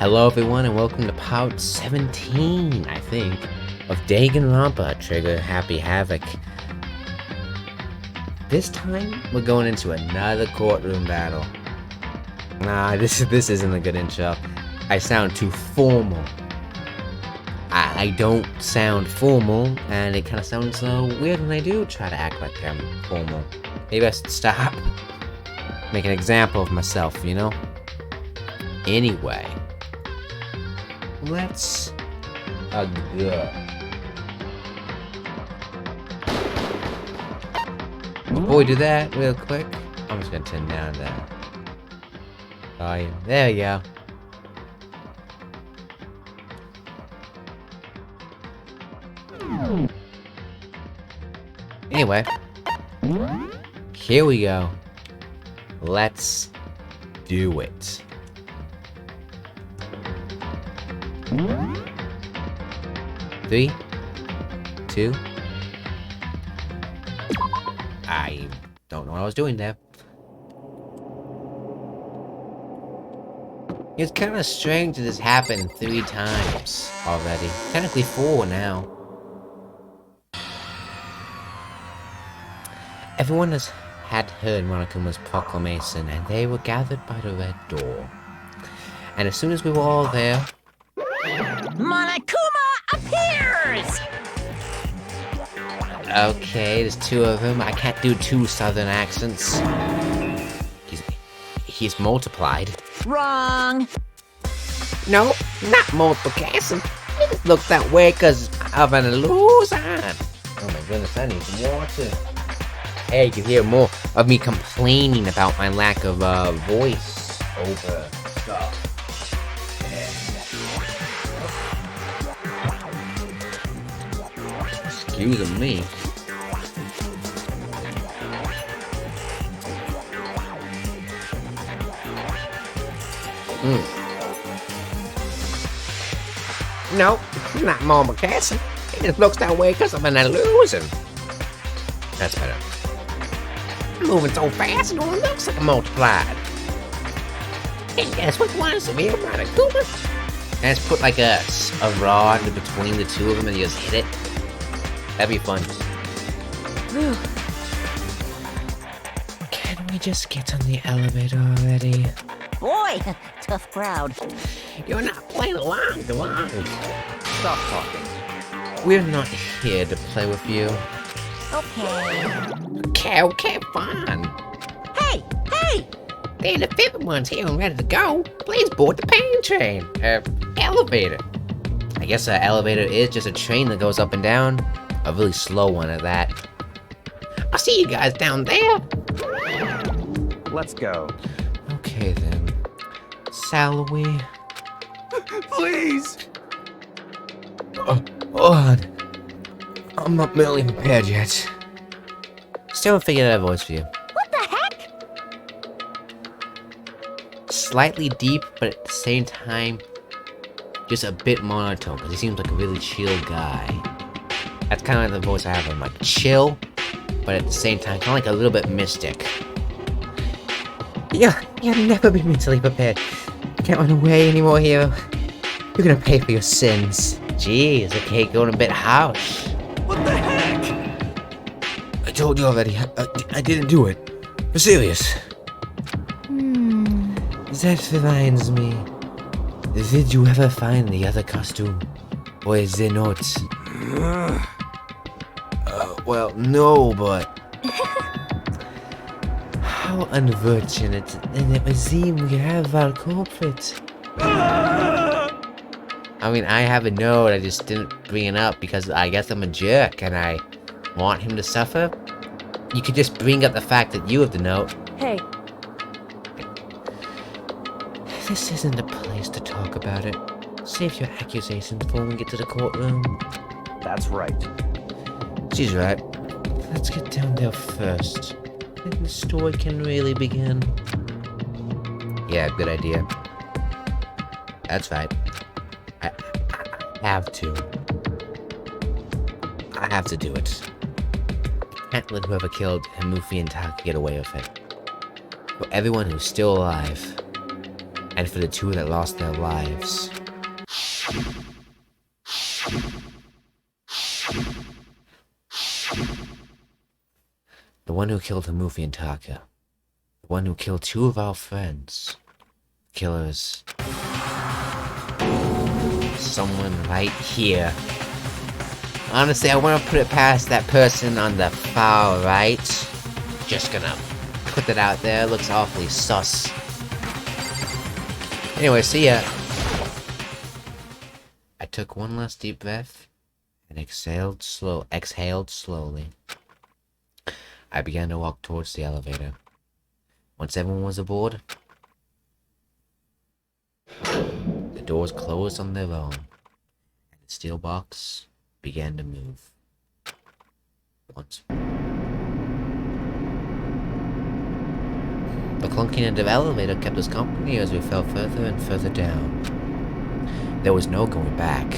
Hello everyone and welcome to part 17, I think, of Danganronpa Trigger Happy Havoc. This time, we're going into another courtroom battle. Nah, this isn't a good intro. I sound too formal. I don't sound formal, and it kind of sounds weird when I do try to act like I'm formal. Maybe I should stop. Make an example of myself, you know? Anyway. Let's go. Before we do that, real quick, I'm just gonna turn down that volume. There we go. Anyway, here we go. Let's do it. Three, two. I don't know what I was doing there. It's kind of strange that this happened 3 times already. Technically 4 now. Everyone had heard Monokuma's proclamation, and they were gathered by the red door. And as soon as we were all there, Monokuma appears! okay, there's 2 of them. I can't do 2 southern accents. He's multiplied. Wrong! No, not multiplication. He just looks that way because of an illusion. Oh my goodness, I need some water. Hey, you can hear more of me complaining about my lack of voice over stuff. Excuse me. No, not multiplication. It just looks that way because of an illusion. That's better. I'm moving so fast, it only looks like I'm multiplied. Hey, guess what wants to be a Monokuma? And just put like a rod between the 2 of them and you just hit it. That'd be fun. Whew. Can we just get on the elevator already? Boy, tough crowd. You're not playing along, come on. Stop talking. We're not here to play with you. Okay. Okay, fine. Hey! They're the 5th ones here and ready to go. Please board the pain train. Elevator. I guess an elevator is just a train that goes up and down. A really slow one at that. I'll see you guys down there. Let's go. Okay then. Shall we? Please! Hold on. I'm not mentally prepared yet. Still haven't figured out a voice for you. What the heck? Slightly deep, but at the same time, just a bit monotone, because he seems like a really chill guy. That's kind of like the voice I have. I'm like chill, but at the same time, kind of like a little bit mystic. Yeah, you'll never be mentally prepared. You can't run away anymore, hero. You're gonna pay for your sins. Jeez, okay, going a bit harsh. What the heck? I told you already, I didn't do it. For serious. That reminds me. Did you ever find the other costume? Or is there not? Well, no, but... How unfortunate. And it would seem we have our culprit. I mean, I have a note, I just didn't bring it up because I guess I'm a jerk and I want him to suffer. You could just bring up the fact that you have the note. Hey. This isn't a place to talk about it. Save your accusations before we get to the courtroom. That's right. She's right. Let's get down there first. Then the story can really begin. Yeah, good idea. That's right. I have to. I have to do it. I can't let whoever killed Himufi and Taka get away with it. For everyone who's still alive, And for the two that lost their lives. The one who killed Hamufi and Taka. The one who killed two of our friends. Killers. Someone right here. Honestly, I want to put it past that person on the far right. Just gonna put that out there. Looks awfully sus. Anyway, see ya. I took one last deep breath and exhaled slowly. I began to walk towards the elevator. Once everyone was aboard, the doors closed on their own, and the steel box began to move. Once. The clunking of the elevator kept us company as we fell further and further down. There was no going back.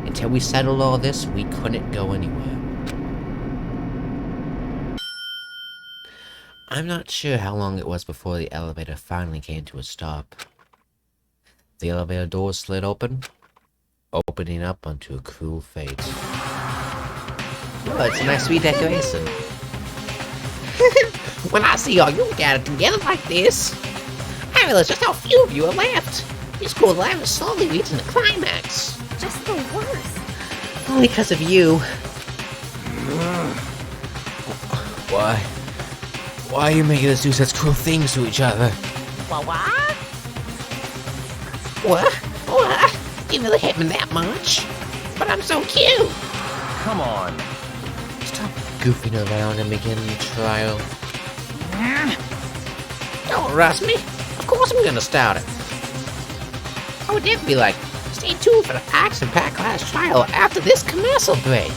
Until we settled all this, we couldn't go anywhere. I'm not sure how long it was before the elevator finally came to a stop. The elevator doors slid open, opening up onto a cruel fate. Oh, it's a nice sweet decoration. When I see all you gathered together like this, I realize just how few of you are left. This school life is slowly reaching the climax. Just the worst. Only because of you. Why? Why are you making us do such cruel things to each other? What? What? You really hit me that much? But I'm so cute! Come on. Stop goofing around and begin the trial. Don't rush me. Of course I'm gonna start it. I would definitely like, stay tuned for the action-packed class trial after this commercial break.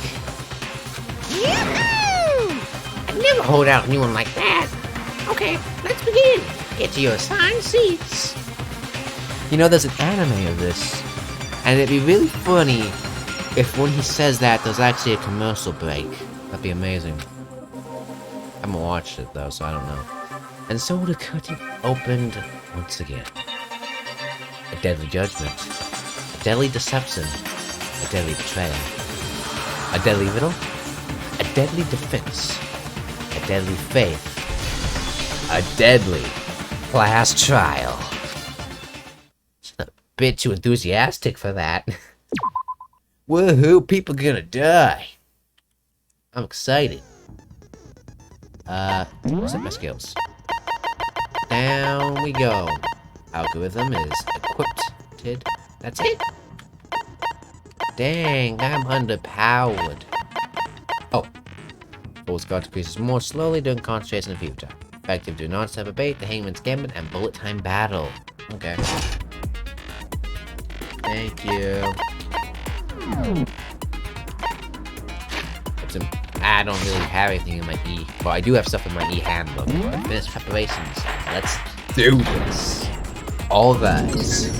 Yahoo! I'd never hold out anyone like that. Okay, let's begin. Get to your assigned seats. You know, there's an anime of this, and it'd be really funny if when he says that, there's actually a commercial break. That'd be amazing. I haven't watched it though, so I don't know. And so the curtain opened once again. A deadly judgment. A deadly deception. A deadly betrayal. A deadly riddle. A deadly defense. A deadly faith. A deadly class trial. It's a bit too enthusiastic for that. Woohoo, people gonna die. I'm excited. What's up my skills? Down we go. Algorithm is equipped. That's it. Dang, I'm underpowered. Oh. Fool's guard decreases more slowly during concentration and fever time. Effective do not step a bait, the hangman's gambit, and bullet time battle. Okay. Thank you. I don't really have anything in my E. Well, I do have stuff in my E handbook. Finished preparations. Let's do this. All rise.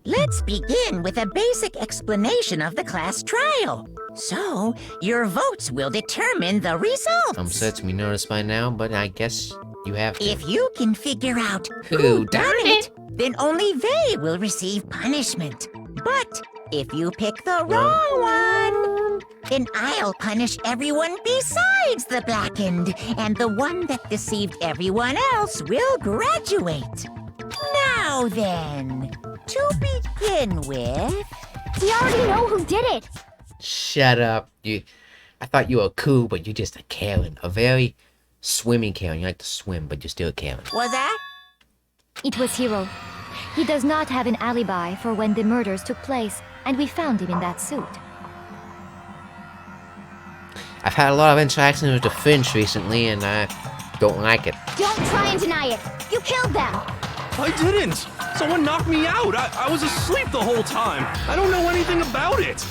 Let's begin with a basic explanation of the class trial. So, your votes will determine the results. I'm certain we noticed by now, but I guess you have to. If you can figure out Who done it, then only they will receive punishment. But if you pick the wrong one, then I'll punish everyone besides the blackened, and the one that deceived everyone else will graduate. Now then, to begin with... We already know who did it! Shut up. I thought you were cool, but you're just a Karen. A very swimming Karen. You like to swim, but you're still a Karen. Was that? It was Hiro. He does not have an alibi for when the murders took place, and we found him in that suit. I've had a lot of interactions with the Finch recently, and I don't like it. Don't try and deny it! You killed them! I didn't! Someone knocked me out! I was asleep the whole time! I don't know anything about it!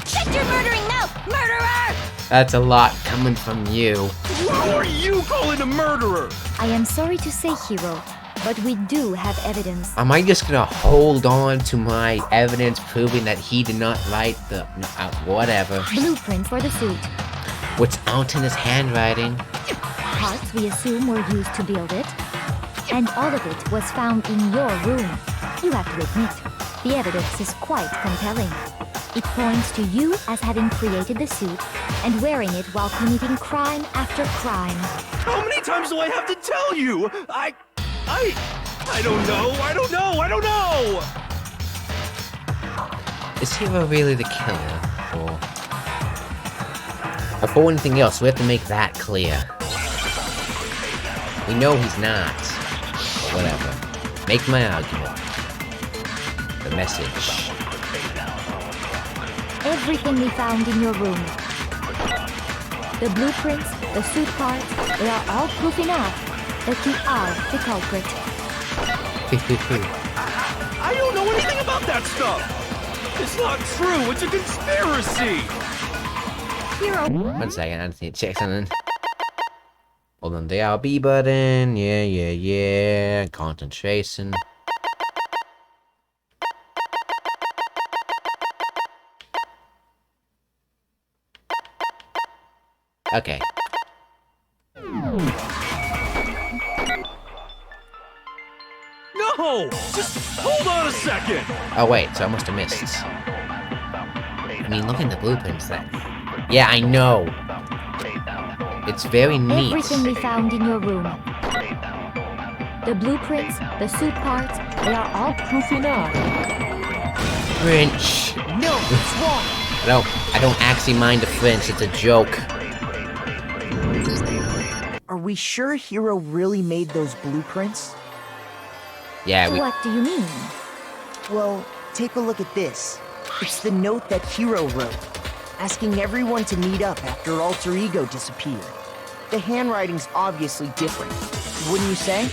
Shut your murdering mouth, murderer! That's a lot coming from you. Who are you calling a murderer? I am sorry to say, Hiro, but we do have evidence. Am I just gonna hold on to my evidence proving that he did not write the... whatever. Blueprint for the suit. What's out in his handwriting? Parts we assume were used to build it. And all of it was found in your room. You have to admit, the evidence is quite compelling. It points to you as having created the suit and wearing it while committing crime after crime. How many times do I have to tell you? I don't know. Is Hero really the killer? Or before anything else, we have to make that clear. We know he's not. But whatever. Make my argument. The message. Everything we found in your room. The blueprints, the suit parts, they are all proof enough that you are the culprit. I don't know anything about that stuff. It's not true. It's a conspiracy. Hero. 1 second, I just need to check something. Hold on the RB button. Yeah. Concentration. Okay. No! Just hold on a second! Oh wait, so I must have missed. I mean, look at the blueprints then. Yeah, I know. It's very neat. Everything we found in your room. The blueprints, the suit parts, they are all proof enough. French. No, it's wrong. I don't actually mind the French, it's a joke. Are we sure Hero really made those blueprints? Yeah, What do you mean? Well, take a look at this. It's the note that Hero wrote, asking everyone to meet up after Alter Ego disappeared. The handwriting's obviously different, wouldn't you say?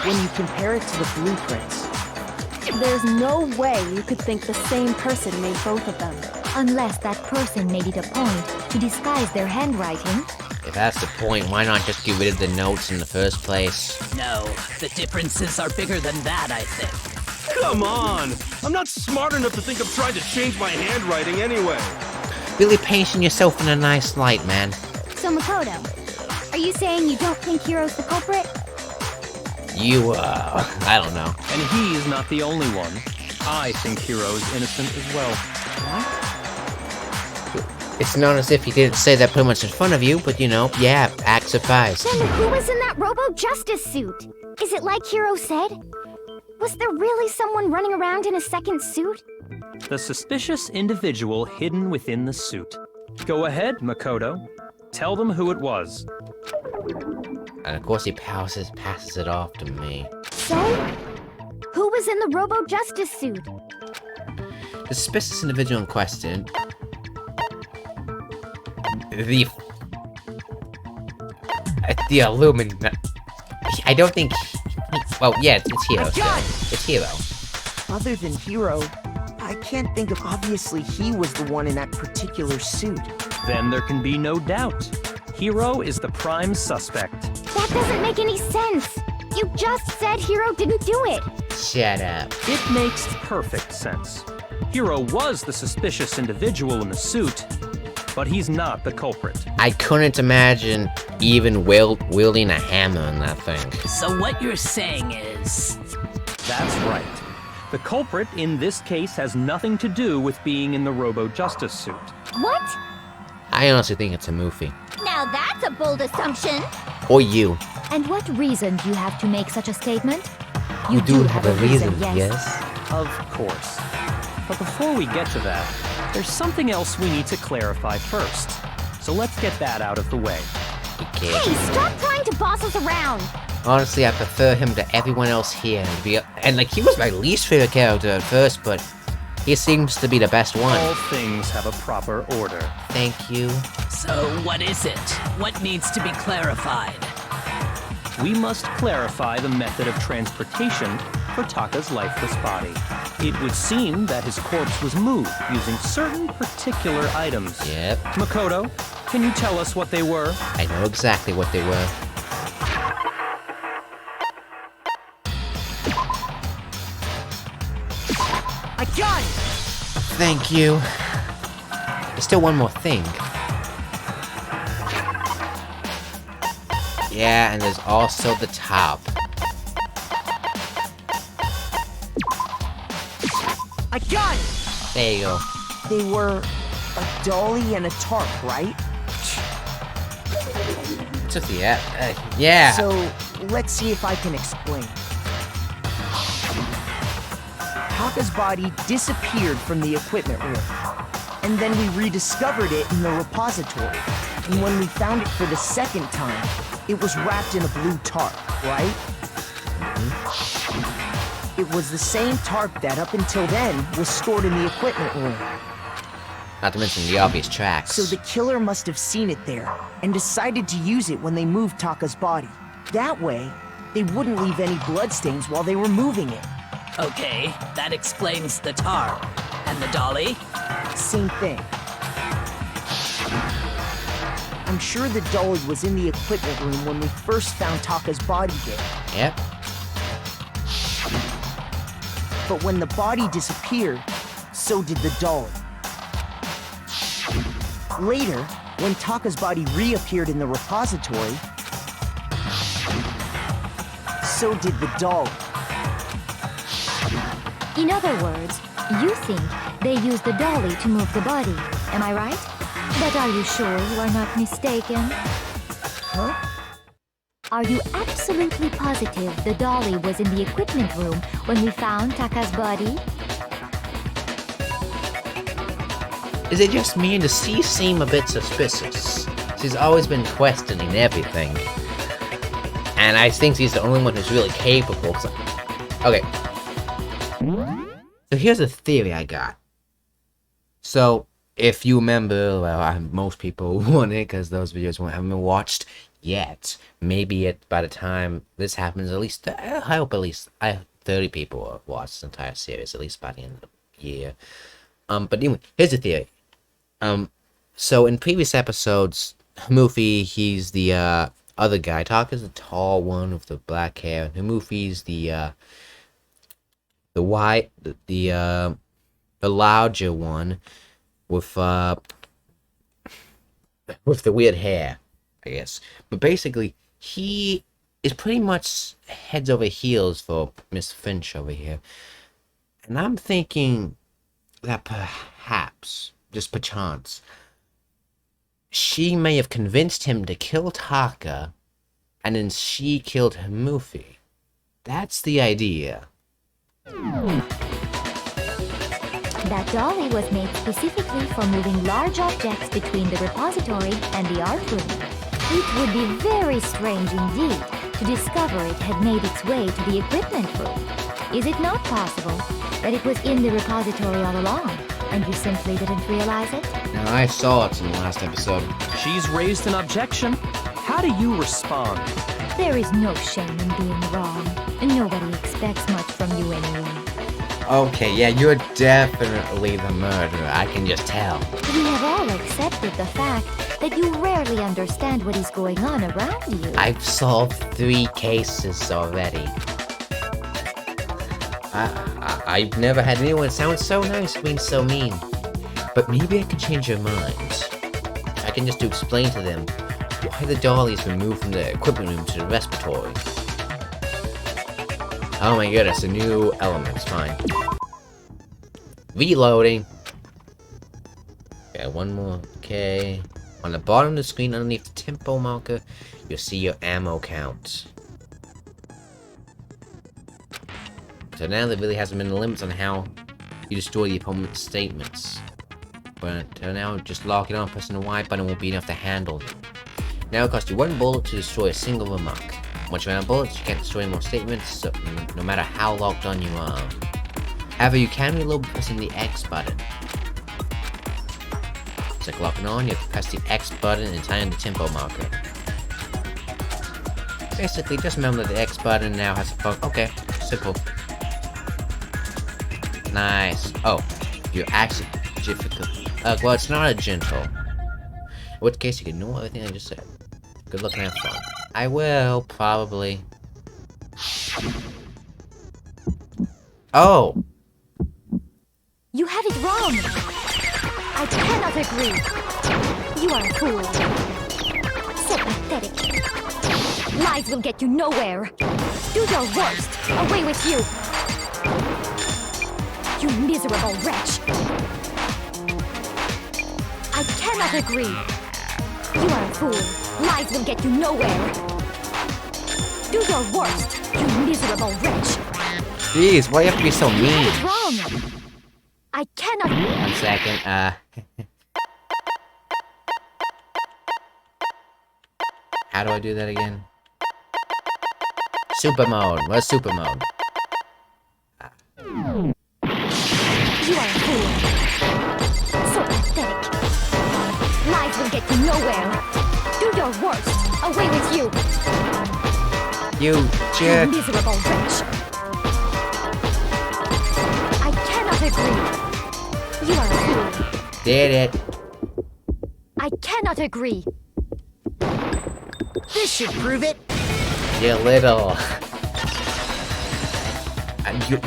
When you compare it to the blueprints. There's no way you could think the same person made both of them. Unless that person made it a point to disguise their handwriting. If that's the point, why not just get rid of the notes in the first place? No, the differences are bigger than that, I think. Come on! I'm not smart enough to think of trying to change my handwriting anyway. Really painting yourself in a nice light, man. So Makoto, are you saying you don't think Hero's the culprit? You, I don't know. And he is not the only one. I think Hero is innocent as well. It's not as if he didn't say that pretty much in front of you, but you know, yeah, act surprised. Then who was in that Robo-Justice suit? Is it like Hero said? Was there really someone running around in a second suit? The suspicious individual hidden within the suit. Go ahead, Makoto. Tell them who it was. And of course he passes it off to me. So? Who was in the Robo-Justice suit? The suspicious individual in question... The Illuminati... I don't think... Well, yeah, it's Hero. It's Hero. Other than Hero, I can't think of obviously he was the one in that particular suit. Then there can be no doubt. Hero is the prime suspect. That doesn't make any sense. You just said Hero didn't do it. Shut up. It makes perfect sense. Hero was the suspicious individual in the suit, but he's not the culprit. I couldn't imagine even wielding a hammer on that thing. So what you're saying is... That's right. The culprit in this case has nothing to do with being in the Robo-Justice suit. What? I honestly think it's a movie. Now that's a bold assumption. Or you. And what reason do you have to make such a statement? You do have a reason, yes? Of course. But before we get to that, there's something else we need to clarify first. So let's get that out of the way. Okay. Hey, stop trying to boss us around. Honestly, I prefer him to everyone else here. And like, he was my least favorite character at first, but he seems to be the best one. All things have a proper order. Thank you. So what is it? What needs to be clarified? We must clarify the method of transportation for Taka's lifeless body. It would seem that his corpse was moved using certain particular items. Yep. Makoto, can you tell us what they were? I know exactly what they were. A gun! Thank you. There's still one more thing. Yeah, and there's also the top. I got it! There you go. They were a dolly and a tarp, right? Just the yeah. So, let's see if I can explain. Taka's body disappeared from the equipment room. And then we rediscovered it in the repository. And when we found it for the second time, it was wrapped in a blue tarp, right? It was the same tarp that, up until then, was stored in the equipment room. Not to mention the obvious tracks. So the killer must have seen it there, and decided to use it when they moved Taka's body. That way, they wouldn't leave any bloodstains while they were moving it. Okay, that explains the tar. And the dolly? Same thing. I'm sure the dolly was in the equipment room when we first found Taka's body there. Yep. But when the body disappeared, so did the dolly. Later, when Taka's body reappeared in the repository, so did the dolly. In other words, you think they used the dolly to move the body, am I right? But are you sure you are not mistaken? Huh? Are you absolutely positive the dolly was in the equipment room when we found Taka's body? Is it just me, and does she seem a bit suspicious? She's always been questioning everything. And I think she's the only one who's really capable. So... Okay. So here's a theory I got. So, if you remember, well, most people won't, because those videos haven't been watched yet. Maybe by the time this happens, at least, I hope at least 30 people will watch this entire series, at least by the end of the year. But anyway, here's the theory. So in previous episodes, Muffy, he's the other guy. Taka's the tall one with the black hair. And Muffy's the white, the larger one with the weird hair, I guess. But basically, he is pretty much heads over heels for Miss Finch over here. And I'm thinking that perhaps, just perchance, she may have convinced him to kill Taka, and then she killed Muffy. That's the idea. That dolly was made specifically for moving large objects between the repository and the art room. It would be very strange indeed to discover it had made its way to the equipment room. Is it not possible that it was in the repository all along, and you simply didn't realize it? Now, I saw it in the last episode. She's raised an objection. How do you respond? There is no shame in being wrong, and nobody expects much from you anyway. Okay, yeah, you're definitely the murderer, I can just tell. We have all accepted the fact that you rarely understand what is going on around you. I've solved 3 cases already. I've never had anyone sound so nice being so mean. But maybe I can change your mind. I can just explain to them why the dolly has been moved from the equipment room to the respiratory. Oh my goodness, a new element, fine. Reloading. Okay, one more, okay. On the bottom of the screen, underneath the tempo marker, you'll see your ammo count. So now there really hasn't been limits on how you destroy the opponent's statements. But now just lock it on, pressing the Y button won't be enough to handle it. Now it costs you 1 bullet to destroy a single remark. Once you run out of bullets, you can't destroy any more statements, so no matter how locked on you are. However, you can reload by pressing the X button. It's like locking on, you have to press the X button and tie in the tempo marker. Basically, just remember that the X button now has a function. Okay, simple. Nice. Oh, you're actually difficult. Well, it's not a gentle. In which case, you can ignore everything I just said. Good luck and have fun. I will, probably. Oh! You have it wrong! I cannot agree! You are a fool! So pathetic! Lies will get you nowhere! Do your worst! Away with you! You miserable wretch! I cannot agree! You are a fool. Lies will get you nowhere. Do your worst, you miserable wretch! Jeez, why do you have to be so mean? What's wrong? I cannot... 1 second, How do I do that again? Super mode. What's super mode? You are a fool. So pathetic. Lies will get you nowhere. Do your worst. Away with you. You You jerk. miserable wretch. I cannot agree. You are a fool. Did it. I cannot agree. This should prove it. You little.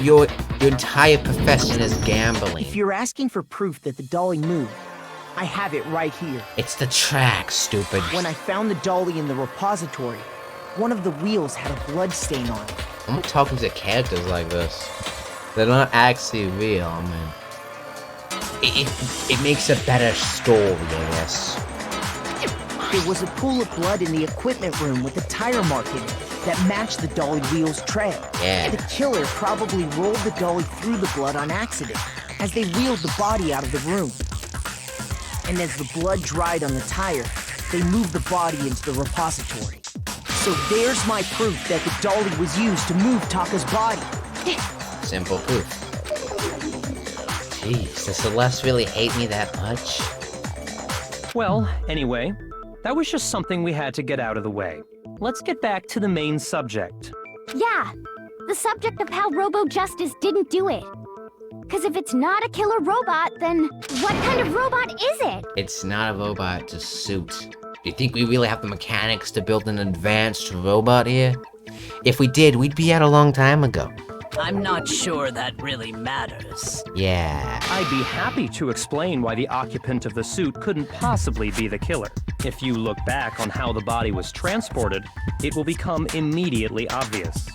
Your entire profession is gambling. If you're asking for proof that the dolly moved, I have it right here. It's the track, stupid. When I found the dolly in the repository, one of the wheels had a blood stain on it. I'm talking to characters like this. They're not actually real, man. It makes a better story, I guess. There was a pool of blood in the equipment room with a tire mark in it that matched the dolly wheel's trail. Yeah. The killer probably rolled the dolly through the blood on accident as they wheeled the body out of the room. And as the blood dried on the tire, they moved the body into the repository. So there's my proof that the dolly was used to move Taka's body. Simple proof. Jeez, does Celeste really hate me that much? Well, anyway, that was just something we had to get out of the way. Let's get back to the main subject. Yeah, the subject of how Robo Justice didn't do it. Because if it's not a killer robot, then what kind of robot is it? It's not a robot, it's a suit. Do you think we really have the mechanics to build an advanced robot here? If we did, we'd be out a long time ago. I'm not sure that really matters. Yeah. I'd be happy to explain why the occupant of the suit couldn't possibly be the killer. If you look back on how the body was transported, it will become immediately obvious.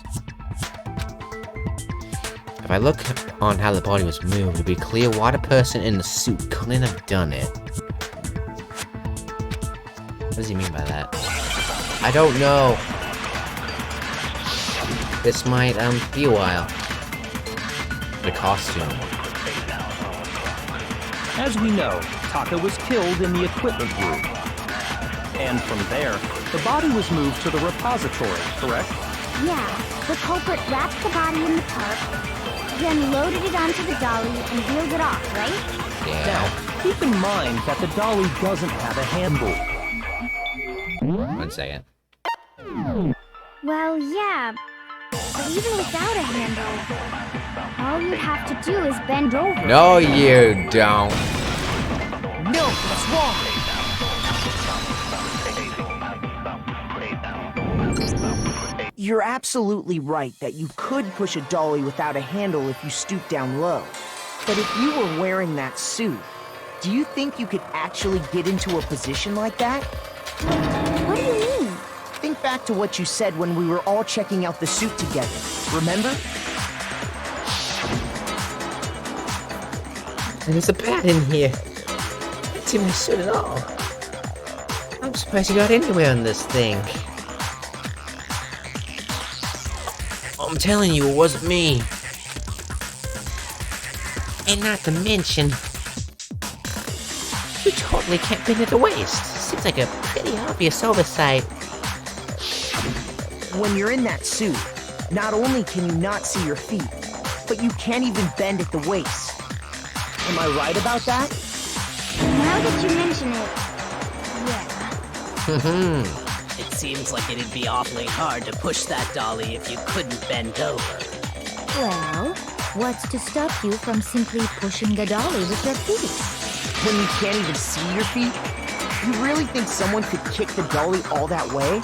If I look on how the body was moved, it'll be clear why the person in the suit couldn't have done it. What does he mean by that? I don't know. This might, be a while. The costume. As we know, Taka was killed in the equipment room. And from there, the body was moved to the repository, correct? Yeah, the culprit wrapped the body in the tarp, then loaded it onto the dolly and wheeled it off, right? Yeah. Now, keep in mind that the dolly doesn't have a handle. 1 second. Well, yeah, but even without a handle, all you have to do is bend over. No, you don't. No, that's wrong. You're absolutely right that you could push a dolly without a handle if you stoop down low. But if you were wearing that suit, do you think you could actually get into a position like that? What do you mean? Think back to what you said when we were all checking out the suit together. Remember? There's a bat in here. It's in my suit at all. I'm surprised you got anywhere on this thing. I'm telling you, it wasn't me. And not to mention, you totally can't bend at the waist. Seems like a pretty obvious oversight. When you're in that suit, not only can you not see your feet, but you can't even bend at the waist. Am I right about that? Now that you mention it, yeah. It seems like it'd be awfully hard to push that dolly if you couldn't bend over. Well, what's to stop you from simply pushing the dolly with your feet? When you can't even see your feet? You really think someone could kick the dolly all that way?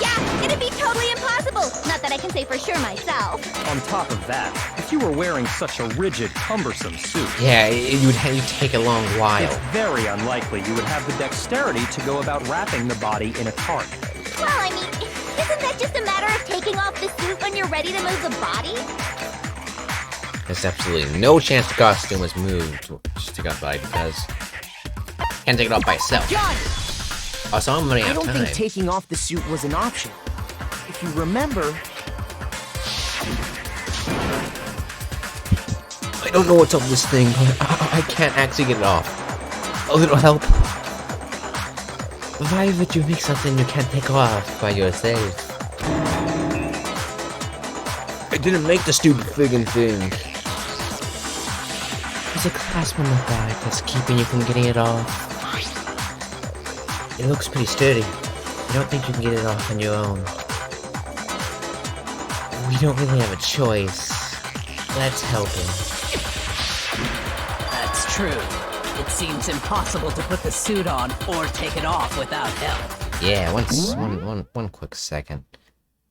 Yeah, it'd be totally impossible. Not that I can say for sure myself. On top of that, if you were wearing such a rigid, cumbersome suit, Yeah, you'd take a long while. it's very unlikely you would have the dexterity to go about wrapping the body in a tarp. Well, I mean, isn't that just a matter of taking off the suit when you're ready to move the body? There's absolutely no chance the costume was moved. Just take off by because can't take it off by itself. Also, I'm running out I of don't time. think taking off the suit was an option. If you remember, I don't know what's up with this thing, but I can't actually get it off. A little help. Why would you make something you can't take off by yourself? I didn't make the stupid friggin' thing. There's a clasp on the back that's keeping you from getting it off. It looks pretty sturdy. I don't think you can get it off on your own. We don't really have a choice. Let's help him. That's true. It seems impossible to put the suit on or take it off without help. Yeah, one quick second.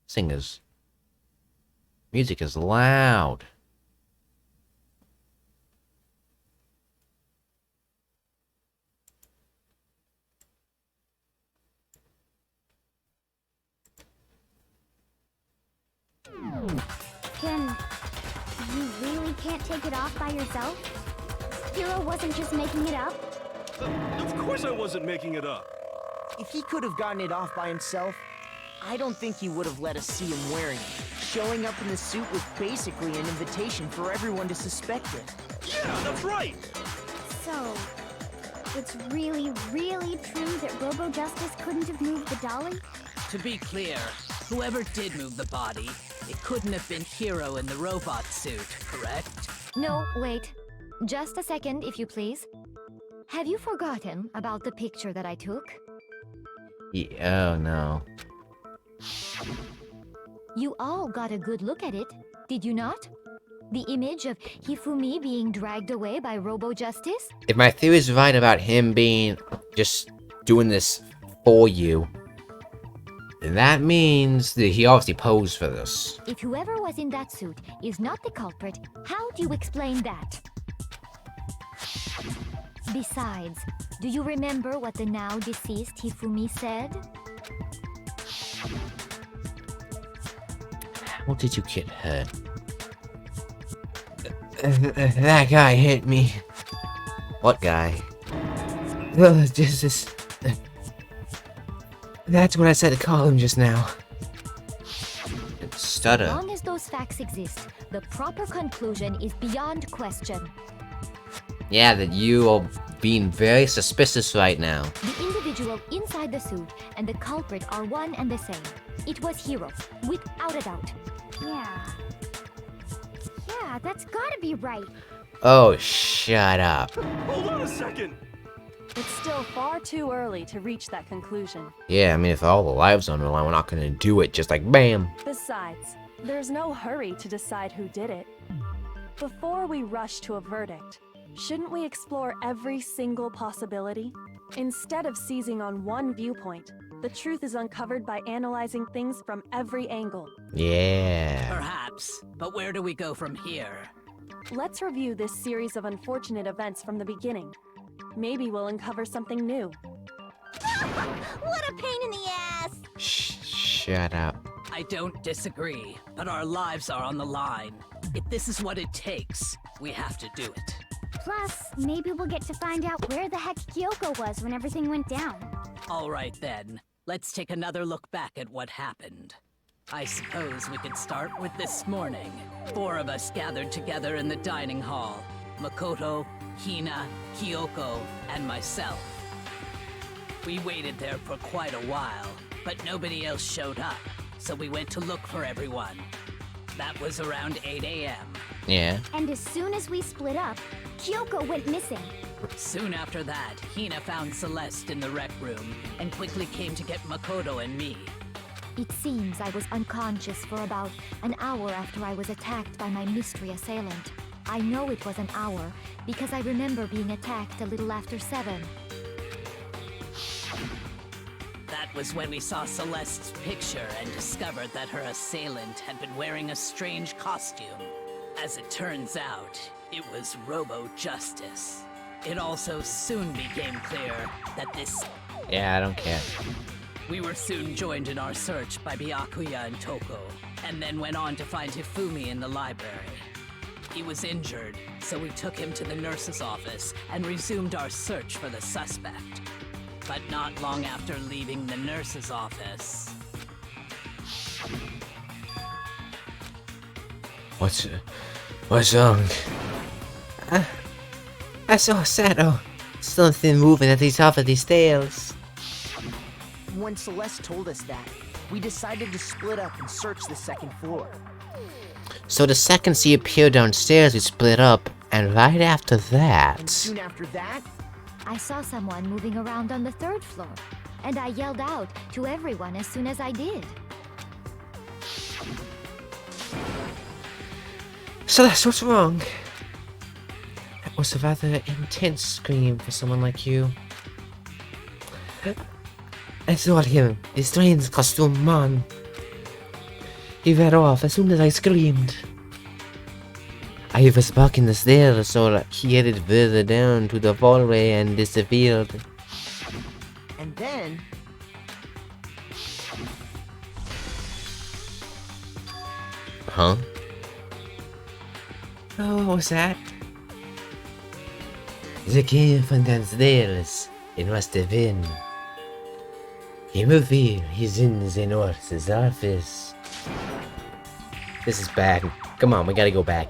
Singers. Music is loud. Then you really can't take it off by yourself? Hero wasn't just making it up? Of course I wasn't making it up. if he could have gotten it off by himself, I don't think he would have let us see him wearing it. Showing up in the suit was basically an invitation for everyone to suspect it. Yeah, that's right. So, it's really, really true that Robo Justice couldn't have moved the dolly? To be clear, whoever did move the body, it couldn't have been Hero in the robot suit, correct? No, wait. Just a second, if you please. Have you forgotten about the picture that I took? Yeah, oh no. You all got a good look at it, did you not? The image of Hifumi being dragged away by Robo Justice? If my theory is right about him being just doing this for you, then that means that he obviously posed for this. If whoever was in that suit is not the culprit, how do you explain that? Besides, do you remember what the now deceased Hifumi said? How did you get hurt? That guy hit me. What guy? Just this. That's what I said to call him just now. As Stutter. long as those facts exist, the proper conclusion is beyond question. Yeah, that you are being very suspicious right now. The individual inside the suit and the culprit are one and the same. It was Hero, without a doubt. Yeah. Yeah, that's gotta be right. Oh, shut up. Hold on a second. It's still far too early to reach that conclusion. Yeah, I mean, if all the lives are on the line, we're not gonna do it just like BAM. Besides, there's no hurry to decide who did it. Before we rush to a verdict, shouldn't we explore every single possibility? Instead of seizing on one viewpoint, the truth is uncovered by analyzing things from every angle. Yeah. Perhaps, but where do we go from here? Let's review this series of unfortunate events from the beginning. Maybe we'll uncover something new. What a pain in the ass! Shut up. I don't disagree, but our lives are on the line. If this is what it takes, we have to do it. Plus, maybe we'll get to find out where the heck Kyoko was when everything went down. All right then, let's take another look back at what happened. I suppose we could start with this morning. 4 of us gathered together in the dining hall. Makoto, Hina, Kyoko, and myself. We waited there for quite a while, but nobody else showed up, so we went to look for everyone. That was around 8 a.m. Yeah. And as soon as we split up, Kyoko went missing. Soon after that, Hina found Celeste in the rec room and quickly came to get Makoto and me. It seems I was unconscious for about an hour after I was attacked by my mystery assailant. I know it was an hour because I remember being attacked a little after 7. That was when we saw Celeste's picture and discovered that her assailant had been wearing a strange costume. As it turns out, it was Robo Justice. It also soon became clear that this... Yeah, I don't care. We were soon joined in our search by Byakuya and Toko, and then went on to find Hifumi in the library. He was injured, so we took him to the nurse's office and resumed our search for the suspect. But not long after leaving the nurse's office... What's wrong? I saw a shadow. Something moving at the top of these stairs. When Celeste told us that, we decided to split up and search the second floor. So the second she appeared downstairs, we split up, and right after And that... soon after that, I saw someone moving around on the 3rd floor, and I yelled out to everyone as soon as I did. So that's what's wrong. That was a rather intense scream for someone like you. I saw him, the strange costume man. He ran off as soon as I screamed. I was walking the stairs, so he headed further down to the hallway and disappeared. and then... Huh? Oh, what was that? The came from downstairs. It must have been. He moved here. He's in the nurse's office. This is bad. Come on, we gotta go back.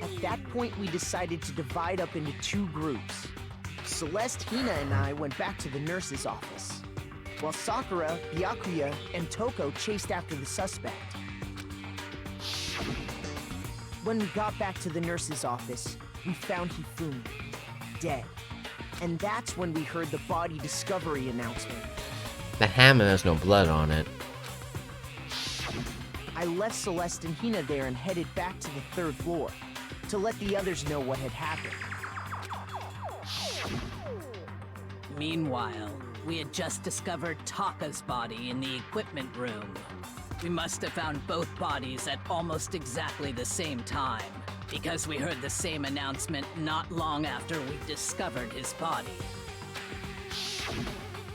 At that point, we decided to divide up into 2 groups. Celeste, Hina, and I went back to the nurse's office, while Sakura, Byakuya, and Toko chased after the suspect. When we got back to the nurse's office, we found Hifumi, dead. And that's when we heard the body discovery announcement. The hammer has no blood on it. I left Celeste and Hina there and headed back to the 3rd floor to let the others know what had happened. Meanwhile, we had just discovered Taka's body in the equipment room. We must have found both bodies at almost exactly the same time, because we heard the same announcement not long after we discovered his body.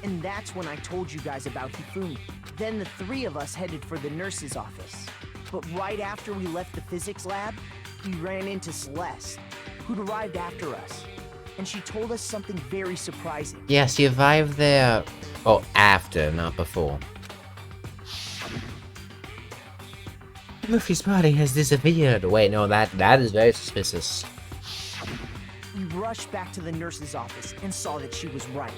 And that's when I told you guys about Hifumi. Then the 3 of us headed for the nurse's office. But right after we left the physics lab, we ran into Celeste, who'd arrived after us. And she told us something very surprising. Yes, he arrived there. Oh, after, not before. Murphy's body has disappeared. Wait, no, that is very suspicious. We rushed back to the nurse's office and saw that she was right.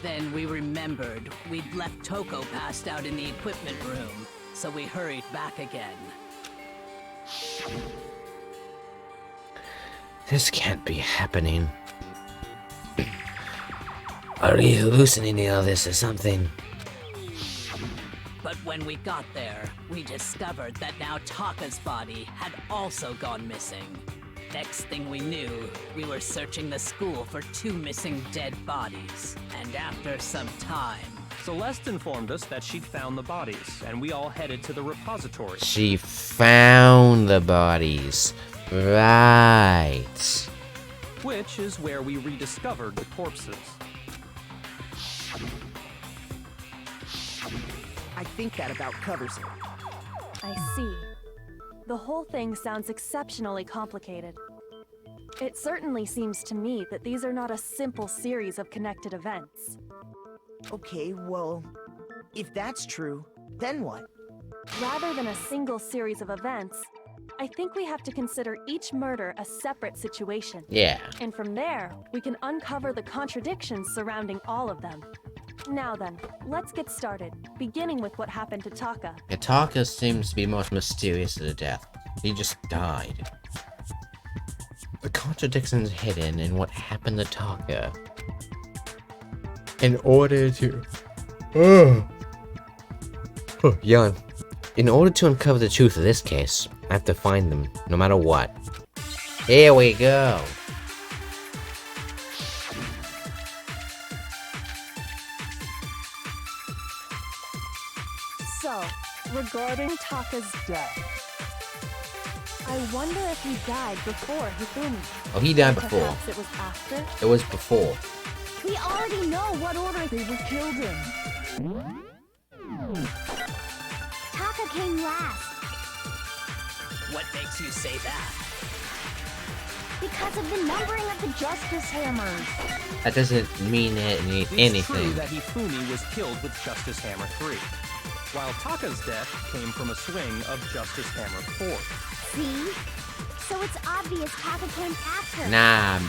Then we remembered we'd left Toko passed out in the equipment room, so we hurried back again. This can't be happening. Are we hallucinating all this or something? But when we got there, we discovered that now Taka's body had also gone missing. Next thing we knew, we were searching the school for 2 missing dead bodies. And after some time... Celeste informed us that she'd found the bodies, and we all headed to the repository. She found the bodies. Right. Which is where we rediscovered the corpses. I think that about covers it. I see. The whole thing sounds exceptionally complicated. It certainly seems to me that these are not a simple series of connected events. Okay, well, if that's true, then what? Rather than a single series of events, I think we have to consider each murder a separate situation. Yeah. And from there, we can uncover the contradictions surrounding all of them. Now then, let's get started, beginning with what happened to Taka. Taka seems to be most mysterious to the death. He just died. The contradictions hidden in what happened to Taka. In order to... yawn. In order to uncover the truth of this case, I have to find them, no matter what. Here we go. So, regarding Taka's death, I wonder if he died before Hifumi. Oh, he died Or before. perhaps it was after? It was before. We already know what order They were killed in. Taka came last. What makes you say that? Because of the numbering of the Justice Hammers. That doesn't mean anything. It's true that Hifumi was killed with Justice Hammer 3, while Taka's death came from a swing of Justice Hammer 4. See? So it's obvious Taka came after. Nah.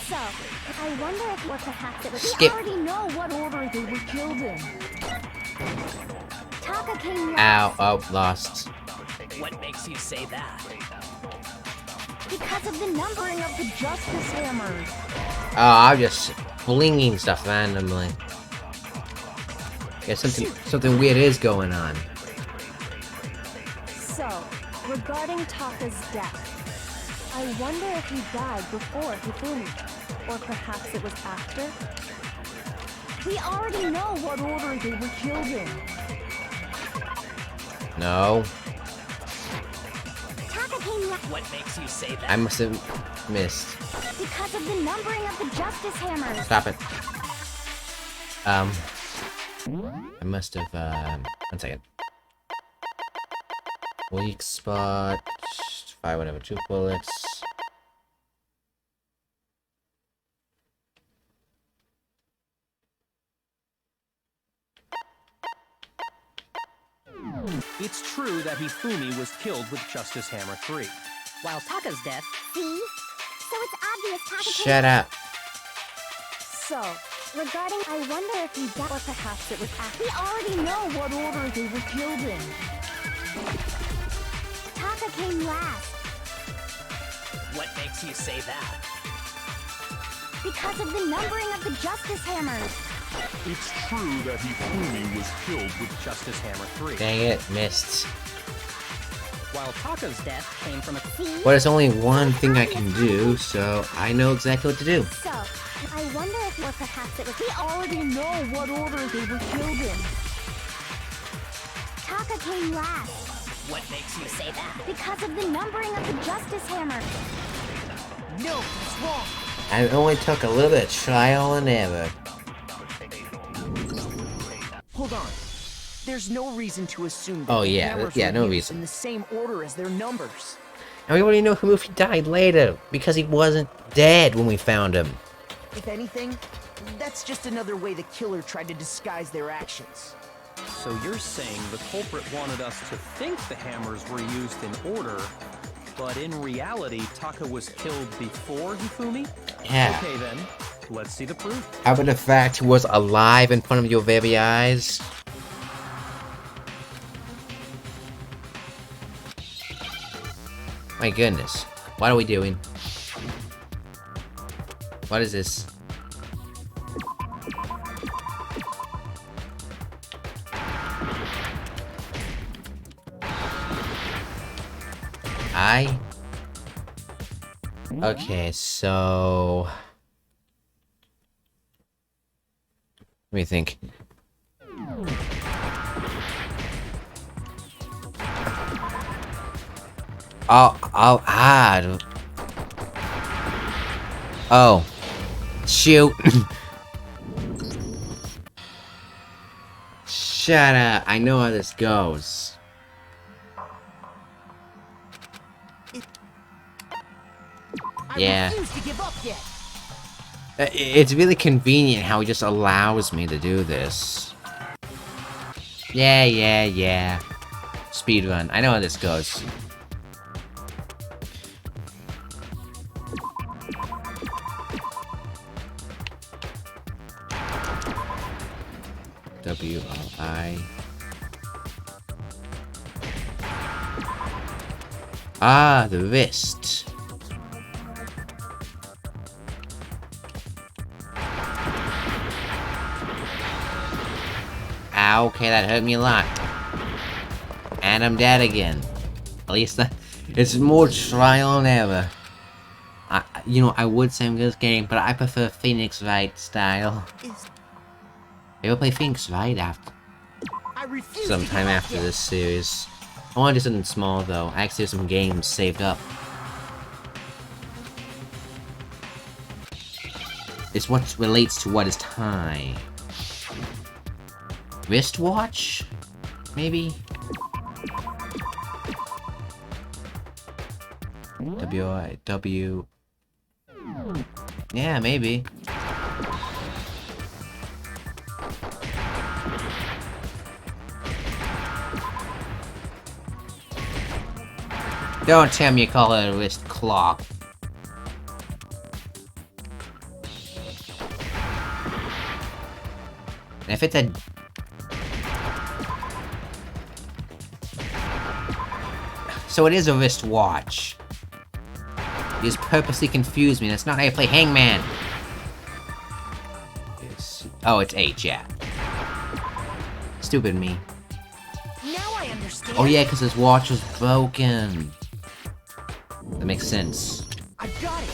So, I wonder if or perhaps it was... Skip. We already know what order they were killed in. Taka came last. Ow. Oh, lost. What makes you say that? Because of the numbering of the Justice Hammers. Oh, I'm just flinging stuff randomly. Yeah, something weird is going on. So, regarding Taka's death, I wonder if he died before Hifumi, or perhaps it was after? We already know what order they were killed in. No. Taka came last. What makes you say that? I must have missed. Because of the numbering of the Justice Hammers. Stop it. I must have, 1 second. Weak spot. Fire whatever, 2 bullets. It's true that Hifumi was killed with Justice Hammer 3, While Taka's death... See? So it's obvious Taka came... Shut up. So, regarding I wonder if he died, or perhaps it was after. We already know what order they were killed in. Taka came last. What makes you say that? Because of the numbering of the Justice Hammers. It's true that Hifumi was killed with Justice Hammer 3, Dang it, missed. while Taka's death came from a... See? But it's only one thing I can do, so I know exactly what to do. So, I wonder if or perhaps it was... We already know what order they were killed in. Taka came last. What makes you say that? Because of the numbering of the Justice Hammer. No, it's wrong. It only took a little bit of trial and error. Hold on. There's no reason to assume that Oh, the yeah, hammers yeah, were no used reason. in the same order as their numbers. And we already know Humufi died later, because he wasn't dead when we found him. If anything, that's just another way the killer tried to disguise their actions. So you're saying the culprit wanted us to think the hammers were used in order, but in reality, Taka was killed before Hifumi? Yeah. Okay then, let's see the proof. How about the fact he was alive in front of your very eyes? My goodness. What are we doing? What is this? Okay, so... Let me think. Oh. Shoot. Shut up. I know how this goes. Yeah. I refuse to give up yet. It's really convenient how he just allows me to do this. Yeah. Speedrun. I know how this goes. W-O-I. Ah, the wrist. Ow, okay, that hurt me a lot. And I'm dead again. At least it's more trial than ever. You know, I would say I'm good at game, but I prefer Phoenix Wright style. You ever play Phoenix Wright after? Sometime after this series. I want to do something small though. I actually have some games saved up. It's what relates to what is time. Wristwatch? Maybe? W. Yeah, maybe. Don't tell me you call it a wrist clock. And if it's a... So it is a wristwatch. You just purposely confused me. That's not how you play Hangman. Oh, it's H, yeah. Stupid me. Now I understand. Oh yeah, because his watch was broken. That makes sense. I got it.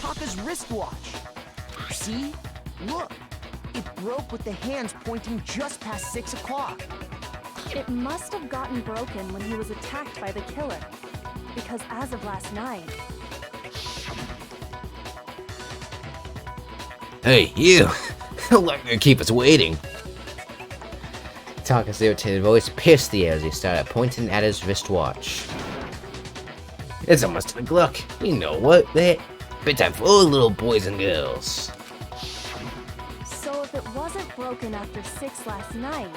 Taka's wristwatch. See? Look. It broke with the hands pointing just past 6 o'clock. It must have gotten broken when he was attacked by the killer. Because as of last night... Hey, you! Don't let me keep us waiting. Taka's irritated voice pierced the air as he started pointing at his wristwatch. It's almost 10 o'clock. You know what? Bedtime for all little boys and girls. So if it wasn't broken after 6 last night,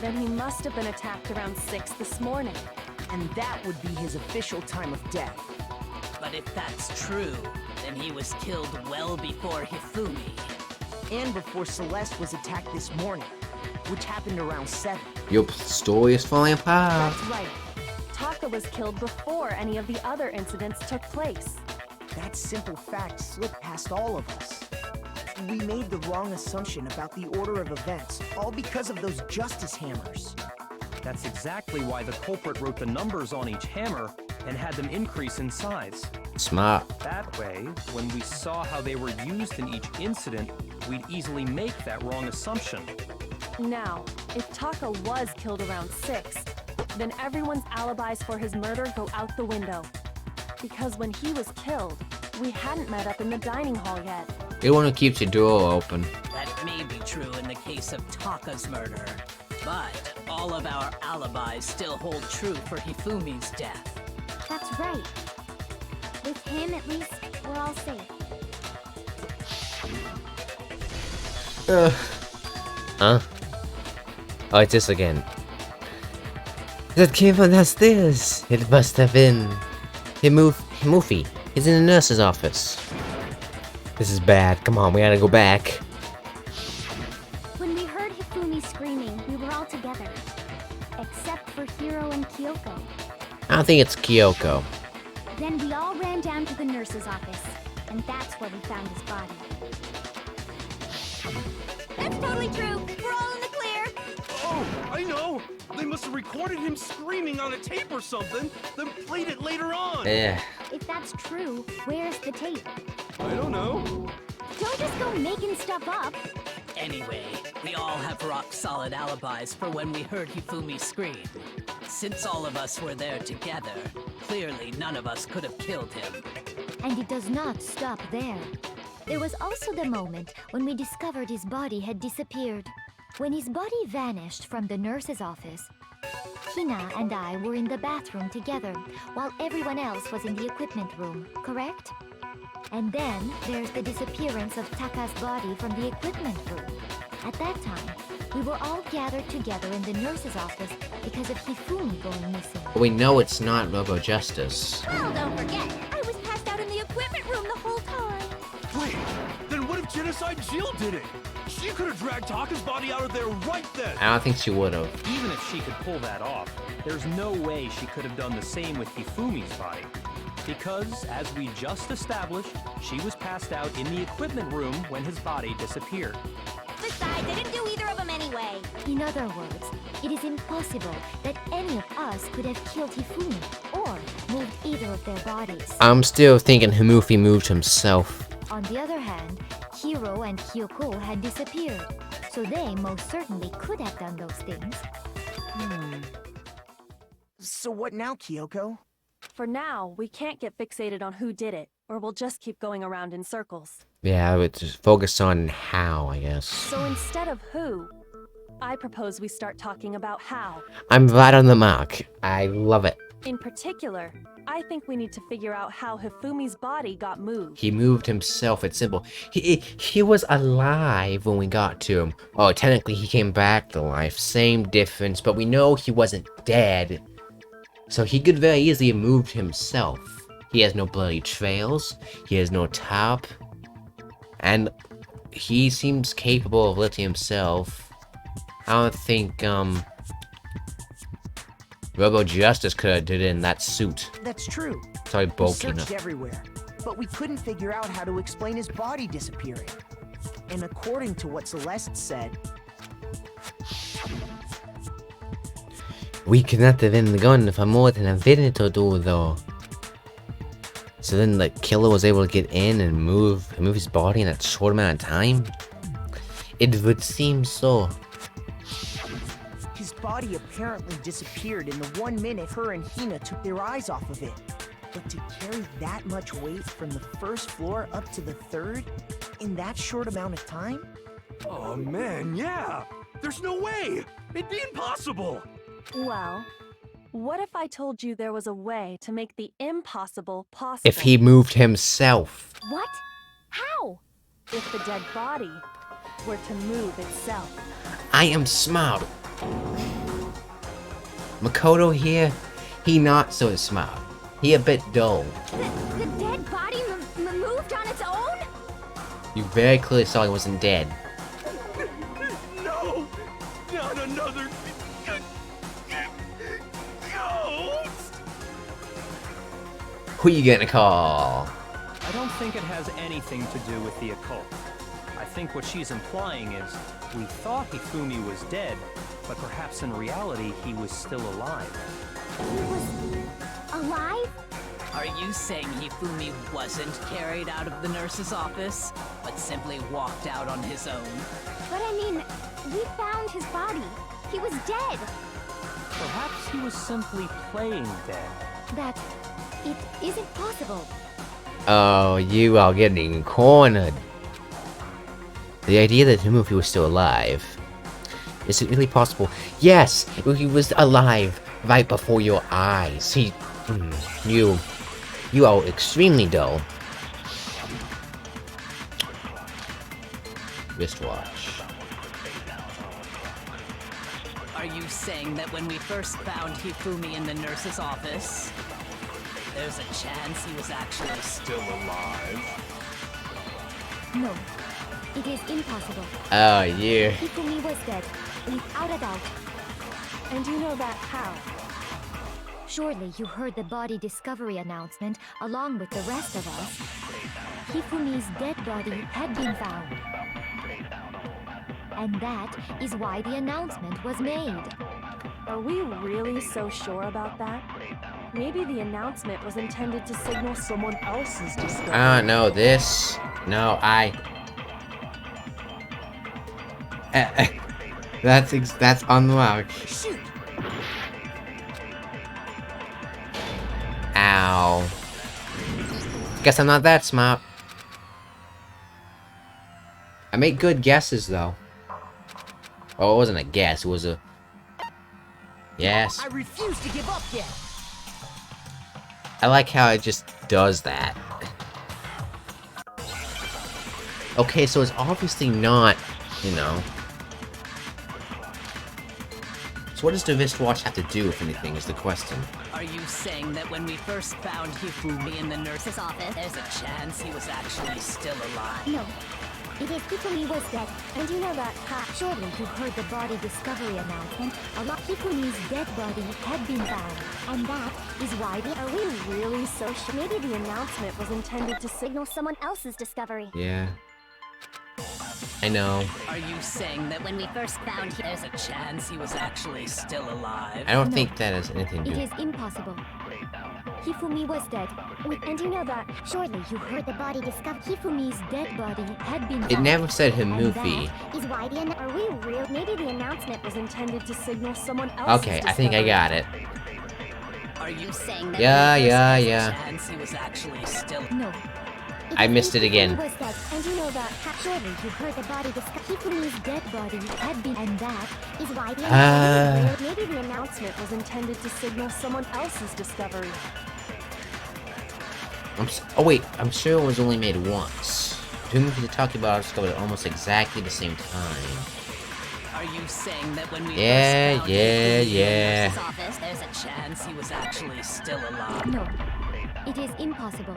then he must have been attacked around 6 this morning. And that would be his official time of death. But if that's true, then he was killed well before Hifumi. And before Celeste was attacked this morning, which happened around 7. Your story is falling apart. That's right. Taka was killed before any of the other incidents took place. That simple fact slipped past all of us. We made the wrong assumption about the order of events, all because of those justice hammers. That's exactly why the culprit wrote the numbers on each hammer and had them increase in size. Smart. That way, when we saw how they were used in each incident, we'd easily make that wrong assumption. Now, if Taka was killed around 6, then everyone's alibis for his murder go out the window. Because when he was killed, we hadn't met up in the dining hall yet. You want to keep your door open. That may be true in the case of Taka's murder, but all of our alibis still hold true for Hifumi's death. That's right. With him, at least, we're all safe. Huh? Oh, it's this again. That came from downstairs. It must have been... Himufi. He's in the nurse's office. This is bad. Come on, we gotta go back. When we heard Hifumi screaming, we were all together. Except for Hiro and Kyoko. I don't think it's Kyoko. Then we all ran down to the nurse's office. And that's where we found his body. That's totally true. We're all in the clear. Oh, I know! They must have recorded him screaming on a tape or something, then played it later on! Yeah. If that's true, where's the tape? I don't know. Don't just go making stuff up. Anyway, we all have rock-solid alibis for when we heard Hifumi scream. Since all of us were there together, clearly none of us could have killed him. And it does not stop there. There was also the moment when we discovered his body had disappeared. When his body vanished from the nurse's office, Hina and I were in the bathroom together, while everyone else was in the equipment room, correct? And then there's the disappearance of Taka's body from the equipment room. At that time, we were all gathered together in the nurse's office because of Hifumi going missing. We know it's not Robo Justice. Well, don't forget, I was passed out in the equipment room the whole time. Wait, then what if Genocide Jill did it? She could have dragged Taka's body out of there right then! I don't think she would have. Even if she could pull that off, there's no way she could have done the same with Hifumi's body. Because, as we just established, she was passed out in the equipment room when his body disappeared. Besides, I didn't do either of them anyway. In other words, it is impossible that any of us could have killed Hifumi or moved either of their bodies. I'm still thinking Himufi moved himself. On the other hand, Hiro and Kyoko had disappeared, so they most certainly could have done those things. So what now, Kyoko? For now, we can't get fixated on who did it, or we'll just keep going around in circles. Yeah, I would just focus on how, I guess. So instead of who, I propose we start talking about how. I'm right on the mark. I love it. In particular, I think we need to figure out how Hifumi's body got moved. He moved himself. It's simple. He was alive when we got to him. Oh, technically he came back to life. Same difference, but we know he wasn't dead. So he could very easily have moved himself. He has no bloody trails. He has no top. And he seems capable of lifting himself. I don't think, Robo Justice could have did it in that suit. That's true. Sorry, We bulky enough. searched everywhere, but we couldn't figure out how to explain his body disappearing. And according to what Celeste said, We connected in the gun for more than a minute or two, though. So then the killer was able to get in and move his body in that short amount of time? It would seem so. his body apparently disappeared in the 1 minute her and Hina took their eyes off of it. But to carry that much weight from the first floor up to the third in that short amount of time? Oh man, yeah! There's no way! It'd be impossible! Well, what if I told you there was a way to make the impossible possible? If he moved himself. What? How? If the dead body were to move itself. I am smart. Makoto here, he not so smart. He a bit dull. The dead body moved on its own? You very clearly saw he wasn't dead. No! Not another... ghost! Who you gonna call? I don't think it has anything to do with the occult. I think what she's implying is, we thought Hifumi was dead, but perhaps in reality he was still alive. He was alive? Are you saying Hifumi wasn't carried out of the nurse's office, but simply walked out on his own? But I mean, we found his body. He was dead. Perhaps he was simply playing dead. That it isn't possible. Oh, you are getting cornered. The idea that Hifumi was still alive. Is it really possible? Yes! He was alive right before your eyes. You are extremely dull. Wristwatch. Are you saying that when we first found Hifumi in the nurse's office, there's a chance he was actually Still alive. No, it is impossible. Oh, yeah. Hifumi was dead, without a doubt. And you know that how? Surely you heard the body discovery announcement along with the rest of us. Hifumi's dead body had been found. And that is why the announcement was made. Are we really so sure about that? Maybe the announcement was intended to signal someone else's discovery. I don't know this. No, that's unlocked. Shoot! Ow. Guess I'm not that smart. I make good guesses though. Oh, it wasn't a guess, it was a... Yes. I refuse to give up yet! I like how it just does that. Okay, so it's obviously not, you know... So what does the wristwatch have to do, if anything, is the question. Are you saying that when we first found Hifumi in the nurse's office, there's a chance he was actually still alive? No, it is Hifumi was dead. And you know that how? Surely you heard the body discovery announcement along Hifumi's dead body had been found. And that is why the... Are we really so sure? Maybe the announcement was intended to signal someone else's discovery. Yeah. I know. Are you saying that when we first found him, there's a chance he was actually still alive? I don't think that has anything to It do. is impossible. Hifumi was dead. And you know that... Surely you heard the body discovered. Hifumi's dead body had been found. It never said And Himufi. that Is why the Are we real? Maybe the announcement was intended to signal someone else's Okay, I think I got it. Are you saying that Yeah, when we first yeah, there's yeah. a chance he was actually still... No, I missed it again. Was that, and you know that surely you heard the body Hifumi's dead body had been, and that is why the Maybe the announcement was intended to signal someone else's discovery. Oh wait, I'm sure it was only made once. Two movies talking about discovered at almost exactly the same time. Are you saying that when we Yeah, first found yeah, him in the yeah. nurse's office, there's a chance he was actually still alive? No, it is impossible.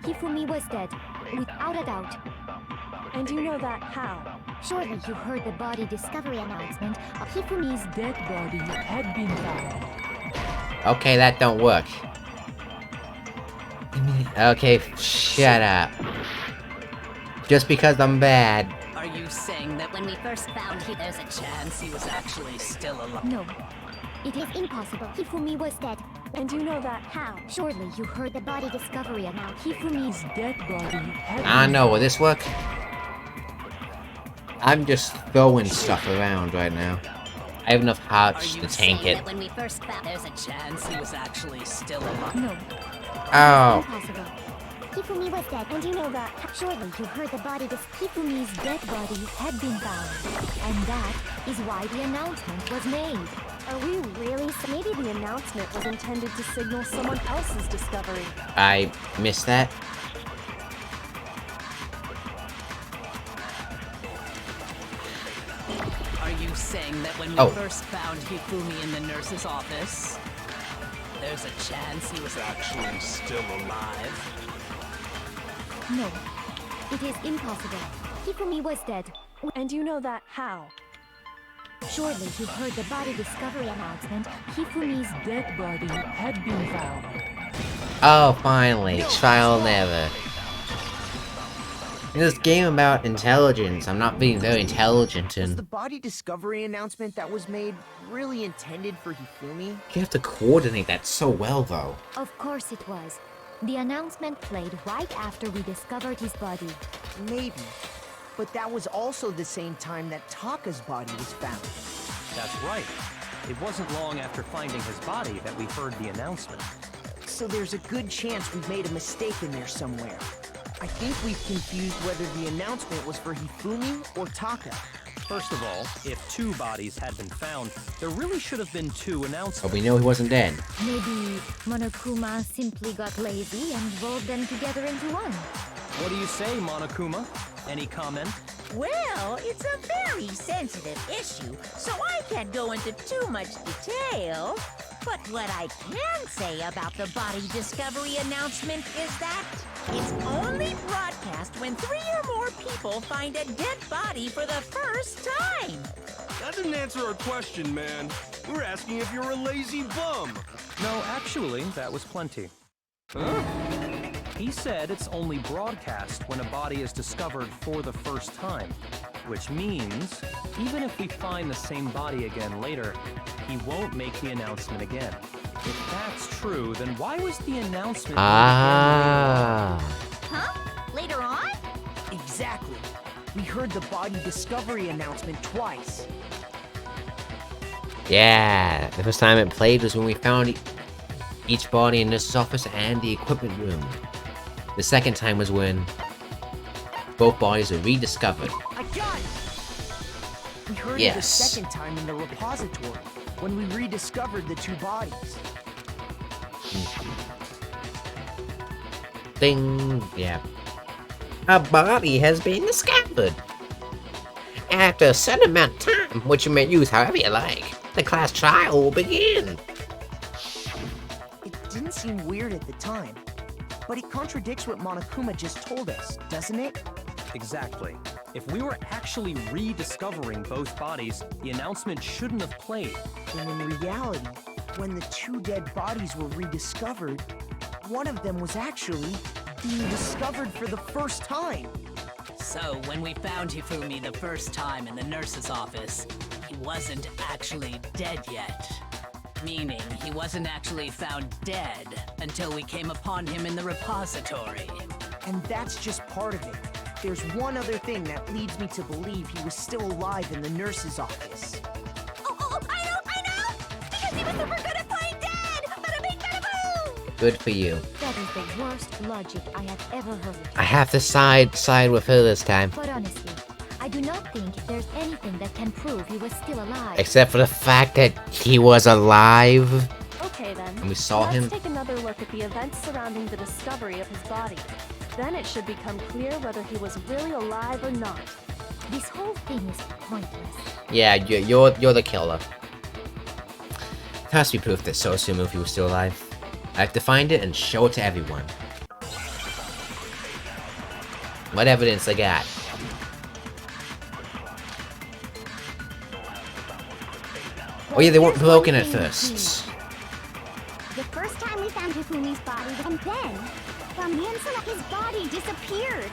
Hifumi was dead, without a doubt. And you know that how? Surely you heard the body discovery announcement. Hifumi's dead body had been found. Okay, that don't work. Okay, shut up. Just because I'm bad. Are you saying that when we first found him, there's a chance he was actually still alive? No, it is impossible. Hifumi was dead. And you know that how? Surely you heard the body discovery announcement. Hifumi's dead body had I know, will this work? I'm just throwing stuff around right now. I have enough hearts to tank it. That when we first found, there's a chance he was actually still alive? No. Oh. Impossible. Hifumi was dead, and you know that. Surely you heard the body Hifumi's dead body had been found. And that is why the announcement was made. Are we really? Maybe the announcement was intended to signal someone else's discovery. I missed that. Are you saying that when we first found Hifumi in the nurse's office, there's a chance he was actually still alive? No, it is impossible. Hifumi was dead. And you know that how? Surely you heard the body discovery announcement. Hifumi's dead body had been found. Oh, finally. Trial and error. In this game about intelligence, I'm not being very intelligent Was and... the body discovery announcement that was made really intended for Hifumi? You have to coordinate that so well, though. Of course it was. The announcement played right after we discovered his body. Maybe. But that was also the same time that Taka's body was found. That's right. It wasn't long after finding his body that we heard the announcement. So there's a good chance we've made a mistake in there somewhere. I think we've confused whether the announcement was for Hifumi or Taka. First of all, if two bodies had been found, there really should have been two announcements. But we know he wasn't dead. Maybe Monokuma simply got lazy and rolled them together into one. What do you say, Monokuma? Any comment? Well, it's a very sensitive issue, so I can't go into too much detail. But what I can say about the body discovery announcement is that it's only broadcast when 3 or more people find a dead body for the first time. That didn't answer our question, man. We were asking if you're a lazy bum. No, actually, that was plenty. Huh? He said it's only broadcast when a body is discovered for the first time. Which means, even if we find the same body again later, he won't make the announcement again. If that's true, then why was the announcement... Ah. Huh? Later on? Exactly. We heard the body discovery announcement twice. Yeah, the first time it played was when we found each body in Nurse's office and the equipment room. The second time was when both bodies were rediscovered. I got it! We heard it the second time in the repository, when we rediscovered the two bodies. Ding, yeah. A body has been discovered. After a certain amount of time, which you may use however you like, the class trial will begin. It didn't seem weird at the time, but it contradicts what Monokuma just told us, doesn't it? Exactly. If we were actually rediscovering both bodies, the announcement shouldn't have played. And in reality, when the two dead bodies were rediscovered, one of them was actually being discovered for the first time. So, when we found Hifumi the first time in the nurse's office, he wasn't actually dead yet. Meaning, he wasn't actually found dead until we came upon him in the repository. And that's just part of it. There's one other thing that leads me to believe he was still alive in the nurse's office. Oh, I know! Because he was super good at playing dead! Bada bing, bada boom! Good for you. Then That is the worst logic I have ever heard. I have to side with her this time. But honestly, I do not think there's anything that can prove he was still alive. Except for the fact that he was alive. Okay then. And we saw him. Let's take another look at the events surrounding the discovery of his body. Then it should become clear whether he was really alive or not. This whole thing is pointless. Yeah, you're the killer. It has to be proof that Sosumu was still alive. I have to find it and show it to everyone. What evidence I got? Oh yeah, they weren't broken at first. The first time we found Hifumi's body, and then from the inside, his body disappeared.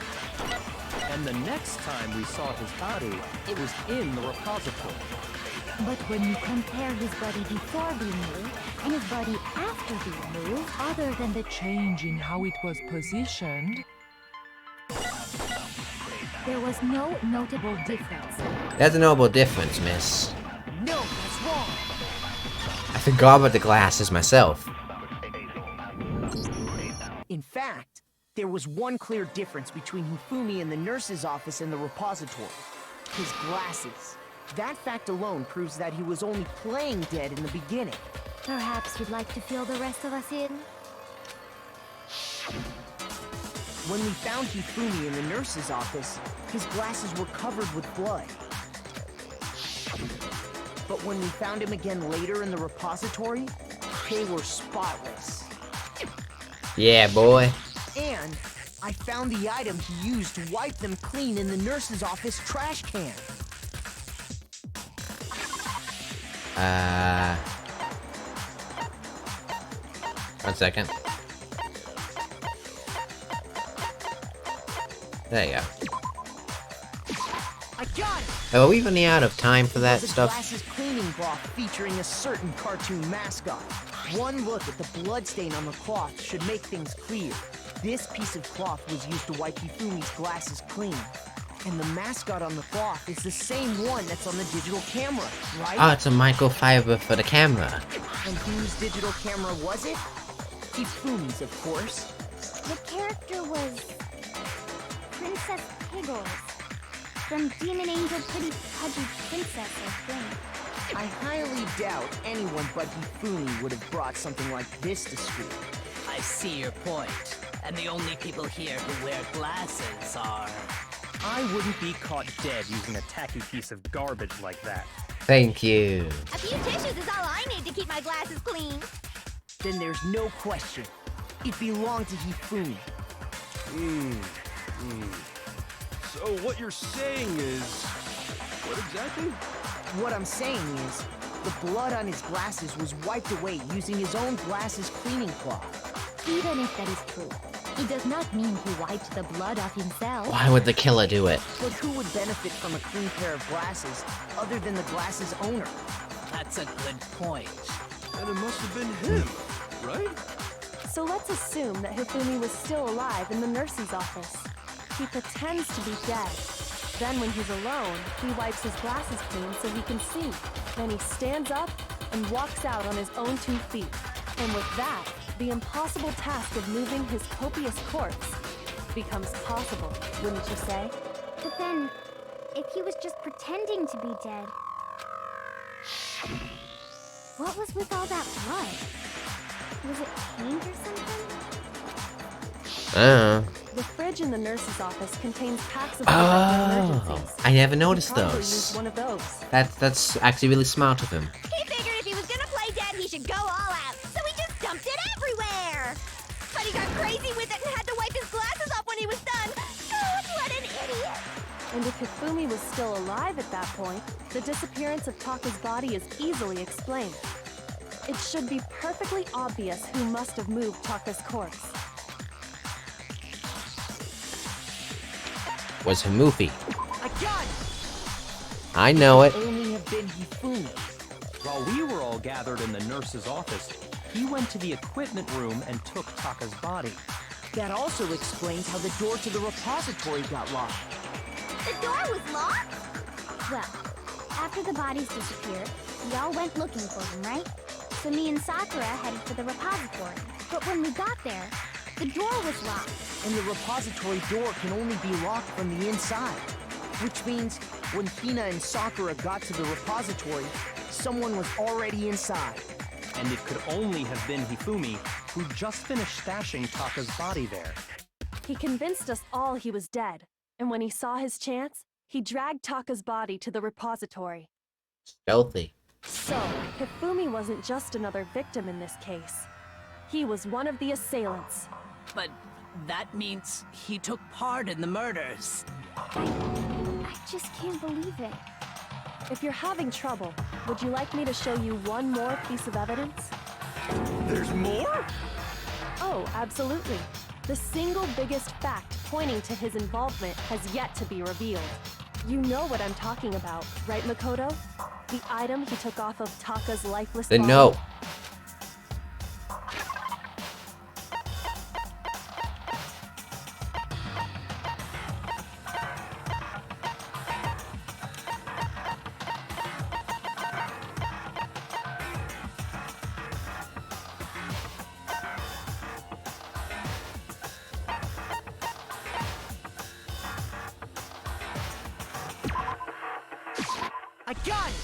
And the next time we saw his body, it was in the repository. But when you compare his body before being moved and his body after being moved, Other than the change in how it was positioned, there was no notable difference. That's a notable difference, miss. No, that's wrong. I forgot about the glasses myself. In fact, there was one clear difference between Hifumi in the nurse's office and the repository. His glasses. That fact alone proves that he was only playing dead in the beginning. Perhaps you'd like to fill the rest of us in? When we found Hifumi in the nurse's office, his glasses were covered with blood. But when we found him again later in the repository, they were spotless. Yeah, boy. And I found the item he used to wipe them clean in the nurse's office trash can. One second. There you go. I got it! Oh, are we running out of time for that There's a stuff? glasses cleaning cloth featuring a certain cartoon mascot. One look at the bloodstain on the cloth should make things clear. This piece of cloth was used to wipe Hifumi's glasses clean. And the mascot on the cloth is the same one that's on the digital camera, right? Oh, it's a microfiber for the camera. And whose digital camera was it? Hifumi's, of course. The character was Princess Piggles from Demon Angel Pretty Pudgy Princess, I think. I highly doubt anyone but Hifumi would have brought something like this to school. I see your point. And the only people here who wear glasses are... I wouldn't be caught dead using a tacky piece of garbage like that. Thank you. A few tissues is all I need to keep my glasses clean. Then there's no question. It belonged to Hifumi. So what you're saying is... What exactly? What I'm saying is, the blood on his glasses was wiped away using his own glasses cleaning cloth. Even if that is true, it does not mean he wiped the blood off himself. Why would the killer do it? But who would benefit from a clean pair of glasses other than the glasses owner? That's a good point. And it must have been him, right? So let's assume that Hifumi was still alive in the nurse's office. He pretends to be dead. Then when he's alone, he wipes his glasses clean so he can see. Then he stands up and walks out on his own 2 feet. And with that, the impossible task of moving his copious corpse becomes possible, wouldn't you say? But then, if he was just pretending to be dead, what was with all that blood? Was it paint or something? The fridge in the nurse's office contains packs of blood for emergencies. I never noticed He probably those. used one of those. That's actually really smart of him. He figured if he was gonna play dead, he should go all out, so he just dumped it everywhere! But he got crazy with it and had to wipe his glasses off when he was done! God, what an idiot! And if Hifumi was still alive at that point, the disappearance of Taka's body is easily explained. It should be perfectly obvious who must have moved Taka's corpse. Was Hamufi. I got it! I know it. Only have been Hifumi. While we were all gathered in the nurse's office, he went to the equipment room and took Taka's body. That also explains how the door to the repository got locked. The door was locked? Well, after the bodies disappeared, we all went looking for them, right? So me and Sakura headed for the repository. But when we got there, The door was locked. And the repository door can only be locked from the inside. Which means when Hina and Sakura got to the repository, someone was already inside. And it could only have been Hifumi, who just finished stashing Taka's body there. He convinced us all he was dead, and when he saw his chance, he dragged Taka's body to the repository. Stealthy. So, Hifumi wasn't just another victim in this case. He was one of the assailants. But that means he took part in the murders. I just can't believe it. If you're having trouble, would you like me to show you one more piece of evidence? There's more? Oh, absolutely. The single biggest fact pointing to his involvement has yet to be revealed. You know what I'm talking about, right, Makoto? The item he took off of Taka's lifeless The body? note. I got it!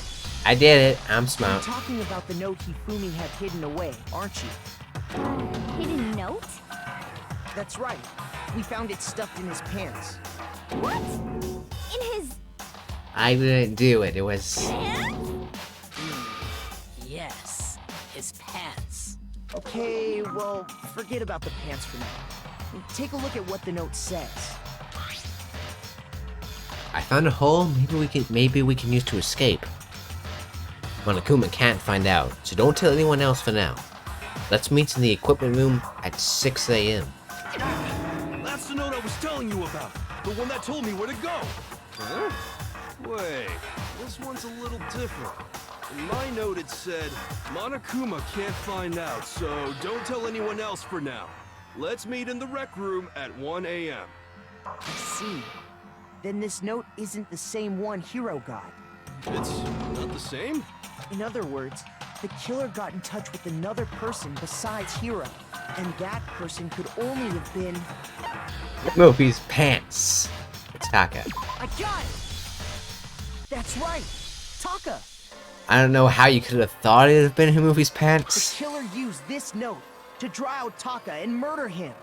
I did it. I'm You're smart. talking about the note Hifumi had hidden away, aren't you? Hidden note? That's right. We found it stuffed in his pants. What? In his I didn't do it. It was. Yes, his pants. Okay, well, forget about the pants for now. Take a look at what the note says. I found a hole. Maybe we can use to escape. Monokuma can't find out, so don't tell anyone else for now. Let's meet in the equipment room at 6 a.m. That's the note I was telling you about. The one that told me where to go. Huh? Wait, this one's a little different. In my note it said, Monokuma can't find out, so don't tell anyone else for now. Let's meet in the rec room at 1 a.m. I see. Then this note isn't the same one Hiro got. It's not the same? In other words, the killer got in touch with another person besides Hiro, and that person could only have been... Movie's pants. It's Taka. I got it! That's right! Taka! I don't know how you could have thought it would have been Movie's The pants. killer used this note to draw out Taka and murder him.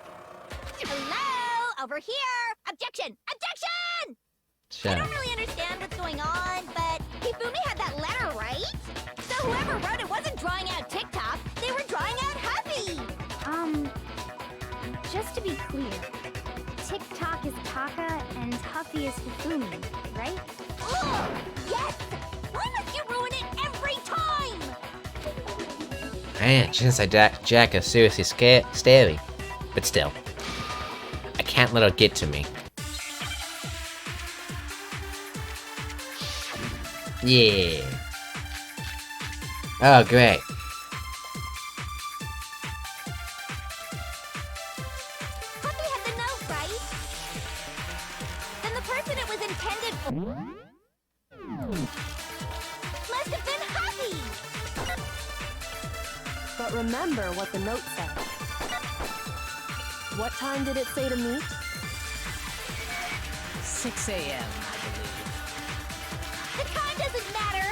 Hello? Over here! Objection! Objection! I Shut don't up. really understand what's going on, but Hifumi had that letter, right? So whoever wrote it wasn't drawing out TikTok, they were drawing out Huffy! just to be clear, TikTok is Taka and Huffy is Hifumi, right? Ugh! Yes! Why must you ruin it every time? Man, Genocide Jack is seriously scary. But still, I can't let her get to me. Yeah. Oh, great. Huffy had the note, right? Then the person it was intended for must have been Huffy! But remember what the note said. What time did it say to meet? 6 a.m., I believe. The time doesn't matter!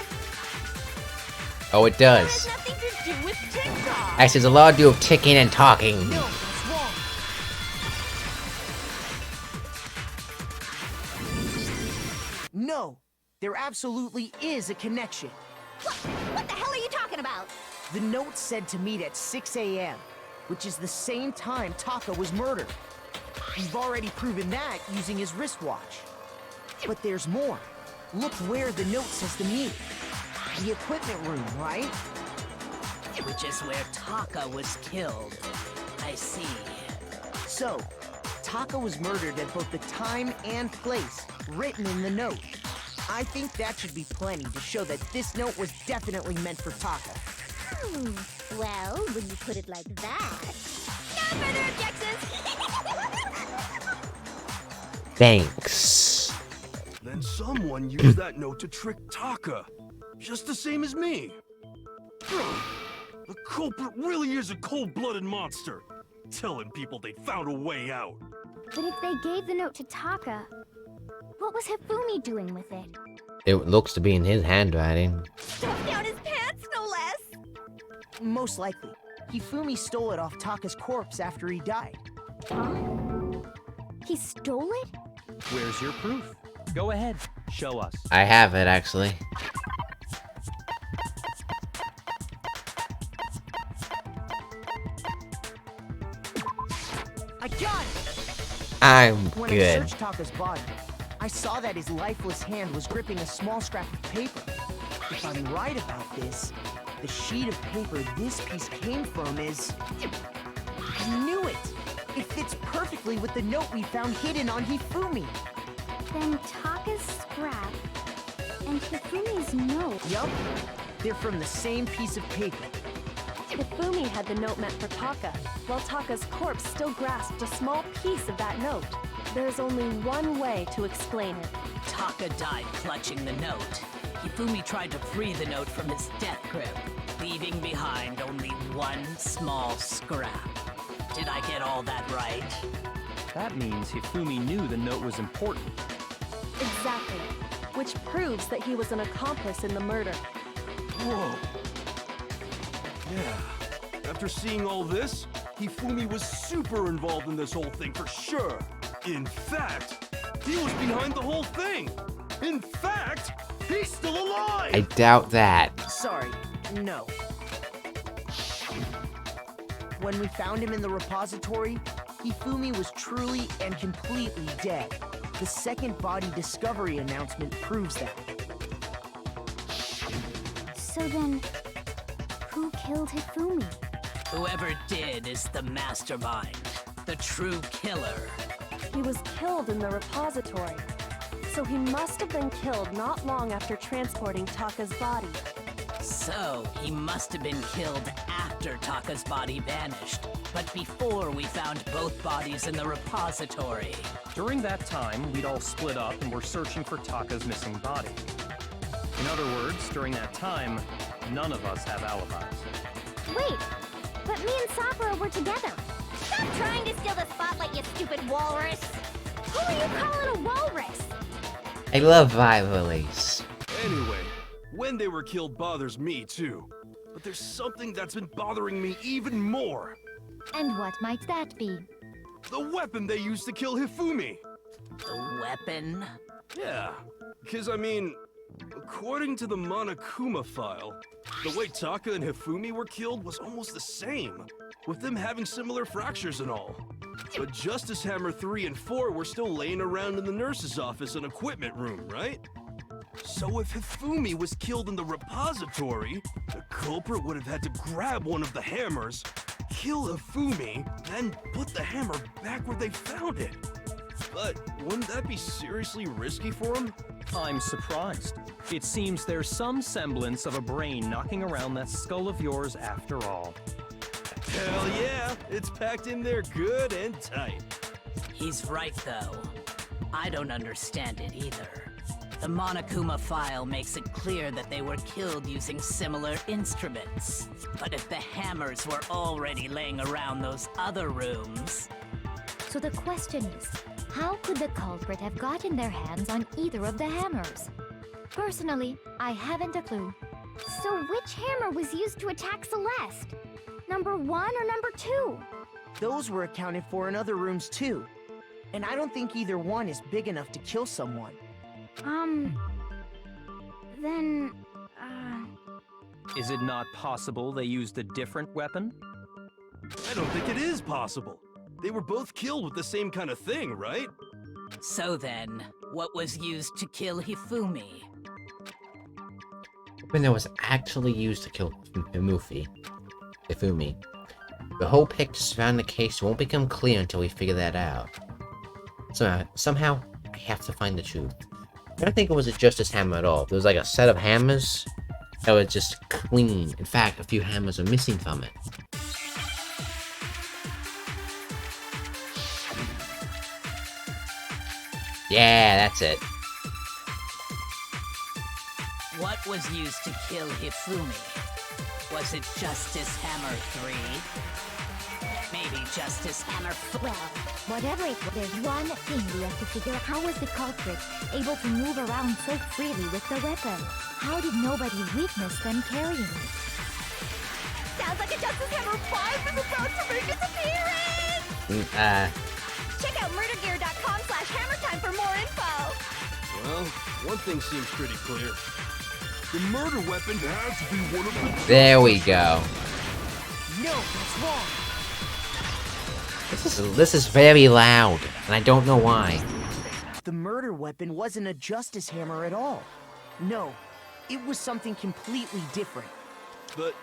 Oh, it It does. has nothing to do with TikTok! Actually, there's a lot to do with ticking and talking. No, that's wrong. No, there absolutely is a connection. What the hell are you talking about? The note said to meet at 6 a.m., which is the same time Taka was murdered. We've already proven that using his wristwatch. But there's more. Look where the note says to meet. The equipment room, right? Which is where Taka was killed. I see. So, Taka was murdered at both the time and place written in the note. I think that should be plenty to show that this note was definitely meant for Taka. Well, when you put it like that... No further objections! Thanks. Then someone used that note to trick Taka. Just the same as me. The culprit really is a cold-blooded monster. telling people they found a way out. But if they gave the note to Taka, what was Hifumi doing with it? It looks to be in his handwriting. Stuffed down his pants, no less! Most likely. Hifumi stole it off Taka's corpse after he died. Huh? He stole it? Where's your proof? Go ahead, show us. I have it, actually. I got it! I'm When good. I searched Taka's body, I saw that his lifeless hand was gripping a small scrap of paper. If I'm right about this, the sheet of paper this piece came from is... I knew it! It fits perfectly with the note we found hidden on Hifumi. Then Taka's scrap and Hifumi's note. Yup, they're from the same piece of paper. Hifumi had the note meant for Taka, while Taka's corpse still grasped a small piece of that note. There's only one way to explain it. Taka died clutching the note. Hifumi tried to free the note from his death grip, leaving behind only one small scrap. Did I get all that right? That means Hifumi knew the note was important. Exactly. Which proves that he was an accomplice in the murder. Whoa. Yeah. After seeing all this, Hifumi was super involved in this whole thing for sure. In fact, he was behind the whole thing. In fact, he's still alive! I doubt that. Sorry, no. When we found him in the repository, Hifumi was truly and completely dead. The second body discovery announcement proves that. So then, who killed Hifumi? Whoever did is the mastermind, the true killer. He was killed in the repository. So he must have been killed not long after transporting Taka's body. So, he must have been killed after Taka's body vanished, but before we found both bodies in the repository. During that time, we'd all split up and were searching for Taka's missing body. In other words, during that time, none of us have alibis. Wait, but me and Sakura were together. Stop trying to steal the spotlight, you stupid walrus! Who are you calling a walrus? I love rivalries. Anyway, when they were killed bothers me too. But there's something that's been bothering me even more. And what might that be? The weapon they used to kill Hifumi. The weapon? Yeah, because I mean, according to the Monokuma file, the way Taka and Hifumi were killed was almost the same, with them having similar fractures and all. But Justice Hammer 3 and 4 were still laying around in the nurse's office and equipment room, right? So if Hifumi was killed in the repository, the culprit would have had to grab one of the hammers, kill Hifumi, then put the hammer back where they found it. But wouldn't that be seriously risky for him? I'm surprised. It seems there's some semblance of a brain knocking around that skull of yours after all. Hell yeah, it's packed in there good and tight. He's right, though. I don't understand it either. The Monokuma file makes it clear that they were killed using similar instruments. But if the hammers were already laying around those other rooms... So the question is, how could the culprit have gotten their hands on either of the hammers? Personally, I haven't a clue. So which hammer was used to attack Celeste? Number 1 or number 2? Those were accounted for in other rooms too. And I don't think either one is big enough to kill someone. Then, Is it not possible they used a different weapon? I don't think it is possible. They were both killed with the same kind of thing, right? So then, what was used to kill Hifumi? When it was actually used to kill Hifumi. The whole picture surrounding the case won't become clear until we figure that out. Somehow, I have to find the truth. I don't think it was a Justice Hammer at all. It was like a set of hammers that was just clean. In fact, a few hammers are missing from it. Yeah, that's it. What was used to kill Hifumi? Was it Justice Hammer 3? Maybe Justice Hammer. Well, whatever it was, there's one thing we have to figure out. How was the culprit able to move around so freely with the weapon? How did nobody witness them carrying it? Sounds like a Justice Hammer 5 is about to make its appearance! Check out murdergear.com/hammertime for more info! Well, one thing seems pretty clear. The murder weapon has to be one of the... There we go. No, that's wrong. This is very loud, and I don't know why. The murder weapon wasn't a justice hammer at all. No, it was something completely different. But,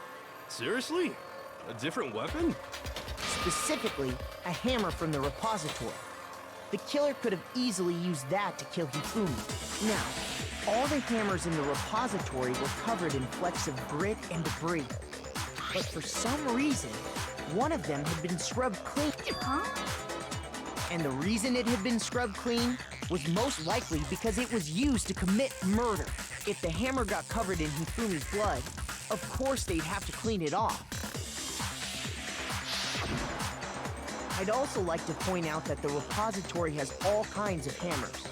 seriously? A different weapon? Specifically, a hammer from the repository. The killer could have easily used that to kill Hifumi. Now, all the hammers in the repository were covered in flecks of grit and debris. But for some reason, one of them had been scrubbed clean. Huh? And the reason it had been scrubbed clean was most likely because it was used to commit murder. If the hammer got covered in Hifumi's blood, of course they'd have to clean it off. I'd also like to point out that the repository has all kinds of hammers.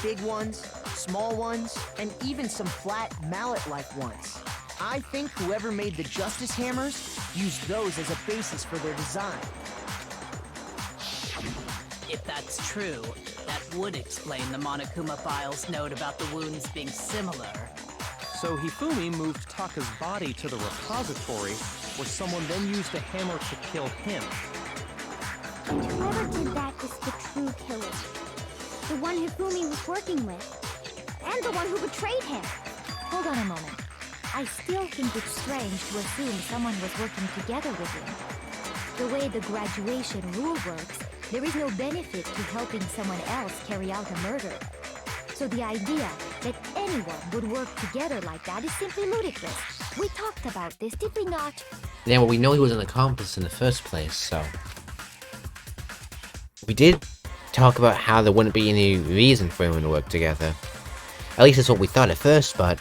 Big ones, small ones, and even some flat mallet-like ones. I think whoever made the Justice Hammers used those as a basis for their design. If that's true, that would explain the Monokuma file's note about the wounds being similar. So Hifumi moved Taka's body to the repository, where someone then used a hammer to kill him. And whoever did that is the true killer. The one Hifumi was working with. And the one who betrayed him. Hold on a moment. I still think it's strange to assume someone was working together with him. The way the graduation rule works, there is no benefit to helping someone else carry out a murder. So the idea that anyone would work together like that is simply ludicrous. We talked about this, did we not? Yeah, well, we know he was an accomplice in the first place, so... We did talk about how there wouldn't be any reason for everyone to work together. At least that's what we thought at first, but...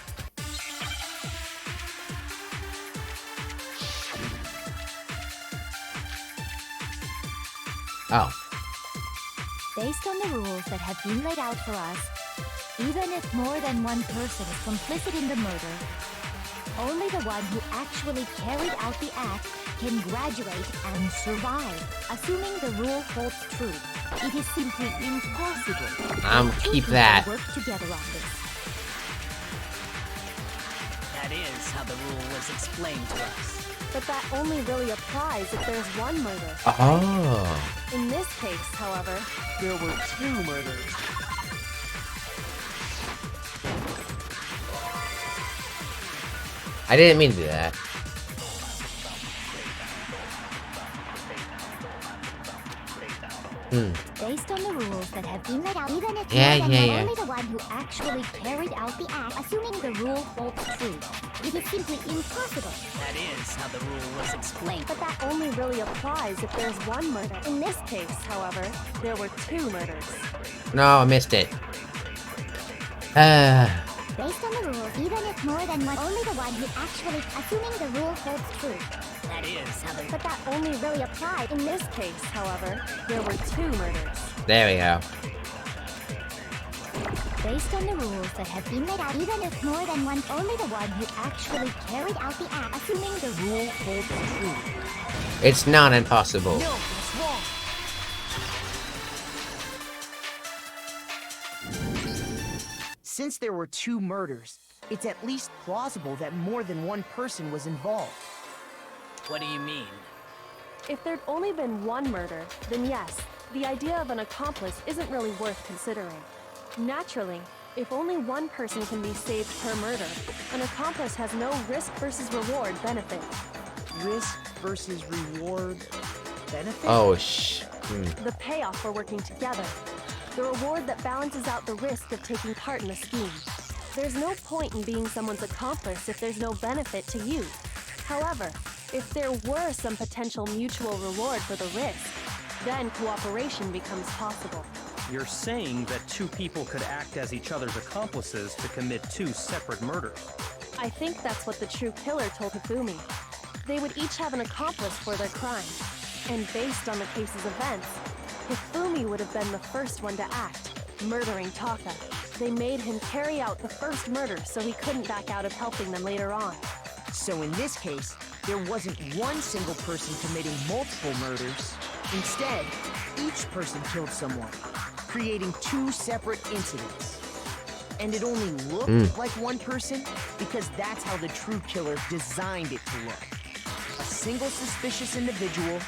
Oh. Based on the rules that have been laid out for us, even if more than one person is complicit in the murder, only the one who actually carried out the act can graduate and survive. Assuming the rule holds true, it is simply impossible. Keep that. Work together on this. That is how the rule was explained to us. But that only really applies if there's one murder. Oh. In this case, however, There were 2 murders. I didn't mean to do that. Based on the rules that have been laid out, even if only the one who actually carried out the act, assuming the rule holds true, it is simply impossible. That is how the rule was explained. but that only really applies if there's one murder. In this case, however, there were 2 murders. No, I missed it. Based on the rules, even if more than one, only the one who actually, assuming the rule holds true. That is how the... But that only really applied. In this case, however, there were 2 murders. There we go. Based on the rules that have been laid out, even if more than one, only the one who actually carried out the act, assuming the rule holds true. It's not impossible. No, that's wrong. Since there were 2 murders, it's at least plausible that more than one person was involved. What do you mean? If there'd only been one murder, then yes, the idea of an accomplice isn't really worth considering. Naturally, if only one person can be saved per murder, an accomplice has no risk versus reward benefit. Risk versus reward benefit? Oh, The payoff for working together. The reward that balances out the risk of taking part in a scheme. There's no point in being someone's accomplice if there's no benefit to you. However, if there were some potential mutual reward for the risk, then cooperation becomes possible. You're saying that 2 people could act as each other's accomplices to commit 2 separate murders. I think that's what the true killer told Hifumi. They would each have an accomplice for their crime. And based on the case's events, Hifumi would have been the first one to act, murdering Taka. They made him carry out the first murder so he couldn't back out of helping them later on. So in this case, there wasn't one single person committing multiple murders. Instead, each person killed someone, creating two separate incidents. And it only looked like one person because that's how the true killer designed it to look. A single suspicious individual,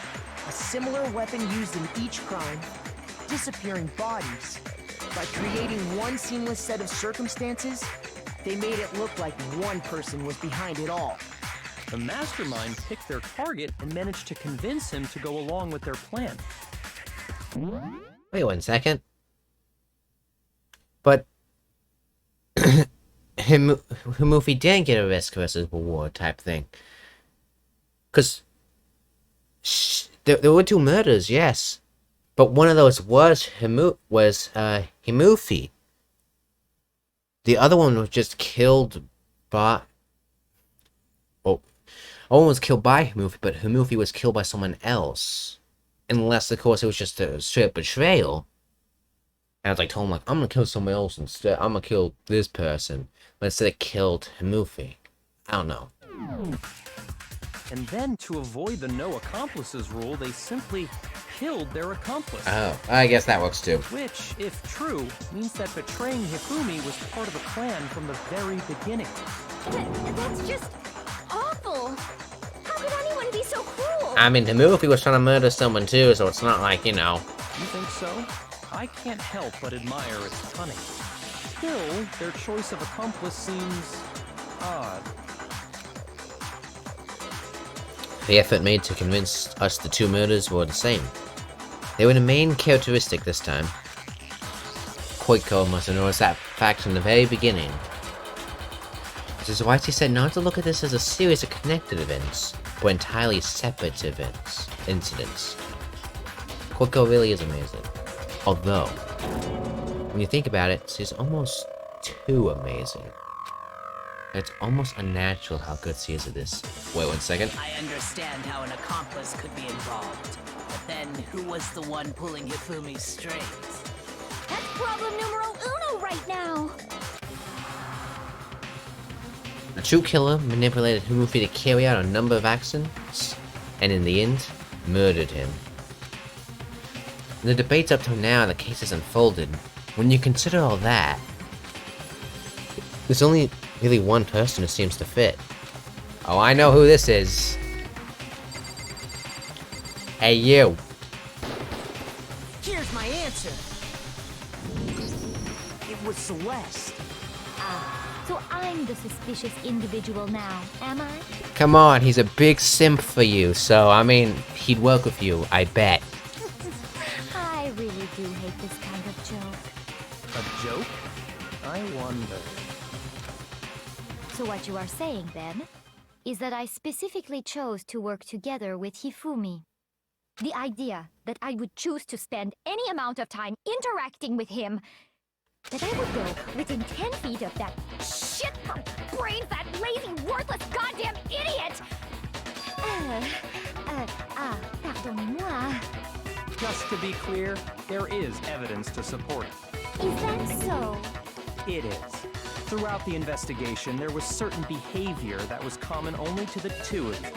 a similar weapon used in each crime, disappearing bodies. By creating one seamless set of circumstances, they made it look like one person was behind it all. The mastermind picked their target and managed to convince him to go along with their plan. Wait 1 second. But Himufi didn't get a risk versus reward type thing. Because there were 2 murders, yes. But one of those was Himufi. The other one was just killed by... Well, one was killed by Himufi, but Himufi was killed by someone else. Unless, of course, it was just a straight betrayal. And I was like, told him, like, I'm gonna kill someone else instead. I'm gonna kill this person. But instead it killed Himufi. I don't know. And then, to avoid the no accomplices rule, they simply killed their accomplice. Oh, I guess that works too. Which, if true, means that betraying Hifumi was part of the plan from the very beginning. That's just awful. How could anyone be so cruel? I mean, Himufi was trying to murder someone too, so it's not like, you know. You think so? I can't help but admire its cunning. Still, their choice of accomplice seems odd. The effort made to convince us the 2 murders were the same. They were the main characteristic this time. Koiko must have noticed that fact from the very beginning. This is why she said not to look at this as a series of connected events, but entirely separate incidents. Koiko really is amazing. Although, when you think about it, she's almost too amazing. It's almost unnatural how good she is at this. Wait 1 second. I understand how an accomplice could be involved. But then, who was the one pulling Hifumi's strings? That's problem numero uno right now. The true killer manipulated Himufi to carry out a number of actions, and in the end, murdered him. In the debates up till now, the case has unfolded. When you consider all that, there's only really one person who seems to fit. Oh, I know who this is. Hey, you. Here's my answer. It was Celeste. So I'm the suspicious individual now, am I? Come on, he's a big simp for you, so, I mean, he'd work with you, I bet. I really do hate this kind of joke. A joke? I wonder. So what you are saying, then, is that I specifically chose to work together with Hifumi. The idea that I would choose to spend any amount of time interacting with him, that I would go within 10 feet of that Shit for brain-fat, lazy, worthless, goddamn idiot! Pardonnez-moi. Just to be clear, there is evidence to support it. Is that so? It is. Throughout the investigation, there was certain behavior that was common only to the 2 of you.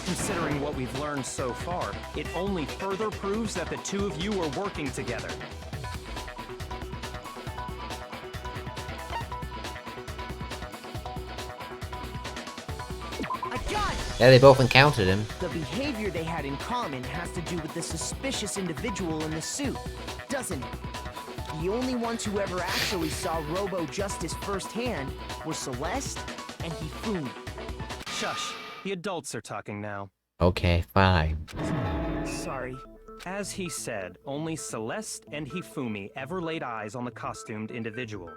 Considering what we've learned so far, it only further proves that the 2 of you were working together. I got it! Yeah, they both encountered him. The behavior they had in common has to do with the suspicious individual in the suit, doesn't it? The only ones who ever actually saw Robo-Justice firsthand were Celeste and Hifumi. Shush. The adults are talking now. Okay, fine. Sorry. As he said, only Celeste and Hifumi ever laid eyes on the costumed individual.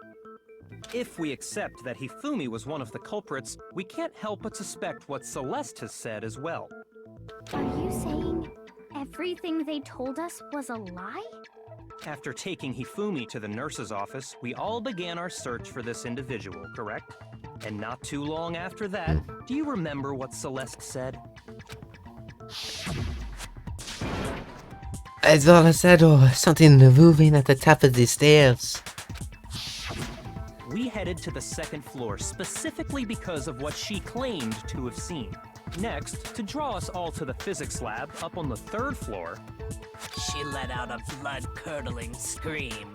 If we accept that Hifumi was one of the culprits, we can't help but suspect what Celeste has said as well. Are you saying everything they told us was a lie? After taking Hifumi to the nurse's office, we all began our search for this individual, correct? And not too long after that, do you remember what Celeste said? I thought I said something moving at the top of the stairs. We headed to the second floor specifically because of what she claimed to have seen. Next, to draw us all to the physics lab up on the third floor, She let out a blood-curdling scream.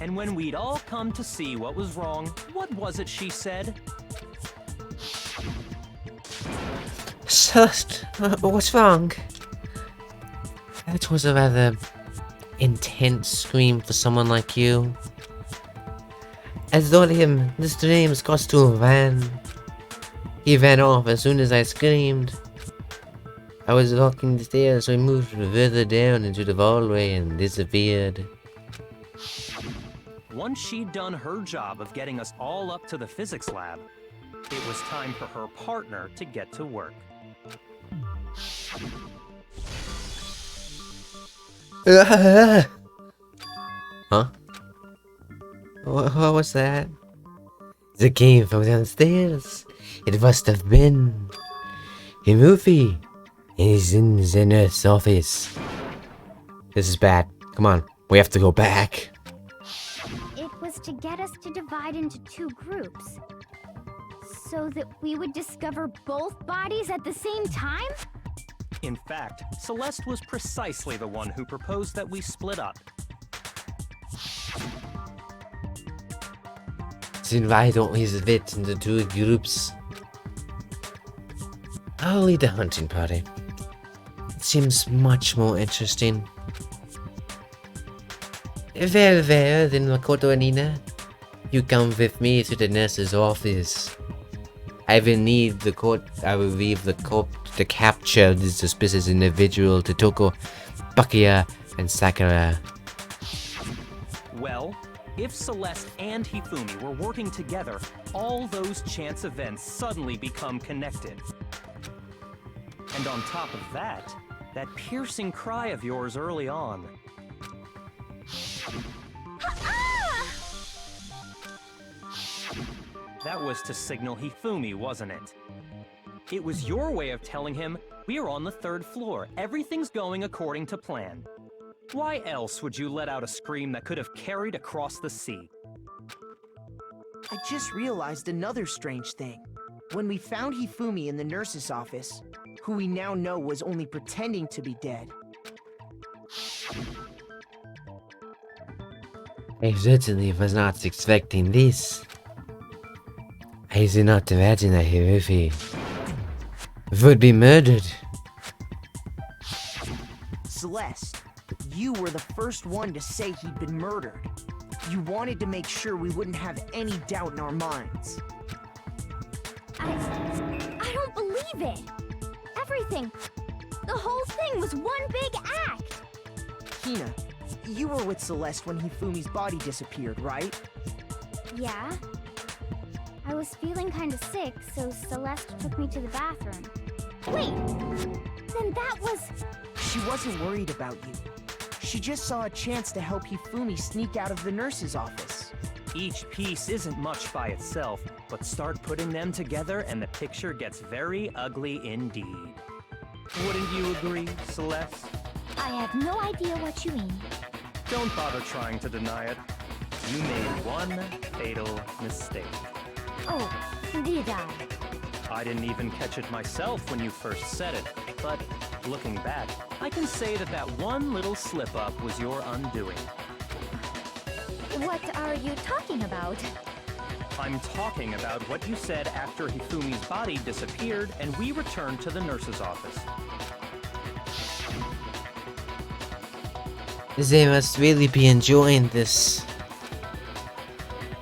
and when we'd all come to see what was wrong, what was it she said? Celeste, what's wrong? That was a rather intense scream for someone like you. I told him this dream's costume ran. He ran off as soon as I screamed. I was walking the stairs, so he moved further down into the hallway and disappeared. Once she'd done her job of getting us all up to the physics lab, it was time for her partner to get to work. Huh? What was that? It came from downstairs. It must have been a movie. He's in the nurse's office. This is bad. Come on, we have to go back. It was to get us to divide into two groups. So that we would discover both bodies at the same time? In fact, Celeste was precisely the one who proposed that we split up. Then why don't we split into two groups? I'll lead the hunting party. It seems much more interesting. Very well, then Makoto and Nina. You come with me to the nurse's office. I will leave the court to capture this suspicious individual, Totoko, Bakuya, and Sakura. Well, if Celeste and Hifumi were working together, all those chance events suddenly become connected. And on top of that, that piercing cry of yours early on. That was to signal Hifumi, wasn't it? It was your way of telling him, we're on the third floor, everything's going according to plan. Why else would you let out a scream that could have carried across the sea? I just realized another strange thing. When we found Hifumi in the nurse's office, who we now know was only pretending to be dead. I certainly was not expecting this. I did not imagine that Hirufi would be murdered. Celeste, you were the first one to say he'd been murdered. You wanted to make sure we wouldn't have any doubt in our minds. I don't believe it. Everything, the whole thing was one big act. Hina, you were with Celeste when Hifumi's body disappeared, right? Yeah. I was feeling kind of sick, so Celeste took me to the bathroom. Wait, then that was... She wasn't worried about you. She just saw a chance to help Hifumi sneak out of the nurse's office. Each piece isn't much by itself, but start putting them together and the picture gets very ugly indeed. Wouldn't you agree, Celeste? I have no idea what you mean. Don't bother trying to deny it. You made one fatal mistake. Oh, did I? I didn't even catch it myself when you first said it, but looking back, I can say that that one little slip-up was your undoing. What are you talking about? I'm talking about what you said after Hifumi's body disappeared and we returned to the nurse's office. They must really be enjoying this.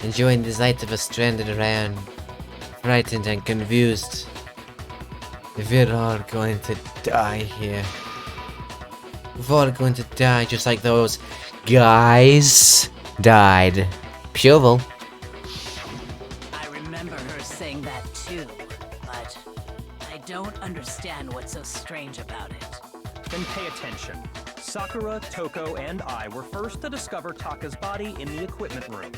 Enjoying the sight of us stranded around, frightened and confused. We're all going to die here. We're all going to die just like those guys died. Pure. I remember her saying that too, but I don't understand what's so strange about it. Then pay attention. Sakura, Toko, and I were first to discover Taka's body in the equipment room.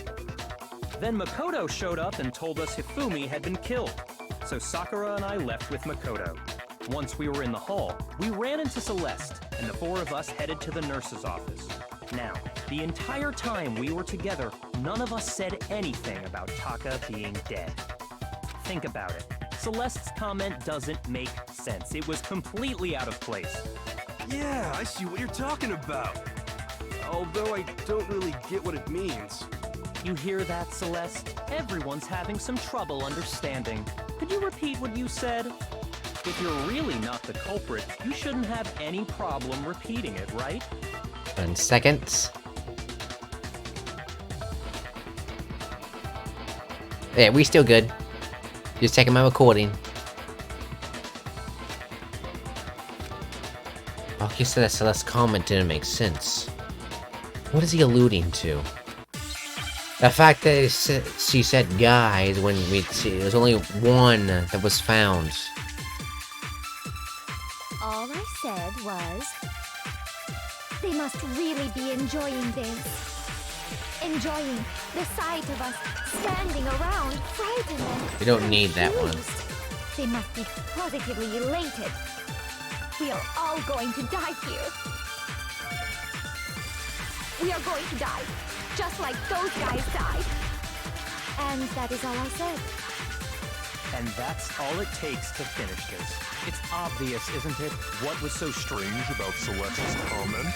Then Makoto showed up and told us Hifumi had been killed, so Sakura and I left with Makoto. Once we were in the hall, we ran into Celeste, and the four of us headed to the nurse's office. Now, the entire time we were together, none of us said anything about Taka being dead. Think about it. Celeste's comment doesn't make sense. It was completely out of place. Yeah, I see what you're talking about. Although I don't really get what it means. You hear that, Celeste? Everyone's having some trouble understanding. Could you repeat what you said? If you're really not the culprit, you shouldn't have any problem repeating it, right? 10 seconds. Yeah, we still good. Just checking my recording. Okay, so that Celeste's comment didn't make sense. What is he alluding to? The fact that she said guys when there's only one that was found. All I said was, they must really be enjoying this. Enjoying the sight of us standing around, frightened and We don't need that one. confused. They must be positively elated. We are all going to die here. We are going to die, just like those guys died. And that is all I said. And that's all it takes to finish this. It's obvious, isn't it? What was so strange about Celeste's comment?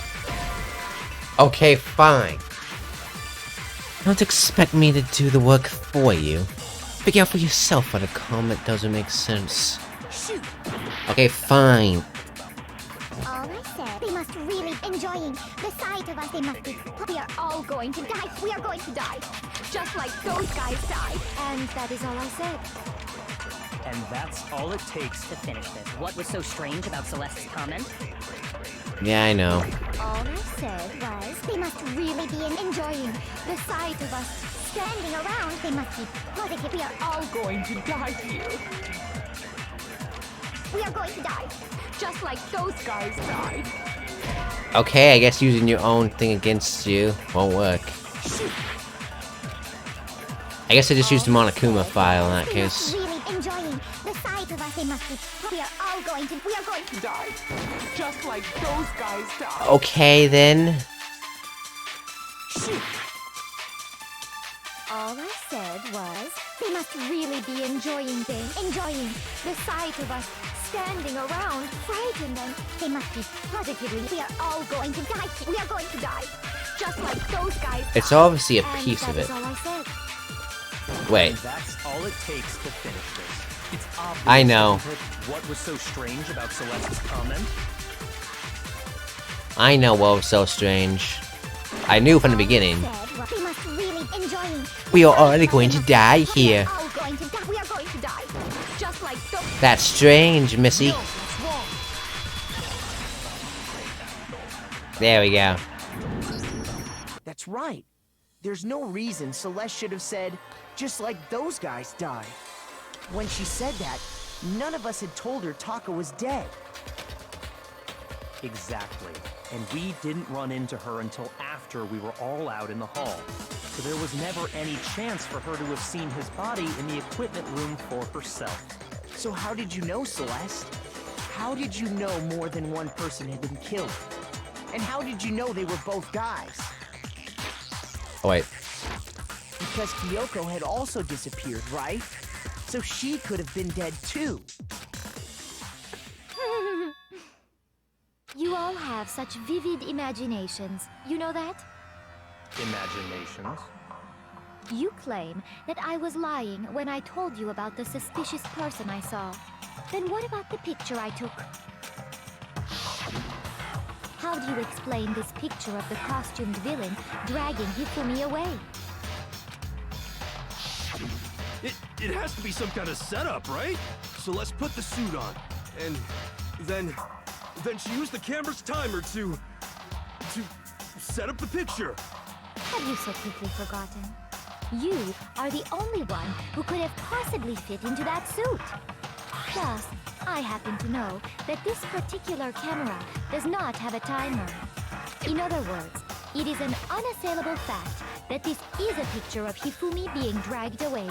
Okay, fine. Don't expect me to do the work for you. Figure out for yourself why the comment doesn't make sense. Shoot! Okay, fine. All I said, they must really enjoying the sight of us. They must be. We are all going to die. We are going to die, just like those guys died. And that is all I said. And that's all it takes to finish this. What was so strange about Celeste's comment? Yeah, I know. All I said was, they must really be enjoying the sight of us standing around. They must be positive. We are all Going to die here. We are going to die, just like those guys died. Okay, I guess using your own thing against you won't work. I guess I just used the Monokuma file in that They must case. really enjoying the sight of us. They must be. We are all going to. We are going to Die. Just like those guys died. Okay, then. All I said was, they must really be enjoying the sight of us standing around, frightened and They must be positively. We are all going to die. We are going to die, just like those guys. It's obviously a and piece that of is it. all I said. Wait, And that's all it takes to finish this. It's obvious, I know. isn't it? What was so strange about Celeste's comment? I know what was so strange. I knew from the beginning. They must really enjoying. We are already going to die here. We are all going to die. We are going to die, just like those. That's strange, Missy. No, it's wrong. There we go. That's right. There's no reason Celeste should have said, just like those guys died. When she said that, none of us had told her Taka was dead. Exactly. And we didn't run into her until after we were all out in the hall. So there was never any chance for her to have seen his body in the equipment room for herself. So how did you know, Celeste? How did you know more than one person had been killed? And how did you know they were both guys? Oh, wait. Because Kyoko had also disappeared, right? So she could have been dead too. You all have such vivid imaginations. You know that? Imaginations. You claim that I was lying when I told you about the suspicious person I saw. Then what about the picture I took? How do you explain this picture of the costumed villain dragging Hifumi away? It has to be some kind of setup, right? So let's put the suit on. And then she used the camera's timer to set up the picture. Have you so quickly forgotten? You are the only one who could have possibly fit into that suit. Plus, I happen to know that this particular camera does not have a timer. In other words, it is an unassailable fact that this is a picture of Hifumi being dragged away.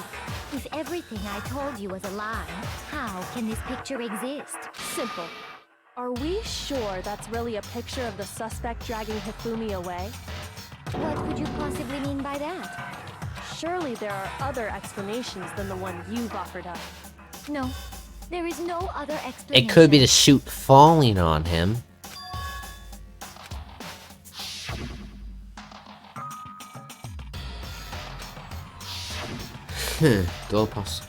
If everything I told you was a lie, how can this picture exist? Simple. Are we sure that's really a picture of the suspect dragging Hifumi away? What could you possibly mean by that? Surely there are other explanations than the one you've offered up. No, there is no other explanation. It could be the suit falling on him. Door pass.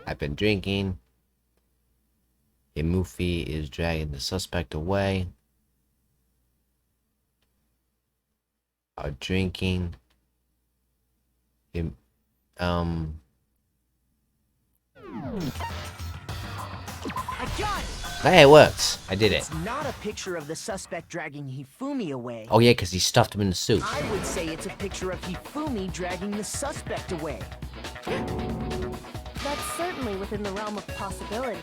I've been drinking. Mufi is dragging the suspect away. Are drinking. I got it! Hey, it works. I did it. It's not a picture of the suspect dragging Hifumi away. Oh yeah, because he stuffed him in the suit. I would say it's a picture of Hifumi dragging the suspect away. That's certainly within the realm of possibility.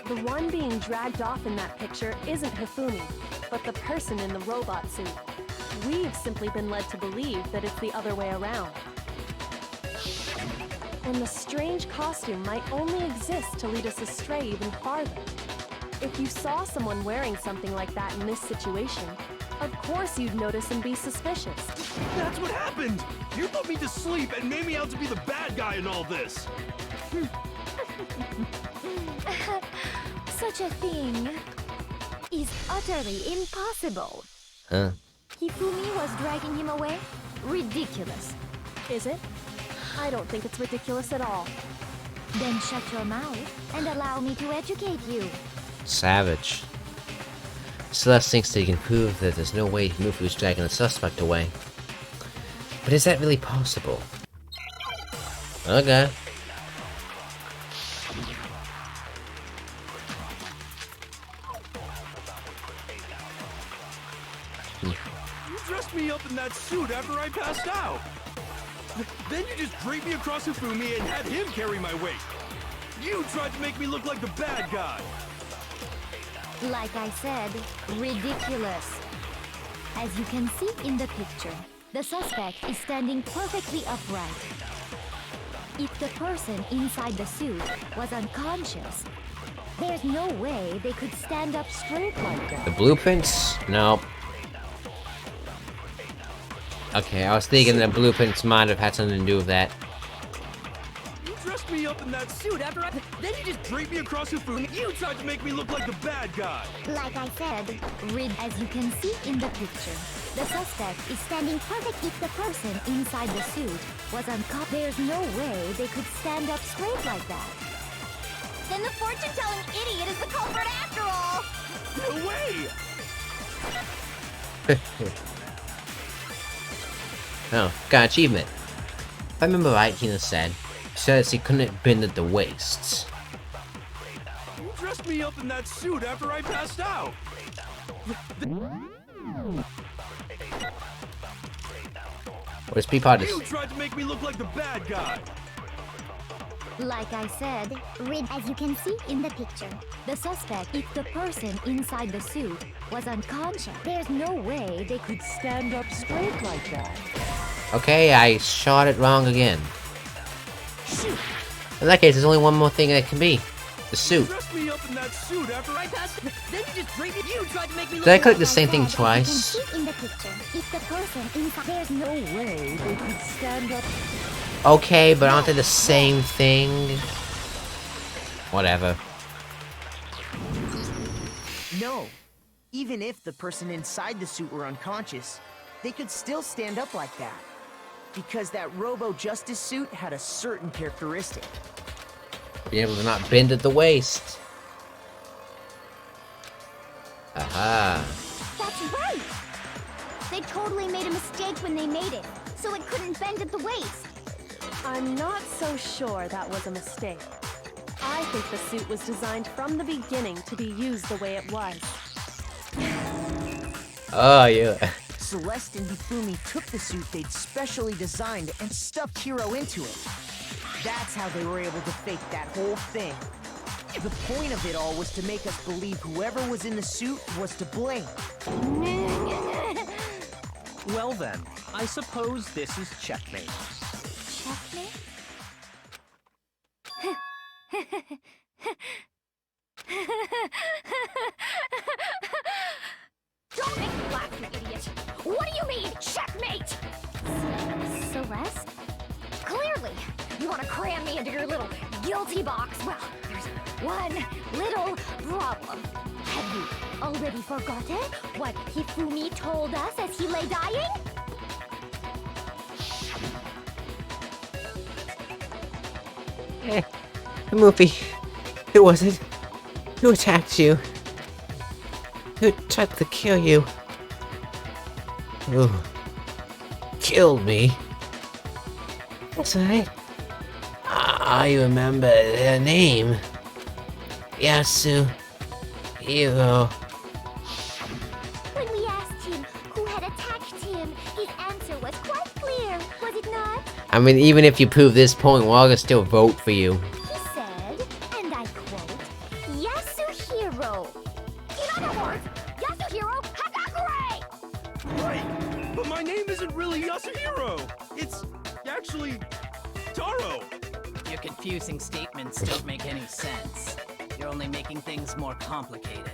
The one being dragged off in that picture isn't Hifumi, but the person in the robot suit. We've simply been led to believe that it's the other way around. And the strange costume might only exist to lead us astray even farther. If you saw someone wearing something like that in this situation, of course you'd notice and be suspicious. That's what happened! You put me to sleep and made me out to be the bad guy in all this! Such a thing is utterly impossible. Huh? Hifumi was dragging him away? Ridiculous. Is it? I don't think it's ridiculous at all. Then shut your mouth and allow me to educate you. Savage. Celeste thinks that he can prove that there's no way Mufi was dragging the suspect away. But is that really possible? Okay. You dressed me up in that suit after I passed out! Then you just draped me across Hifumi and had him carry my weight! You tried to make me look like the bad guy! Like I said, ridiculous. As you can see in the picture, the suspect is standing perfectly upright. If the person inside the suit was unconscious, there's no way they could stand up straight like that. The blueprints? No. Okay, I was thinking the blueprints might have had something to do with that. You dressed me up in that suit after I... Then you just draped me across Hifumi. You tried to make me look like the bad guy! Like I said, as you can see in the picture, the suspect is standing perfect. If the person inside the suit was unconscious, there's no way they could stand up straight like that. Then the fortune-telling idiot is the culprit after all! No way! Oh, got an achievement. If I remember right, Hina says he couldn't bend at the waist. You dressed me up in that suit after I passed out! What is P-Pod? You tried to make me look like the bad guy! Like I said, as you can see in the picture, the suspect, if the person inside the suit was unconscious, there's no way they could stand up straight like that. Okay, I shot it wrong again. In that case, there's only one more thing that can be. The suit. Me up in that suit after I passed. Then you just draped me. You tried to make me look. Did I click the same thing twice? In the picture, if the person inside, there's no way they could stand up. Okay, but aren't they the same thing? Whatever. No. Even if the person inside the suit were unconscious, they could still stand up like that. Because that Robo-Justice suit had a certain characteristic. Be able to not bend at the waist. Aha. That's right! They totally made a mistake when they made it, so it couldn't bend at the waist. I'm not so sure that was a mistake. I think the suit was designed from the beginning to be used the way it was. Oh, yeah. Celeste and Hifumi took the suit they'd specially designed and stuffed Hiro into it. That's how they were able to fake that whole thing. The point of it all was to make us believe whoever was in the suit was to blame. Well then, I suppose this is checkmate. Checkmate? Don't make me laugh, you idiot! What do you mean, checkmate? Celeste? Clearly, you want to cram me into your little guilty box. Well, there's one little problem. Have you already forgotten what Hifumi told us as he lay dying? Muffy, who was it? Who attacked you? Who tried to kill you? Who killed me? That's right. I remember their name. Yasuhiro. When we asked him who had attacked him, his answer was quite clear, was it not? I mean, even if you prove this point, we're all gonna still vote for you. He said, and I quote, Yasuhiro. In other words, Yasuhiro Hagakure! Right, but my name isn't really Yasuhiro. It's actually Taro. Your confusing statements don't make any sense. You're only making things more complicated.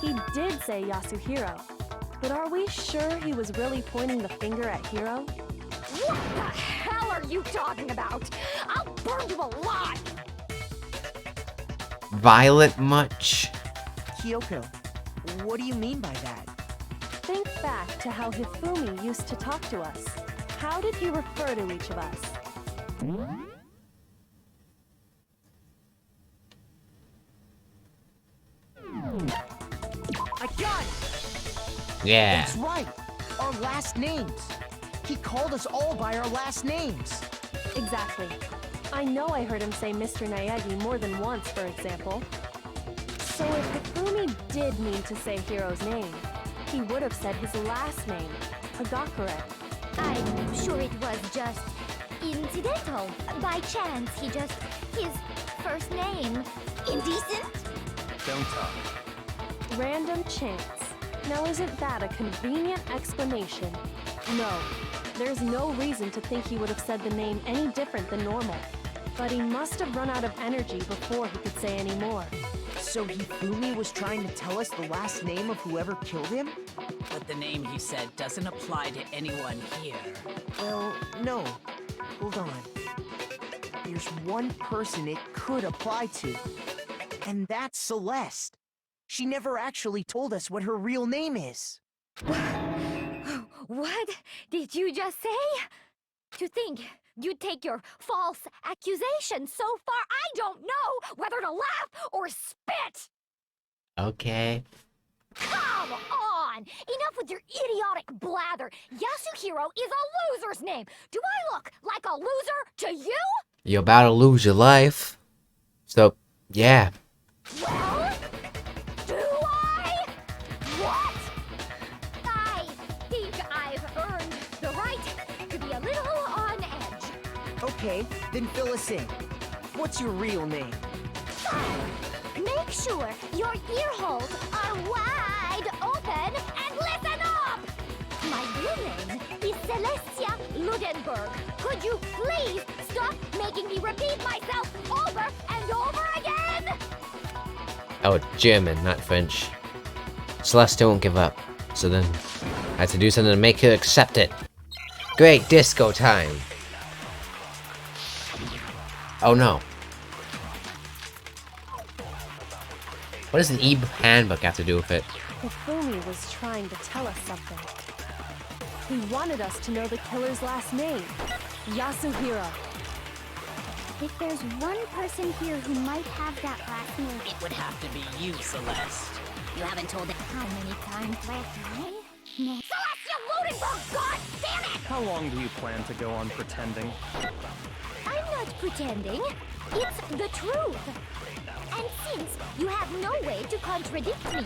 He did say Yasuhiro, but are we sure he was really pointing the finger at Hiro? What the hell are you talking about? I'll burn you alive! Violet much? Kyoko, what do you mean by that? Think back to how Hifumi used to talk to us. How did he refer to each of us? I got it! Yeah. That's right! Our last names! He called us all by our last names! Exactly. I know I heard him say Mr. Naegi more than once, for example. So if Hifumi did mean to say Hiro's name, he would have said his last name, Hagakure. I'm sure it was just incidental. By chance, his first name. Indecent? Don't talk. Random chance. Now isn't that a convenient explanation? No, there's no reason to think he would have said the name any different than normal. But he must have run out of energy before he could say any more. So Hifumi was trying to tell us the last name of whoever killed him? But the name he said doesn't apply to anyone here. Well, no. Hold on. There's one person it could apply to. And that's Celeste. She never actually told us what her real name is. What did you just say? To think you'd take your false accusation so far, I don't know whether to laugh or spit! Okay. Come on! Enough with your idiotic blather! Yasuhiro is a loser's name! Do I look like a loser to you? You're about to lose your life. So, yeah. Well, do I? What? I think I've earned the right to be a little on edge. Okay, then fill us in. What's your real name? Make sure your ear holes are wide open and listen up! My real name is Celestia Ludenberg. Could you please stop making me repeat myself over and over again? Oh, German, not French. Celeste won't give up. So then, I had to do something to make her accept it. Great, disco time. Oh no. What does an e-handbook have to do with it? Hifumi was trying to tell us something. He wanted us to know the killer's last name, Yasuhiro. If there's one person here who might have that last name, It would have to be you, Celeste. You haven't told it. how many times last night? No. Celestia Ludenberg, god damn it! How long do you plan to go on pretending? I'm not pretending. It's the truth. And since you have no way to contradict me,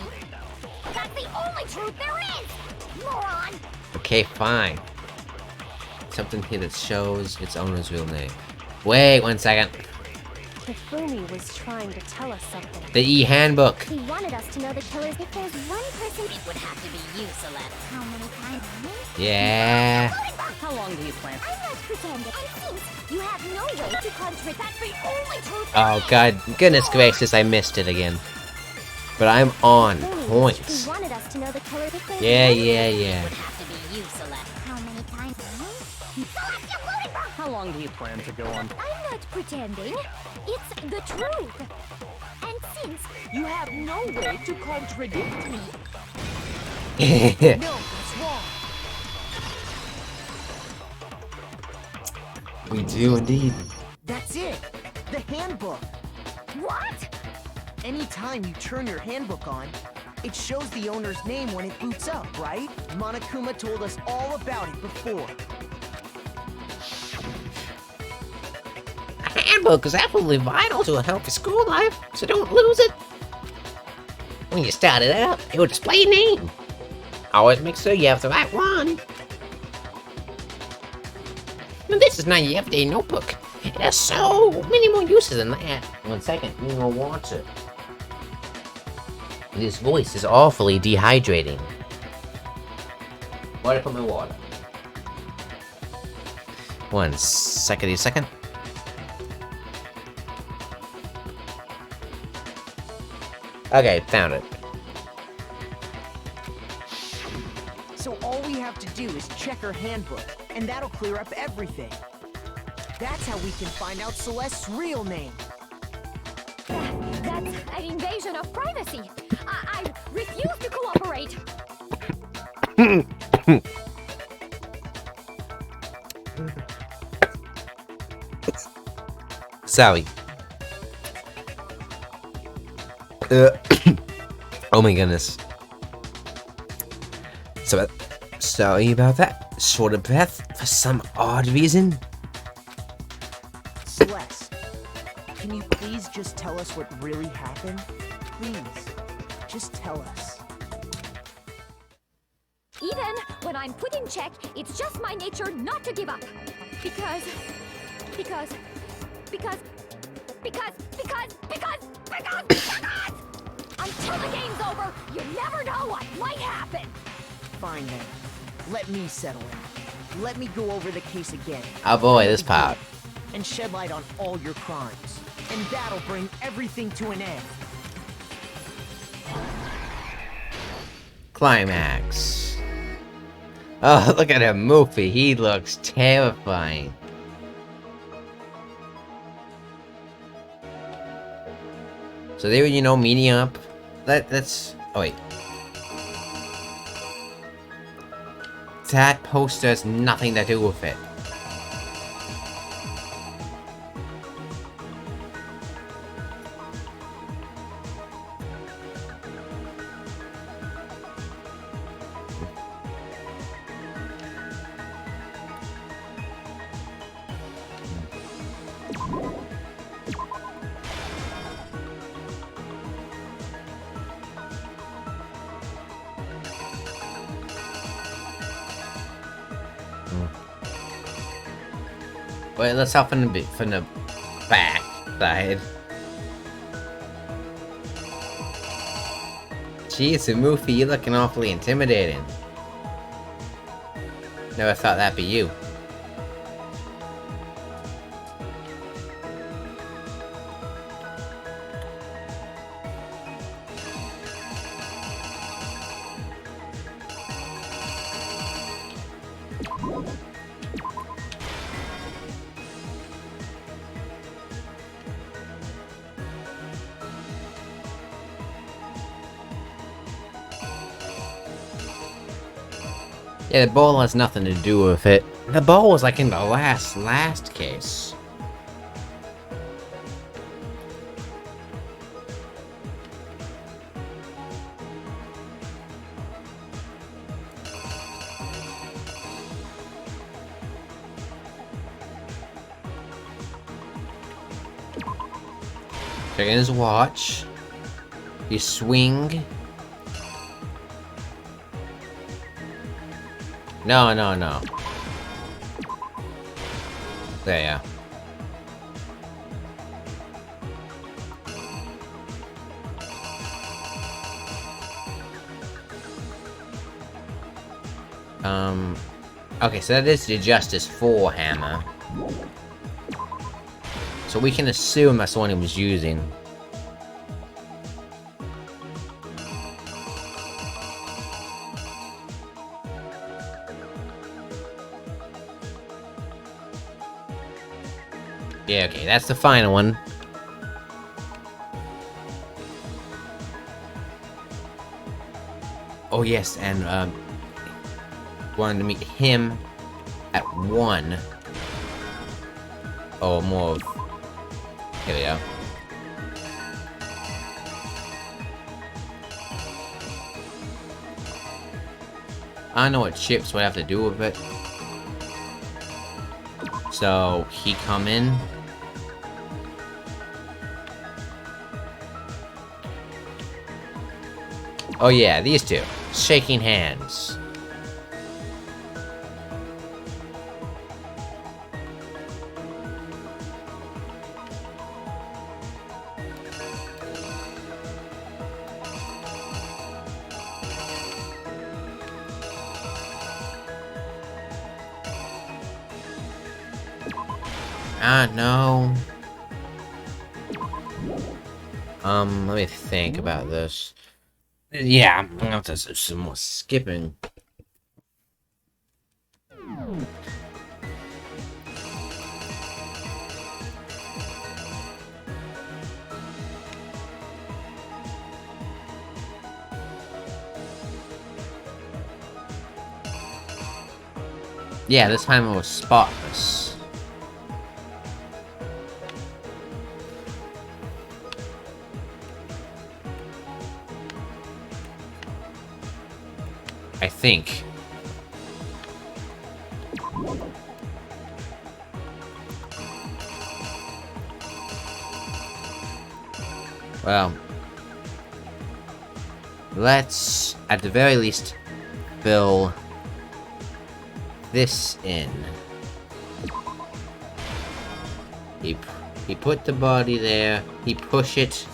that's the only truth there is, moron! Okay, fine. Something here that shows its owner's real name. Wait 1 second. Hifumi was trying to tell us something. The E-handbook. He wanted us to know the killers. If there's one person, It would have to be you, Celeste. how many times? Yeah. How long do you plan? I'm not pretending. And since you have no way to contradict, that's the only truth. Oh god, goodness gracious, I missed it again. But I'm on point. He wanted us to know the killers. If there's Yeah, one yeah, It yeah. would have to be you, Celeste. How many times? How long do you plan to go on? I'm not pretending. It's the truth. And since you have no way to contradict me, No, that's wrong. We do indeed. That's it. The handbook. what? Anytime you turn your handbook on, it shows the owner's name when it boots up, right? Monokuma told us all about it before. A handbook is absolutely vital to a healthy school life, so don't lose it. When you start it up, it will display your name. Always make sure you have the right one. Now, this is not your everyday notebook. It has so many more uses than that. 1 second, we will watch it. This voice is awfully dehydrating. Where to put my water? 1 second. Okay, found it. So all we have to do is check her handbook, and that'll clear up everything. That's how we can find out Celeste's real name. That's an invasion of privacy. I refuse to cooperate. Sorry. Oh my goodness. So, sorry about that. Short of breath for some odd reason. Celeste, can you please just tell us what really happened? Please, just tell us. Even when I'm put in check, it's just my nature not to give up. Because until the game's over, you never know what might happen. Fine then. Let me settle it. Let me go over the case again. Oh boy, this part. And shed light on all your crimes. And that'll bring everything to an end. Climax. Oh, look at him, Moofy. He looks terrifying. So they were, you know, meeting up. That's... Oh, wait. That poster has nothing to do with it. Wait, let's help from the back side. Jeez, Moofy, you're looking awfully intimidating. Never thought that'd be you. Yeah, the ball has nothing to do with it. The ball was like in the last case. Checking his watch. You swing. No. There, yeah. Okay, so that is the Justice 4 hammer. So we can assume that's the one he was using. Yeah, okay, that's the final one. Oh yes, and wanted to meet him at 1. Oh, more of... Here we go. I don't know what chips would have to do with it. So, he come in. Oh yeah, these two. Shaking hands. No. Let me think about this. Yeah, I'm gonna have to do some more skipping. Yeah, this time it was spotless. I think. Well, let's, at the very least, fill this in. He put the body there, he push it.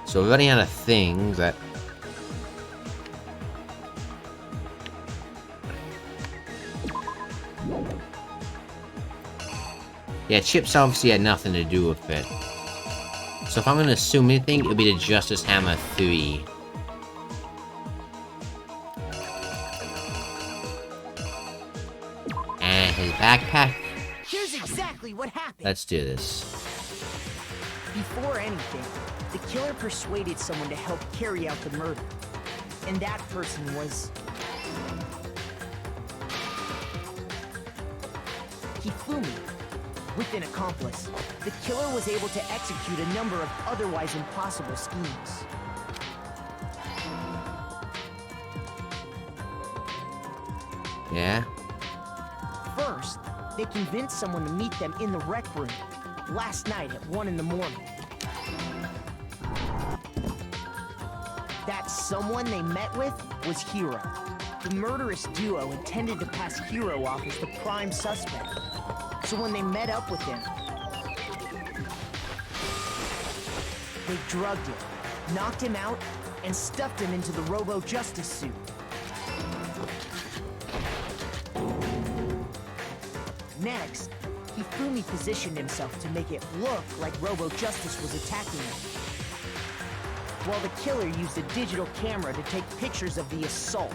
So we're running out of things that... Yeah, chips obviously had nothing to do with it. So if I'm gonna assume anything, it'll be the Justice Hammer 3. And his backpack. Here's exactly what happened. Let's do this. Before anything, the killer persuaded someone to help carry out the murder. And that person was... Hifumi. With an accomplice, the killer was able to execute a number of otherwise impossible schemes. Yeah? First, they convinced someone to meet them in the rec room last night at 1 in the morning. That someone they met with was Hiro. The murderous duo intended to pass Hiro off as the prime suspect. So when they met up with him, they drugged him, knocked him out, and stuffed him into the Robo-Justice suit. Next, Hifumi positioned himself to make it look like Robo-Justice was attacking him, while the killer used a digital camera to take pictures of the assault.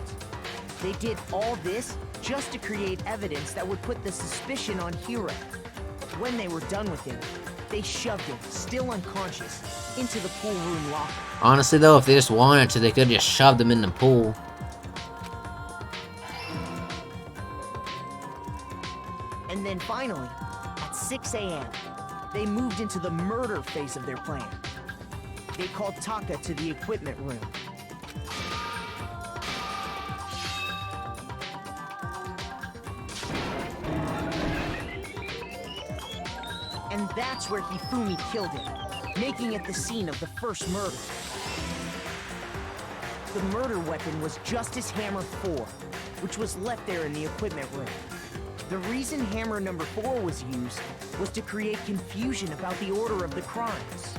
They did all this just to create evidence that would put the suspicion on Hiro. When they were done with him, they shoved him, still unconscious, into the pool room locker. Honestly though, if they just wanted to, they could have just shoved him in the pool. And then finally, at 6 a.m., they moved into the murder phase of their plan. They called Taka to the equipment room. And that's where Hifumi killed him, making it the scene of the first murder. The murder weapon was Justice Hammer 4, which was left there in the equipment room. The reason Hammer number 4 was used was to create confusion about the order of the crimes.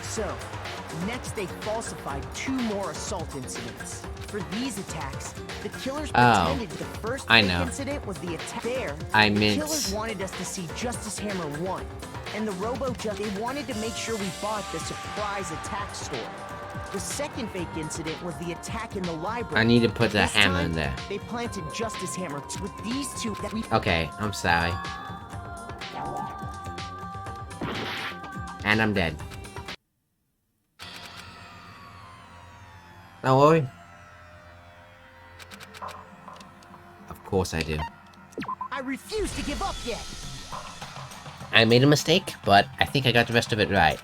So, Next, they falsified 2 more assault incidents. For these attacks, the killers Oh, pretended the first I fake know. incident was the attack. There, I the meant- killers wanted us to see Justice Hammer 1, and the they wanted to make sure we bought the surprise attack store. The second fake incident was the attack in the library. I need to put the This hammer time, in there. They planted Justice Hammer with these 2 that we Okay, I'm sorry. And I'm dead. Don't worry. Of course I do. I refuse to give up yet. I made a mistake, but I think I got the rest of it right.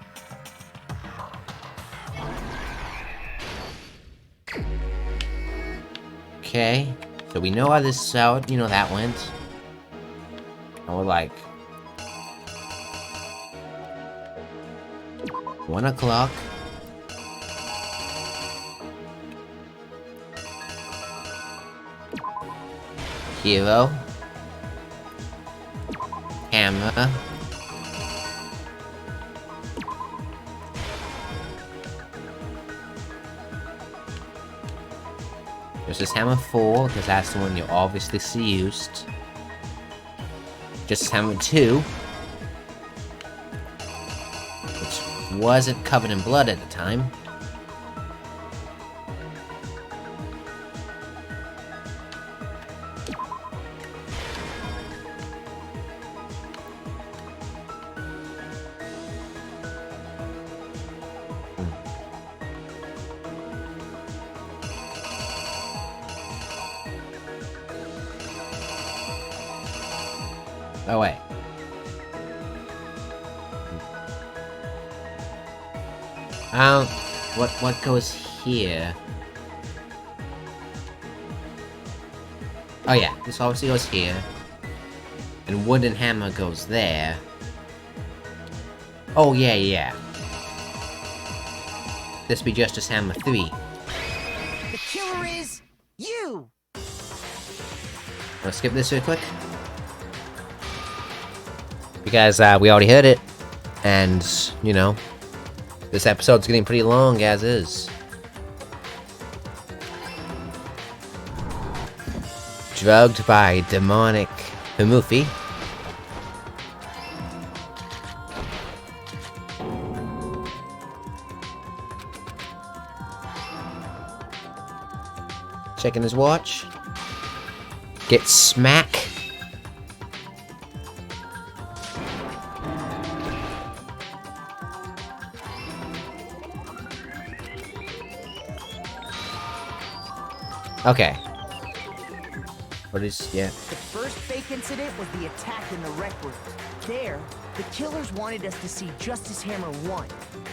Okay, so we know how this out, that went. And we're like 1 o'clock. Hero. Hammer. Justice Hammer 4, because that's the one you obviously see used. Justice Hammer 2, which wasn't covered in blood at the time. Oh wait. What goes here? Oh yeah, this obviously goes here. And wooden hammer goes there. Oh yeah. This be Justice Hammer 3. The killer is you. Wanna skip this real quick? Because we already heard it, and this episode's getting pretty long as is. Drugged by demonic Humufi. Checking his watch. Get smack. Okay. What is, yeah. The first fake incident was the attack in the rec room. There, the killers wanted us to see Justice Hammer 1,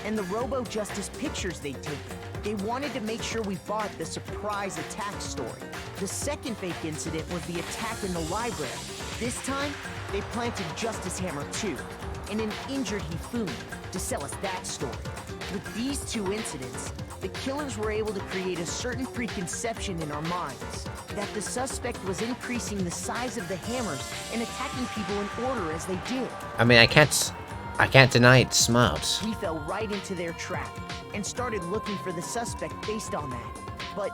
and the Robo-Justice pictures they'd taken. They wanted to make sure we bought the surprise attack story. The second fake incident was the attack in the library. This time, they planted Justice Hammer 2, and an injured Hifumi, to sell us that story. With these 2 incidents, the killers were able to create a certain preconception in our minds that the suspect was increasing the size of the hammers and attacking people in order as they did. I mean, I can't deny it's smart. We fell right into their trap and started looking for the suspect based on that. But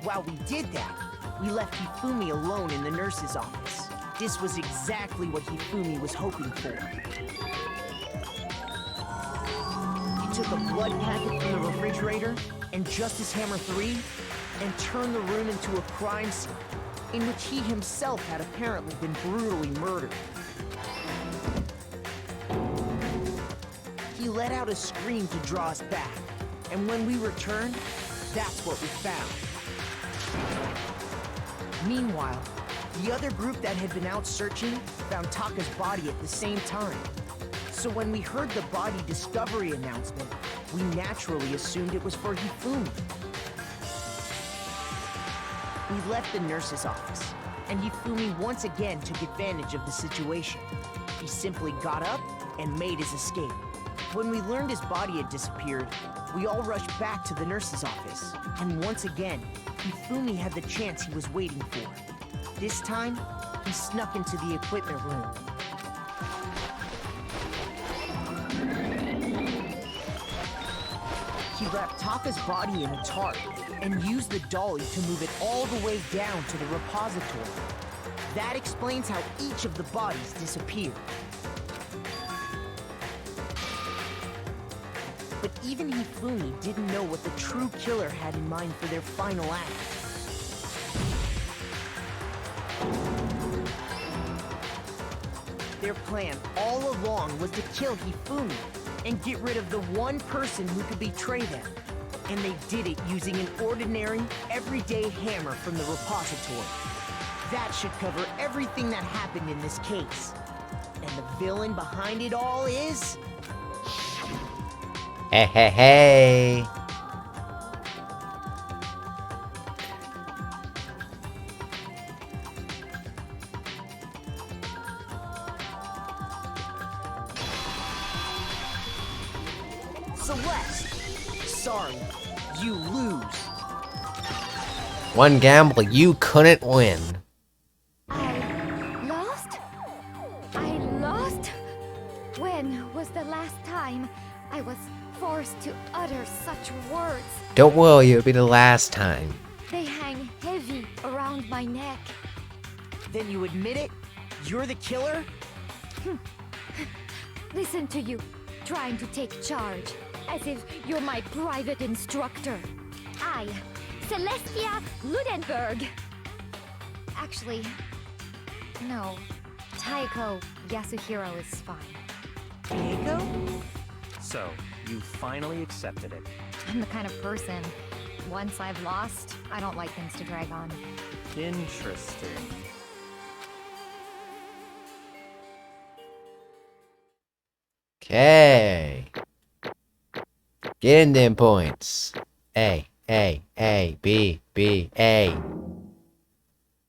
while we did that, we left Hifumi alone in the nurse's office. This was exactly what Hifumi was hoping for. He took a blood packet from the refrigerator and Justice Hammer 3 and turned the room into a crime scene in which he himself had apparently been brutally murdered. He let out a scream to draw us back, and when we returned, that's what we found. Meanwhile, the other group that had been out searching found Taka's body at the same time. So when we heard the body discovery announcement, we naturally assumed it was for Hifumi. We left the nurse's office, and Hifumi once again took advantage of the situation. He simply got up and made his escape. When we learned his body had disappeared, we all rushed back to the nurse's office, and once again, Hifumi had the chance he was waiting for. This time, he snuck into the equipment room. He wrapped Taka's body in a tarp and used the dolly to move it all the way down to the repository. That explains how each of the bodies disappeared. But even Hifumi didn't know what the true killer had in mind for their final act. Their plan all along was to kill Hifumi and get rid of the one person who could betray them. And they did it using an ordinary, everyday hammer from the repository. That should cover everything that happened in this case. And the villain behind it all is... Hey, hey, hey. Celeste! Sorry, you lose. One gamble you couldn't win. I lost? When was the last time I was forced to utter such words? Don't worry, it'll be the last time. They hang heavy around my neck. Then you admit it? You're the killer? Listen to you, trying to take charge, as if you're my private instructor. I, Celestia Ludenberg. Actually, no. Taiko Yasuhiro is fine. Taiko? So, you finally accepted it. I'm the kind of person, once I've lost, I don't like things to drag on. Interesting. Okay. Get in them points. A, B, B, A.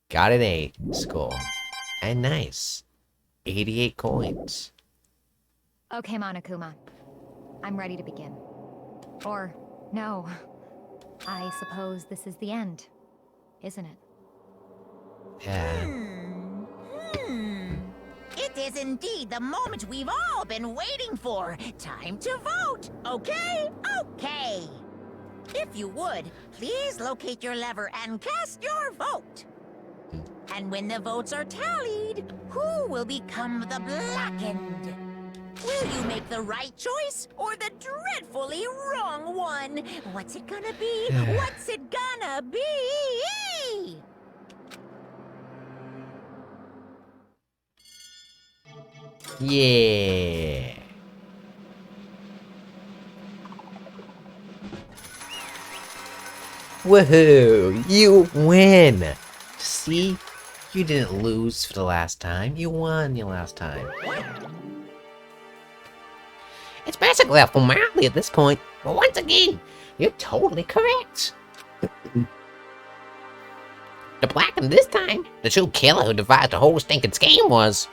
Got an A score. And nice. 88 coins. Okay, Monokuma. I'm ready to begin. Or, no. I suppose this is the end, isn't it? Yeah. It is indeed the moment we've all been waiting for. Time to vote, okay? Okay. If you would, please locate your lever and cast your vote. And when the votes are tallied, who will become the blackened? Will you make the right choice or the dreadfully wrong one? What's it gonna be? What's it gonna be? Yeah. Woohoo! You win! See? You didn't lose for the last time. You won your last time. It's basically a formality at this point. But once again, you're totally correct. The blackened this time, the true killer who devised the whole stinking scheme was...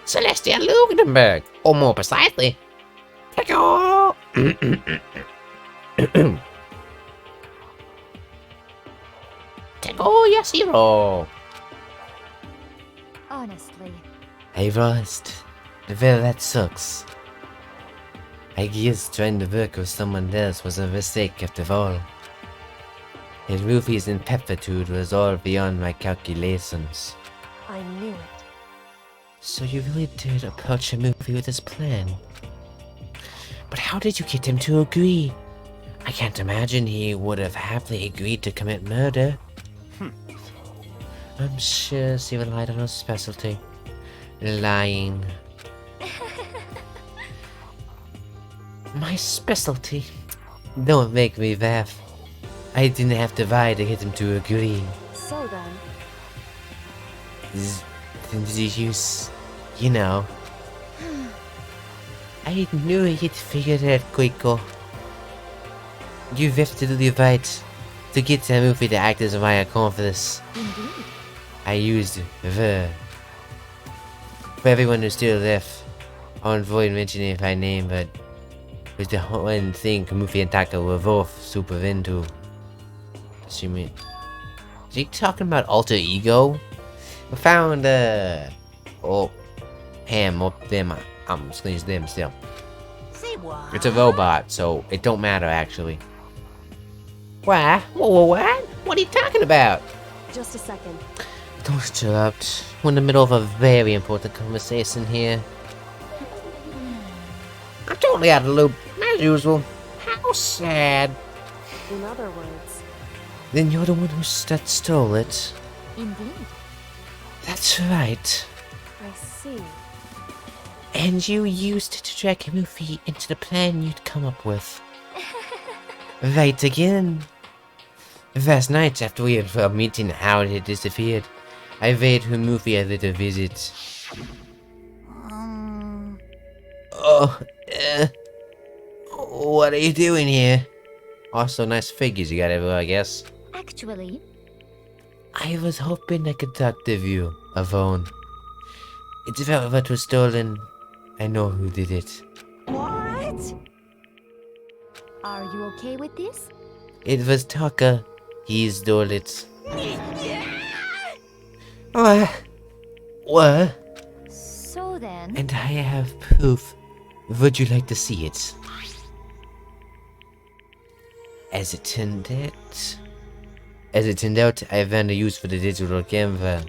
Celestia Ludenberg, or more precisely, Taiko Yasuhiro. Honestly. Hey Rust, well that sucks. I guess trying to work with someone else was a mistake after all. His movies and pepitude was all beyond my calculations. I knew it. So you really did approach a movie with this plan. But how did you get him to agree? I can't imagine he would have happily agreed to commit murder. I'm sure she relied on her specialty. Lying. My specialty? Don't make me laugh. I didn't have to lie to get him to agree. So then... The use, you know. I knew he'd figured it out quicker. You're absolutely right. To get the movie to act as my accomplice, Indeed. I used the. For everyone who's still left, I won't avoid mentioning it by name, but it was the one thing Kamufi and Taka were both super into. Is he talking about alter ego? We found oh, him up them. I'm just gonna use them still. Say what? It's a robot, so it don't matter actually. What? What? What are you talking about? Just a second. Don't interrupt. We're in the middle of a very important conversation here. I'm totally out of the loop, as usual. How sad. In other words, Then you're the one who stole it. Indeed. That's right. I see. And you used it to drag Luffy into the plan you'd come up with. Right again. Last night, after we had a meeting how it had disappeared, I paid Luffy a little visit. Oh, what are you doing here? Also, nice figures you got everywhere, I guess. Actually, I was hoping I could talk to you, Avon. It's about what was stolen. I know who did it. What? are you okay with this? It was Taka. He stole it. What? So then, And I have proof. Would you like to see it? As it turned out, I found a use for the digital camera.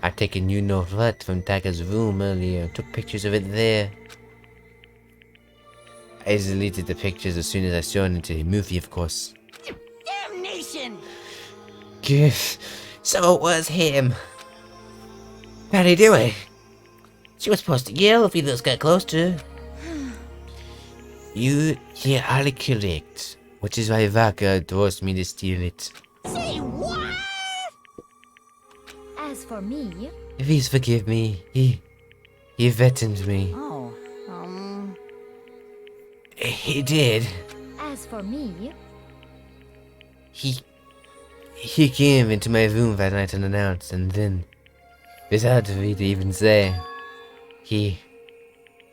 I taken you know what from Taka's room earlier, took pictures of it there. I deleted the pictures as soon as I saw it into the movie, of course. Damnation! Yes, so it was him. How'd he do it? She was supposed to yell if he just got close to her. You are correct, which is why Vaka forced me to steal it. Say what? as for me, Please forgive me. He threatened me. Oh, He did. as for me, He came into my room that night unannounced, and then, without me to even say, he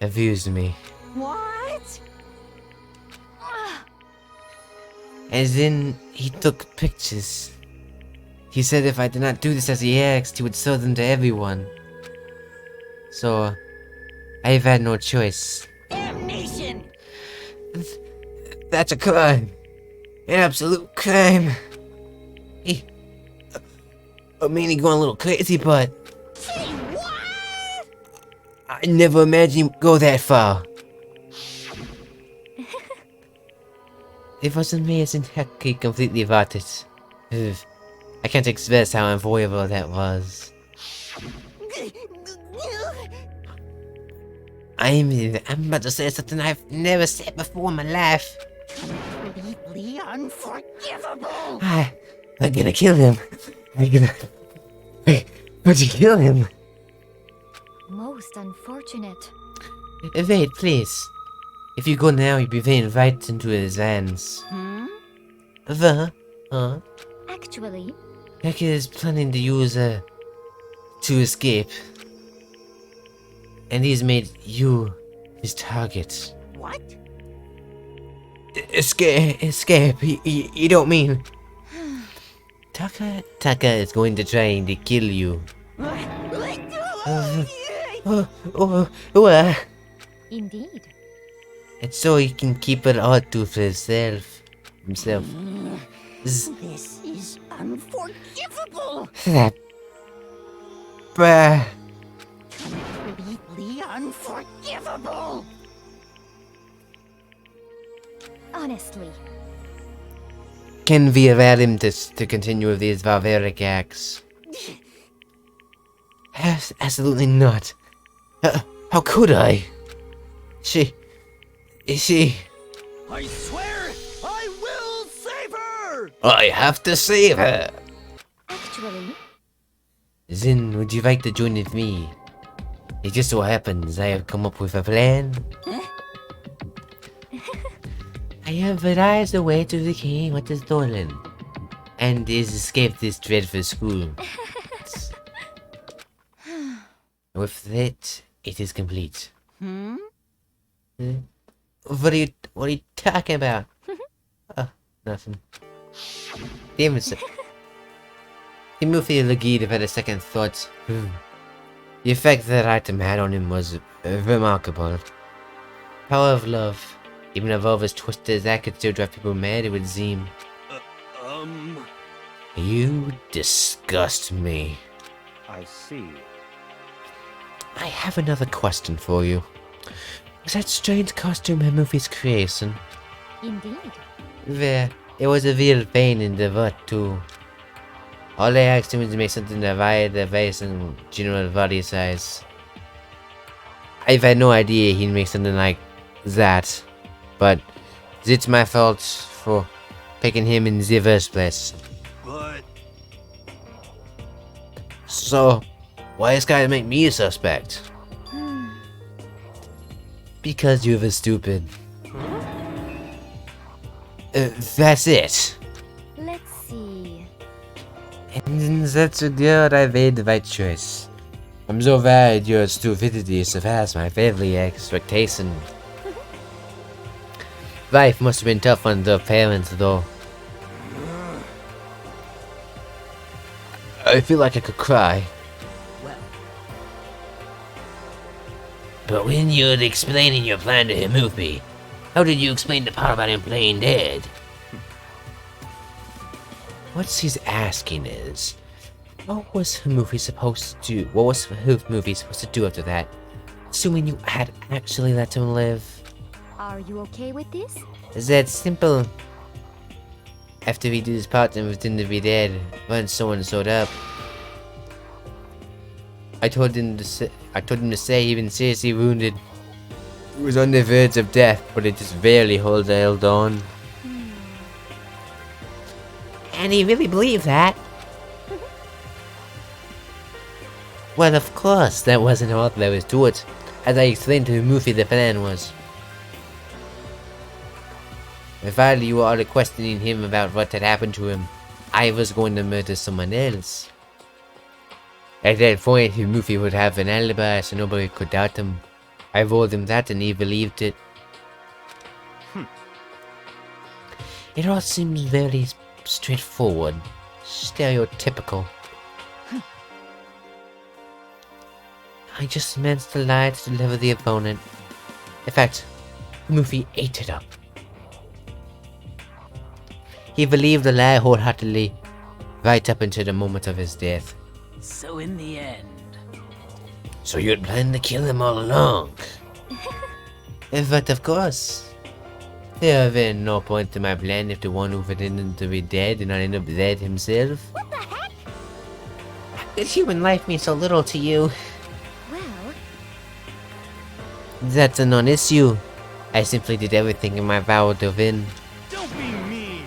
abused me. what? And then he took pictures. He said if I did not do this as he asked, he would show them to everyone. So, I've had no choice. Damnation! That's a crime. An absolute crime. I mean, he's going a little crazy, but Say what? I never imagined he'd go that far. It was amazing how he completely bought it. Ugh. I can't express how enjoyable that was. I'm about to say something I've never said before in my life. Completely unforgivable! I'm gonna kill him. Would you kill him? most unfortunate. Wait, please. If you go now, you'll be thrown right into his hands. Huh? Actually, Heck is planning to use to escape. And he's made you his target. What? Escape. You don't mean... Taka is going to try to kill you. indeed. And so he can keep it all to himself. This is unforgivable! Bruh. Completely unforgivable! Honestly, Can we allow him to continue with these barbaric acts? Absolutely not. How could I? She... I swear, I will save her! I have to save her! actually, Then, would you like to join with me? It just so happens I have come up with a plan. I have realized the way to the king what is stolen, and is escaped this dreadful school. With that, it is complete. What are you talking about? Oh, nothing. Damn it. Timothy Legide had a second thought. The effect that item had on him was remarkable. Power of love. Even if love as twisted as that could still drive people mad, it would seem. You disgust me. I see. I have another question for you. Was that strange costume Timothy's creation? Indeed. There, it was a real pain in the butt too. All I asked him was to make something that varied the face and general body size. I've had no idea he'd make something like that, but it's my fault for picking him in the first place. But So, why is guy make me a suspect? Because you were stupid. That's it. Let's see. And that's a good I made the right choice. I'm so glad your stupidity surpassed my family expectation. Life must have been tough on the parents though. I feel like I could cry. Well, But when you were explaining your plan to Himupi, how did you explain the part about him playing dead? What he's asking is, what was Himupi supposed to do? What was Himupi supposed to do after that? Assuming you had actually let him live. Are you okay with this? Is that simple? After we did his part and pretend to be dead, once someone showed up. I told him to say he was seriously wounded. He was on the verge of death, but it just barely held on. And he really believed that? Well, of course, that wasn't all there was to it. As I explained to Mufi, the plan was. If you were all questioning him about what had happened to him, I was going to murder someone else. At that point, Mufi would have an alibi so nobody could doubt him. I told him that and he believed it. It all seems very straightforward. Stereotypical. I just meant to lie to deliver the opponent. In fact, Mufi ate it up. He believed the lie wholeheartedly, right up until the moment of his death. so in the end, So you had planned to kill him all along? But of course. There had been no point to my plan if the one who pretended to be dead did not end up dead himself. What the heck? How could human life mean so little to you? Well, That's a non-issue. I simply did everything in my power to win. don't be mean.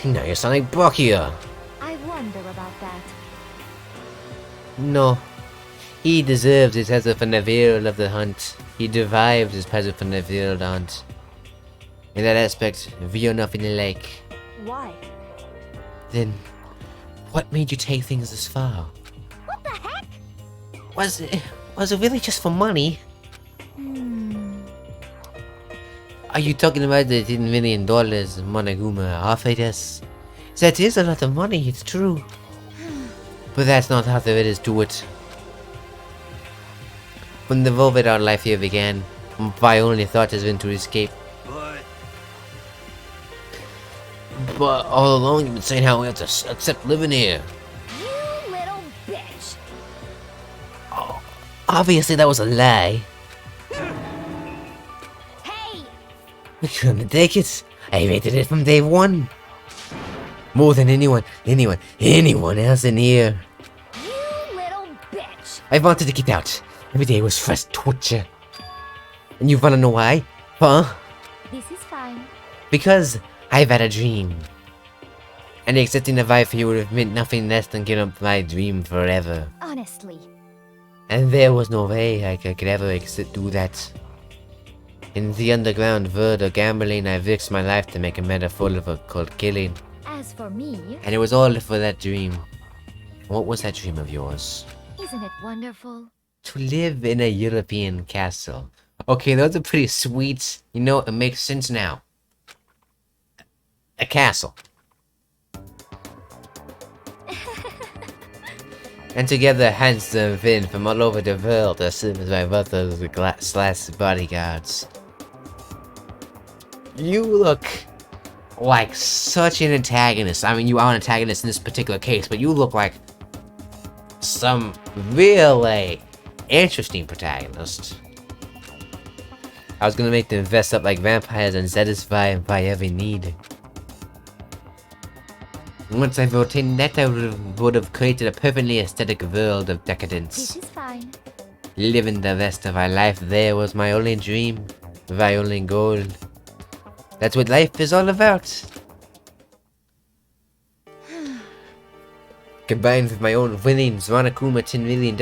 Now you sound like Brock here. I wonder about that. No. He deserves his pleasure from the field of the hunt. He derives his pleasure from the field of the hunt. In that aspect, we are nothing alike. Why? Then, what made you take things this far? What the heck? Was it really just for money? Are you talking about the $10 million Monoguma offered us? That is a lot of money, it's true. But that's not how there is to it. When the velvet our life here began, my only thought has been to escape. But all along you've been saying how we have to accept living here. You little bitch. Obviously that was a lie. Hey, We couldn't take it. I hated it from day one. More than anyone else in here. you little bitch. I wanted to get out. Every day was fresh torture. And you wanna know why? Huh? This is fine. Because I've had a dream. And accepting the life here would have meant nothing less than giving up my dream forever. Honestly. And there was no way I could ever do that. In the underground world of gambling, I risked my life to make a metaphor called killing. As for me, And it was all for that dream. What was that dream of yours? isn't it wonderful? To live in a European castle. Okay, those are pretty sweet. You know, it makes sense now. A castle. And together handsome men from all over the world are seen as my mother's slash bodyguards. You look like such an antagonist. I mean, you are an antagonist in this particular case, but you look like some really interesting protagonist. I was gonna make them vest up like vampires and satisfy by every need. Once I've obtained that, I would have created a perfectly aesthetic world of decadence. This is fine. Living the rest of my life there was my only dream, my only goal. That's what life is all about. Combined with my own winnings, Monokuma $10 million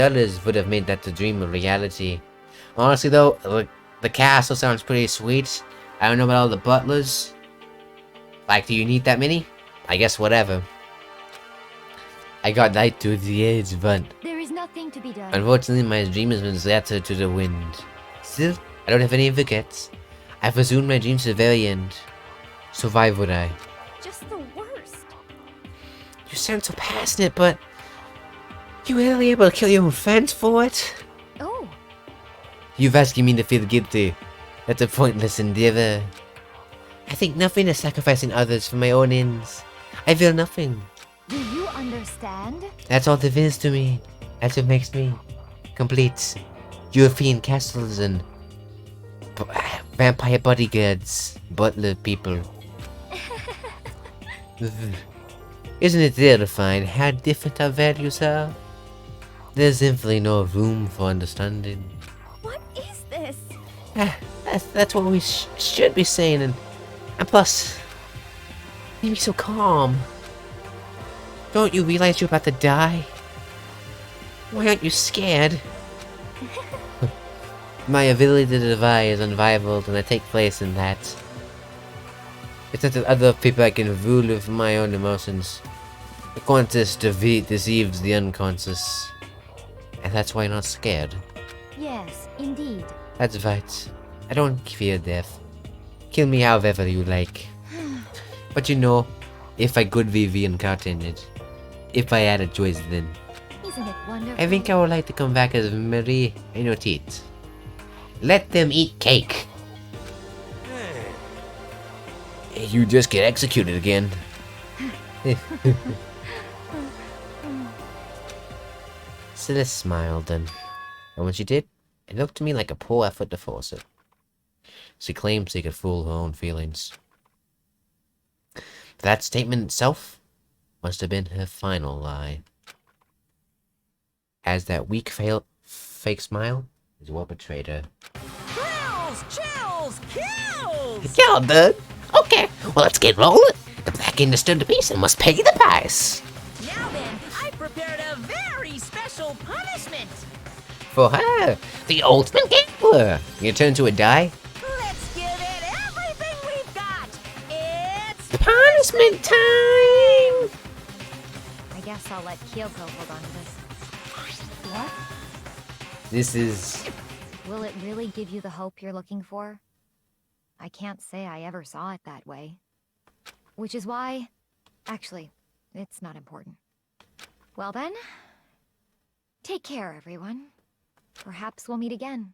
would have made that a dream a reality. Honestly though, the castle sounds pretty sweet. I don't know about all the butlers. Like, do you need that many? I guess whatever. I got right to the edge, but There is nothing to be done. unfortunately my dream has been scattered to the wind. Still, I don't have any regrets. I pursued my dreams to the very end. So why would I? Just the worst. You sound so passionate, but you really able to kill your own friends for it? Oh, You've asking me to feel guilty. That's a pointless endeavor. I think nothing is sacrificing others for my own ends. I feel nothing. do you understand? That's all there is to me. That's what makes me complete. European castles and vampire bodyguards, butler people. Isn't it terrifying how different our values are? There's simply no room for understanding. What is this? That's what we should be saying, and plus, make me so calm. Don't you realize you're about to die? Why aren't you scared? My ability to divide is unrivaled, and I take place in that. It's not that other people I can rule with my own emotions. The conscious deceives the unconscious. And that's why I'm not scared. Yes, indeed. That's right. I don't fear death. Kill me however you like. But you know, if I could be reincarnated, if I had a choice then, Isn't it wonderful? I think I would like to come back as Marie Inotit. Let them eat cake. You just get executed again. Celeste smiled then, and when she did, it looked to me like a poor effort to force it. She claimed she could fool her own feelings. That statement itself must have been her final lie. As that weak fake smile is what betrayed her. Thrills, chills, kills! Yeah, dude. Okay, well, let's get rolling. The black end is stood to piece and must pay the price. Now then, I prepared a very special punishment. For her, the ultimate gambler. You turn to a die. Let's give it everything we've got. It's Punishment time! I guess I'll let Kyoko hold on to this. What? This is... Will it really give you the hope you're looking for? I can't say I ever saw it that way. Which is why... Actually, it's not important. Well then... Take care, everyone. Perhaps we'll meet again.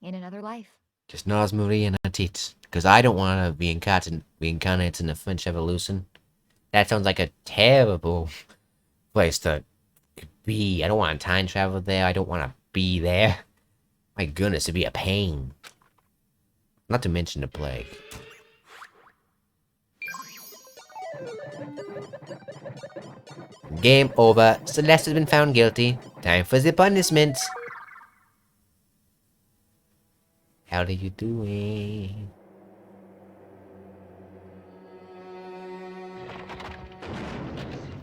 In another life. just not Marie and Atit. Because I don't want to be incarnated in the French Revolution. That sounds like a terrible place to be. I don't want to time travel there. I don't want to be there. My goodness, it'd be a pain. Not to mention the plague. Game over. Celeste has been found guilty. Time for the punishment. How are you doing?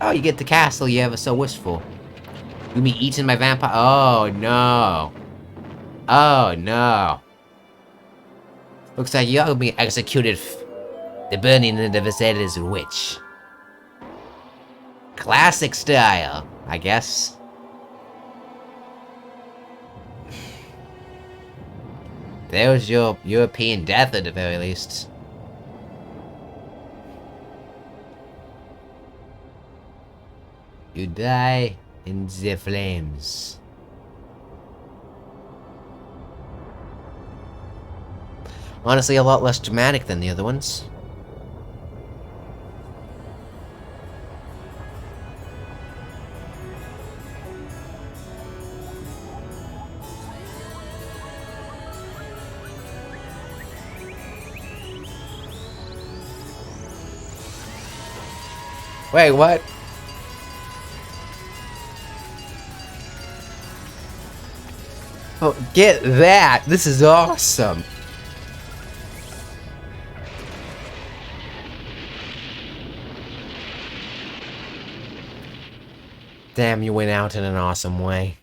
Oh, you get the castle you ever so wished for. You be eaten by vampire? Oh no. Oh no. Looks like you're gonna be executed. The burning of the Viseda's witch. Classic style, I guess. There's your European death at the very least. You die in the flames. Honestly, a lot less dramatic than the other ones. Wait, what? Oh, get that! This is awesome! Damn, you went out in an awesome way.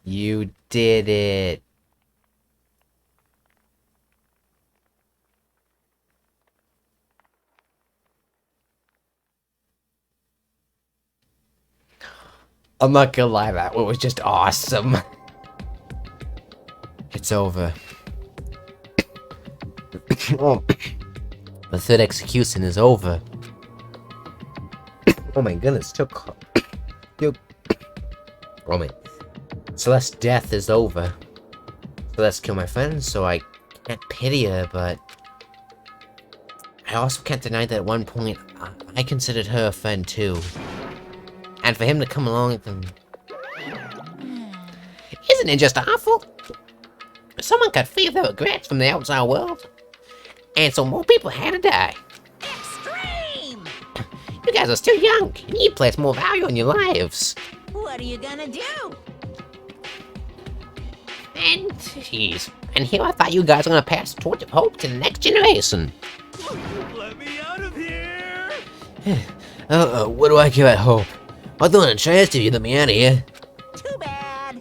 You did it. I'm not gonna lie, that one was just awesome. It's over. Oh. The third execution is over. Oh my goodness, took. Oh my. Celeste's death is over. Celeste killed my friend, so I can't pity her, but I also can't deny that at one point I considered her a friend too. And for him to come along and... Isn't it just awful? Someone could feel their regrets from the outside world. And so more people had to die. Extreme! You guys are still young. You need to place more value on your lives. What are you gonna do? And, jeez. And here I thought you guys were gonna pass the torch of hope to the next generation. Let me out of here! What do I care about hope? I'll throw in a chance if you let me out of here. Too bad.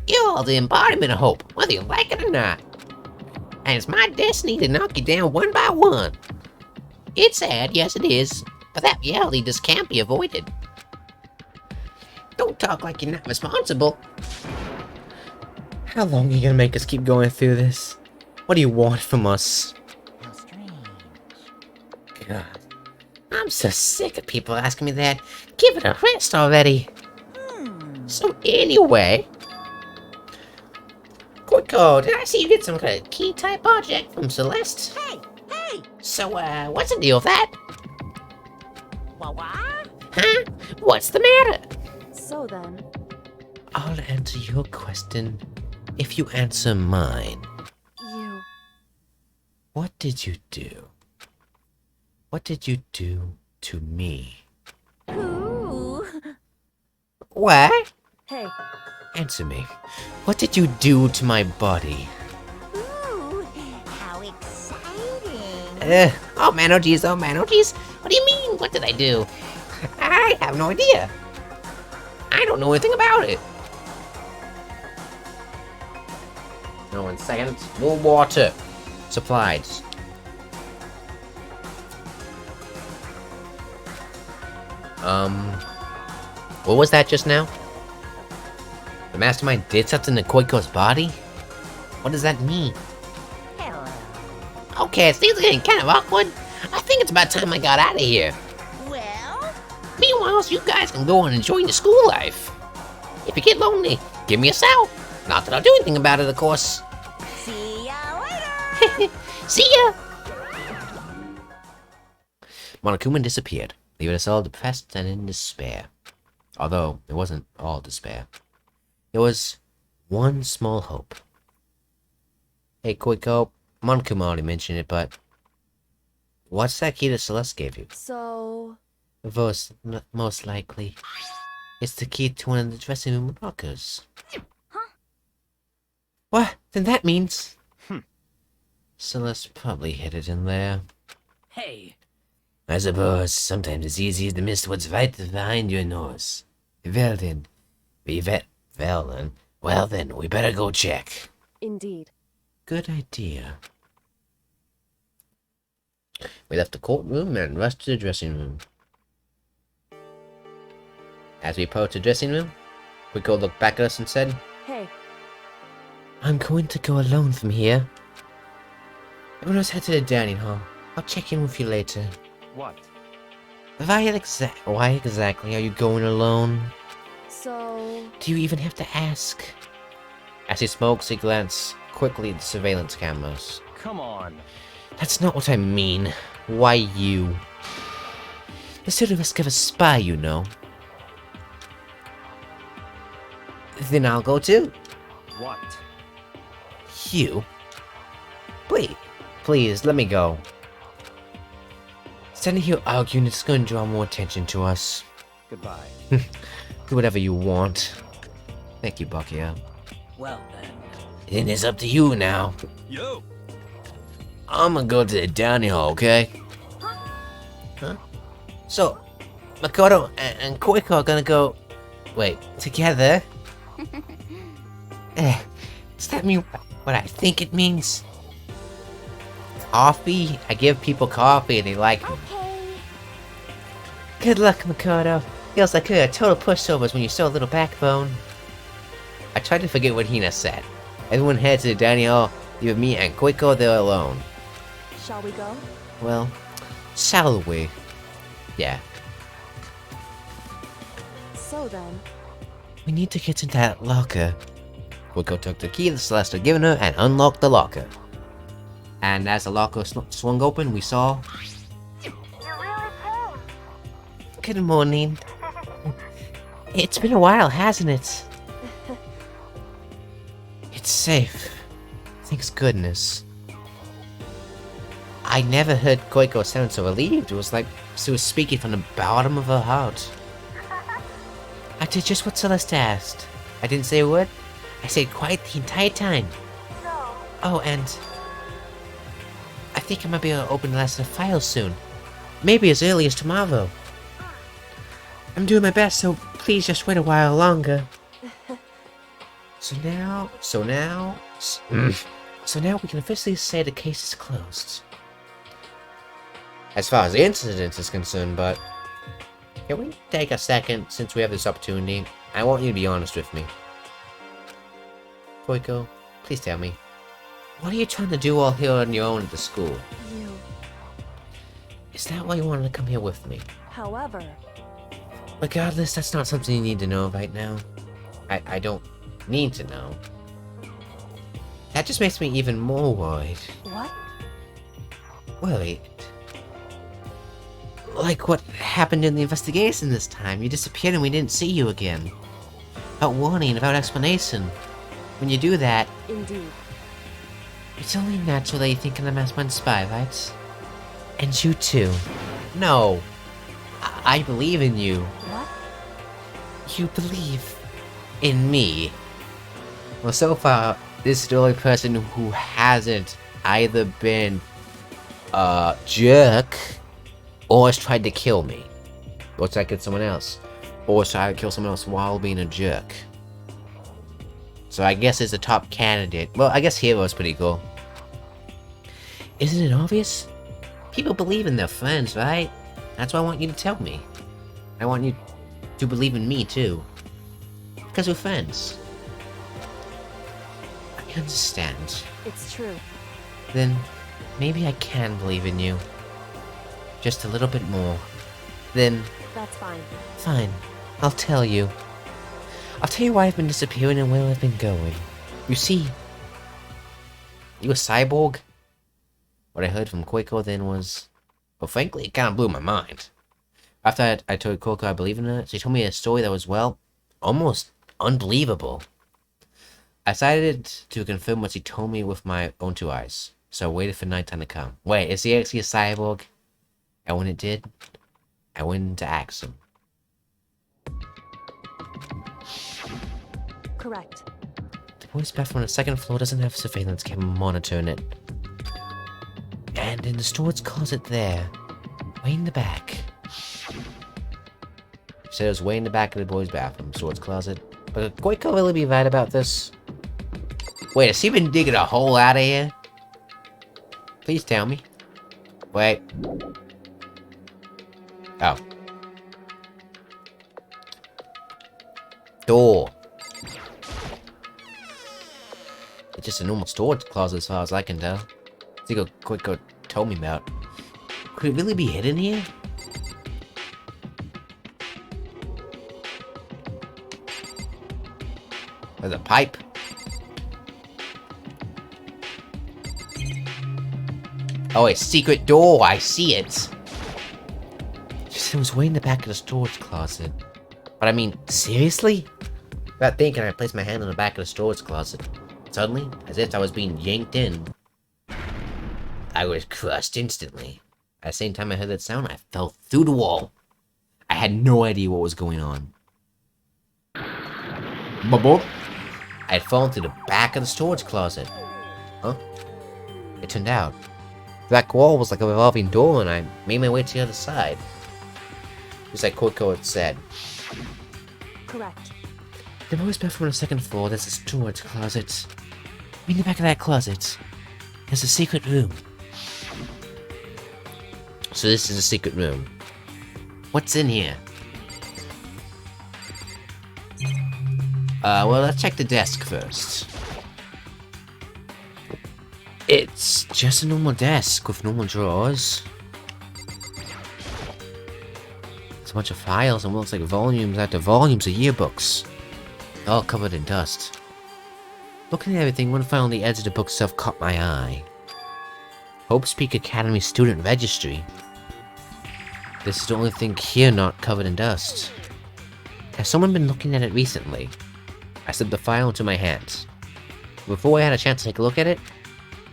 You're all the embodiment of hope, whether you like it or not. And it's my destiny to knock you down one by one. It's sad, yes it is, but that reality just can't be avoided. Don't talk like you're not responsible. How long are you gonna make us keep going through this? What do you want from us? How strange. God, I'm so sick of people asking me that. Give it a rest already. So anyway... Quick call, did I see you get some kind of key type object from Celeste? Hey! Hey! So, what's the deal with that? What? Huh? What's the matter? So then, I'll answer your question if you answer mine. you... What did you do? What did you do to me? Ooh. What? Hey, Answer me. What did you do to my body? Ooh. How exciting. Oh man, oh geez, oh man, oh geez. What do you mean? What did I do? I have no idea. I don't know anything about it. No, 1 second. More water. Supplies. What was that just now? The mastermind did something to Koiko's body? What does that mean? Hello. Okay, things are getting kind of awkward. I think it's about time I got out of here. Well, Meanwhile, so you guys can go and enjoy your school life. If you get lonely, give me a shout. Not that I'll do anything about it, of course. see ya later. See ya! Monokuma disappeared, leaving us all depressed and in despair. Although, it wasn't all despair. It was one small hope. Hey, Koiko, Monokuma already mentioned it, but... What's that key that Celeste gave you? so... Most likely. It's the key to one of the dressing room lockers. Huh? What? Then that means... Celeste probably hid it in there. Hey, I suppose sometimes it's easier to miss what's right behind your nose. Well then, we better go check. Indeed. Good idea. We left the courtroom and rushed to the dressing room. As we approached the dressing room, Koiko looked back at us and said, Hey, I'm going to go alone from here. Everyone else head to the dining hall. I'll check in with you later. What? Why exactly are you going alone? So... Do you even have to ask? As he smokes, he glances quickly at the surveillance cameras. Come on. That's not what I mean. Why you? There's still the risk of a spy, you know. Then I'll go too. What? You? Please, let me go. Standing here arguing is going to draw more attention to us. Goodbye. Do whatever you want. Thank you, Buckya. Well then. Then it's up to you now. Yo! I'm gonna go to the dining hall, okay? Huh? So, Makoto and Koiko are gonna go... Wait, together? Does that mean what I think it means? Coffee? I give people coffee and they like me. Okay. Good luck, Makoto. Feels like a total pushovers when you show a little backbone. I tried to forget what Hina said. Everyone heads to the dining hall, leaving me and Koiko there alone. Shall we go? Well, shall we? Yeah. So then... We need to get into that locker. Koiko took the key that Celeste had given her and unlocked the locker. And as the locker swung open, we saw... You really came. Good morning. It's been a while, hasn't it? It's safe. Thanks goodness. I never heard Koiko sound so relieved. It was like she was speaking from the bottom of her heart. I did just what Celeste asked. I didn't say a word. I stayed quiet the entire time. No. Oh, and... I think I might be able to open the last of the files soon. Maybe as early as tomorrow. I'm doing my best, so please just wait a while longer. So now we can officially say the case is closed. As far as the incident is concerned, but... Can we take a second, since we have this opportunity? I want you to be honest with me. Koiko, please tell me. What are you trying to do all here on your own at the school? You... Is that why you wanted to come here with me? However... Regardless, that's not something you need to know right now. I don't need to know. That just makes me even more worried. What? Worried. Like what happened in the investigation this time. You disappeared and we didn't see you again. Without warning, without explanation. When you do that... Indeed. It's only natural that you think I'm a mastermind spy, right? And you too. No. I believe in you. What? You believe in me. Well, so far, this is the only person who hasn't either been a jerk or has tried to kill me. Or tried to kill someone else. Or tried to kill someone else while being a jerk. So I guess it's a top candidate. Well, I guess Hero's pretty cool. Isn't it obvious? People believe in their friends, right? That's what I want you to tell me. I want you to believe in me, too. Because we're friends. I understand. It's true. Then, maybe I can believe in you. Just a little bit more. Then... That's fine. Fine. I'll tell you. I'll tell you why I've been disappearing and where I've been going. You see... You a cyborg? What I heard from Koiko then was... Well, frankly, it kind of blew my mind. After I told Koiko I believe in her, she told me a story that was, well, almost unbelievable. I decided to confirm what she told me with my own two eyes, so I waited for nighttime to come. Wait, is he actually a cyborg? And when it did, I went to ask him. Correct. The boys' bathroom on the second floor doesn't have surveillance camera monitoring it. And in the storage closet there, way in the back. She said it was way in the back of the boys' bathroom, storage closet. But could Koiko really be right about this? Wait, has he been digging a hole out of here? Please tell me. Wait. Oh. Door. It's just a normal storage closet as far as I can tell. See what Koiko told me about. Could it really be hidden here? There's a pipe. Oh, a secret door. I see it. It was way in the back of the storage closet. But I mean, seriously? Without thinking, I placed my hand on the back of the storage closet. Suddenly, as if I was being yanked in, I was crushed instantly. At the same time I heard that sound, I fell through the wall. I had no idea what was going on. Bubble. I had fallen through the back of the storage closet. Huh? It turned out the back wall was like a revolving door, and I made my way to the other side. Just like Coco had said. Correct. The boys' bathroom on the second floor, there's a storage closet. In the back of that closet, there's a secret room. So this is a secret room. What's in here? Well, let's check the desk first. It's just a normal desk with normal drawers. It's a bunch of files and what looks like volumes after volumes of yearbooks. All covered in dust. Looking at everything, one file on the edge of the bookshelf caught my eye. Hope's Peak Academy Student Registry. This is the only thing here not covered in dust. Has someone been looking at it recently? I slipped the file into my hands. Before I had a chance to take a look at it,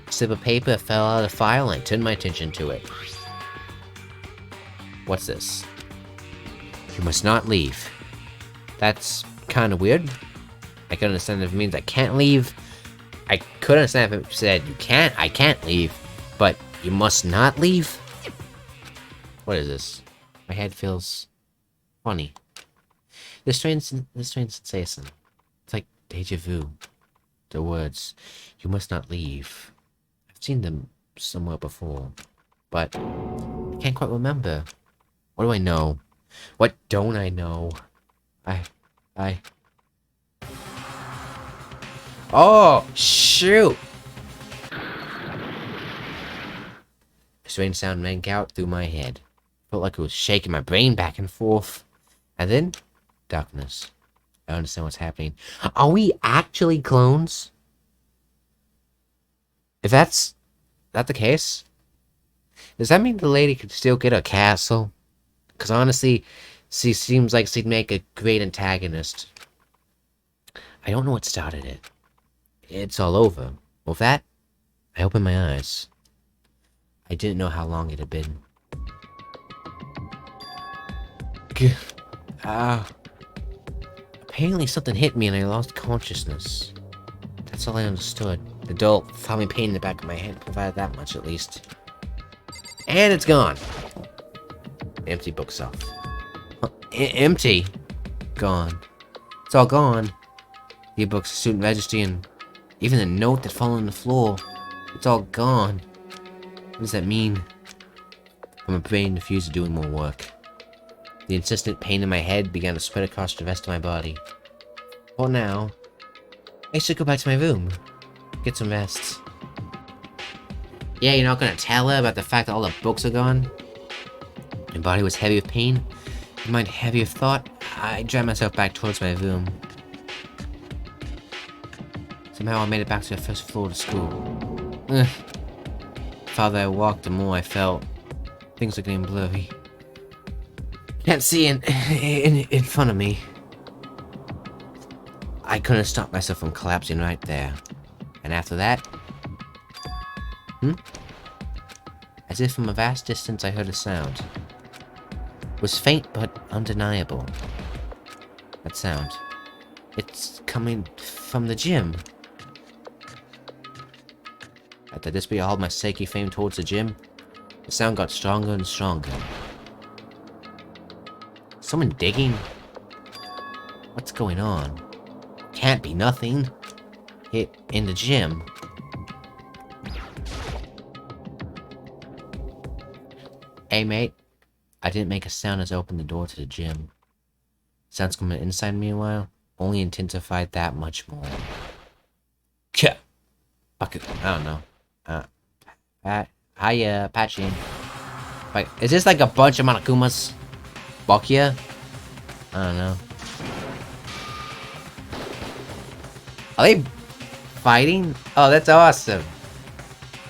a slip of paper fell out of the file and I turned my attention to it. What's this? You must not leave. That's kind of weird. I could understand if it means I can't leave. I could understand if it said I can't leave, but you must not leave? What is this? My head feels funny. This strange sensation. It's like deja vu. The words, you must not leave. I've seen them somewhere before, but I can't quite remember. What do I know? What don't I know? Oh, shoot! A strange sound rang out through my head. Felt like it was shaking my brain back and forth. And then, darkness. I don't understand what's happening. Are we actually clones? If that's not the case, does that mean the lady could still get a castle? Because honestly, she seems like she'd make a great antagonist. I don't know what started it. It's all over. With that, I opened my eyes. I didn't know how long it had been. Apparently something hit me and I lost consciousness. That's all I understood. The dull, throbbing pain in the back of my head provided that much at least. And it's gone. Empty bookshelf. Empty? Gone. It's all gone. The books, student registry, and even the note that fell on the floor. It's all gone. What does that mean? My brain refused to do more work. The insistent pain in my head began to spread across the rest of my body. For now, I should go back to my room. Get some rest. Yeah, you're not gonna tell her about the fact that all the books are gone? My body was heavy with pain, my mind heavy with thought. I dragged myself back towards my room. Somehow I made it back to the first floor of the school. The farther I walked, the more I felt things were getting blurry. Can't see in front of me. I couldn't stop myself from collapsing right there. And after that... As if from a vast distance I heard a sound. It was faint but undeniable. That sound. It's coming from the gym. At the display I hauled my Seiki fame towards the gym. The sound got stronger and stronger. Someone digging? What's going on? Can't be nothing. In the gym. Hey mate, I didn't make a sound as I opened the door to the gym. Sounds coming inside me a while, only intensified that much more. I don't know. Hiya, Patchin. Like, is this like a bunch of Monokumas? Bakia? I don't know. Are they fighting? Oh, that's awesome.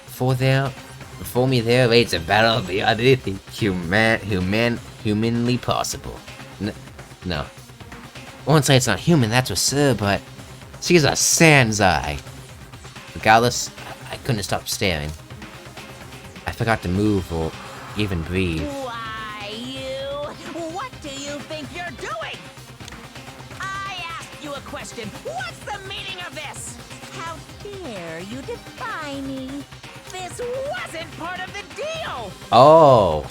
Before me there waits a battle beyond anything humanly possible. No. I won't say it's not human, that's what's sir, but she's a Sanzai. Regardless, I couldn't stop staring. I forgot to move or even breathe. Why, you? What do you think you're doing? I asked you a question. What's the meaning of this? How dare you defy me? This wasn't part of the deal! Oh,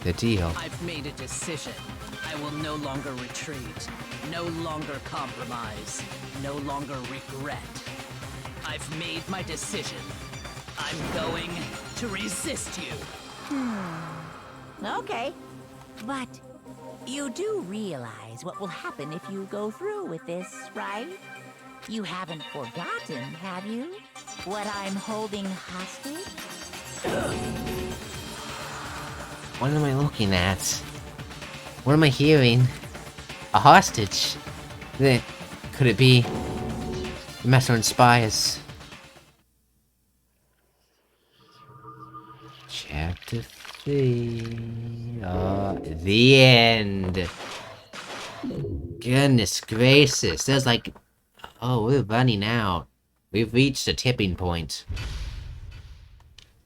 the deal. I've made a decision. I will no longer retreat, no longer compromise, no longer regret. I've made my decision. I'm going to resist you. Okay. But you do realize what will happen if you go through with this, right? You haven't forgotten, have you? What I'm holding hostage? What am I looking at? What am I hearing? A hostage? Could it be the Master Inspires? Chapter 3. Oh, the end. Goodness gracious. There's like... Oh, we're running out. We've reached a tipping point.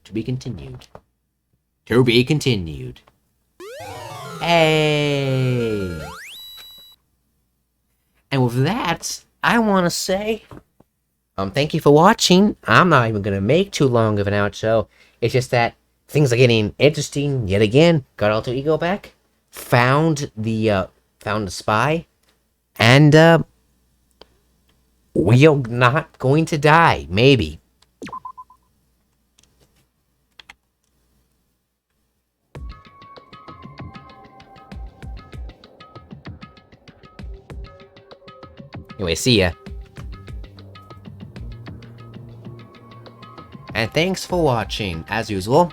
To be continued. To be continued. Hey! And with that, I want to say... thank you for watching. I'm not even going to make too long of an outro. It's just that things are getting interesting yet again. Got Alter Ego back. Found the spy. And, we are not going to die. Maybe. Anyway, see ya. And thanks for watching. As usual,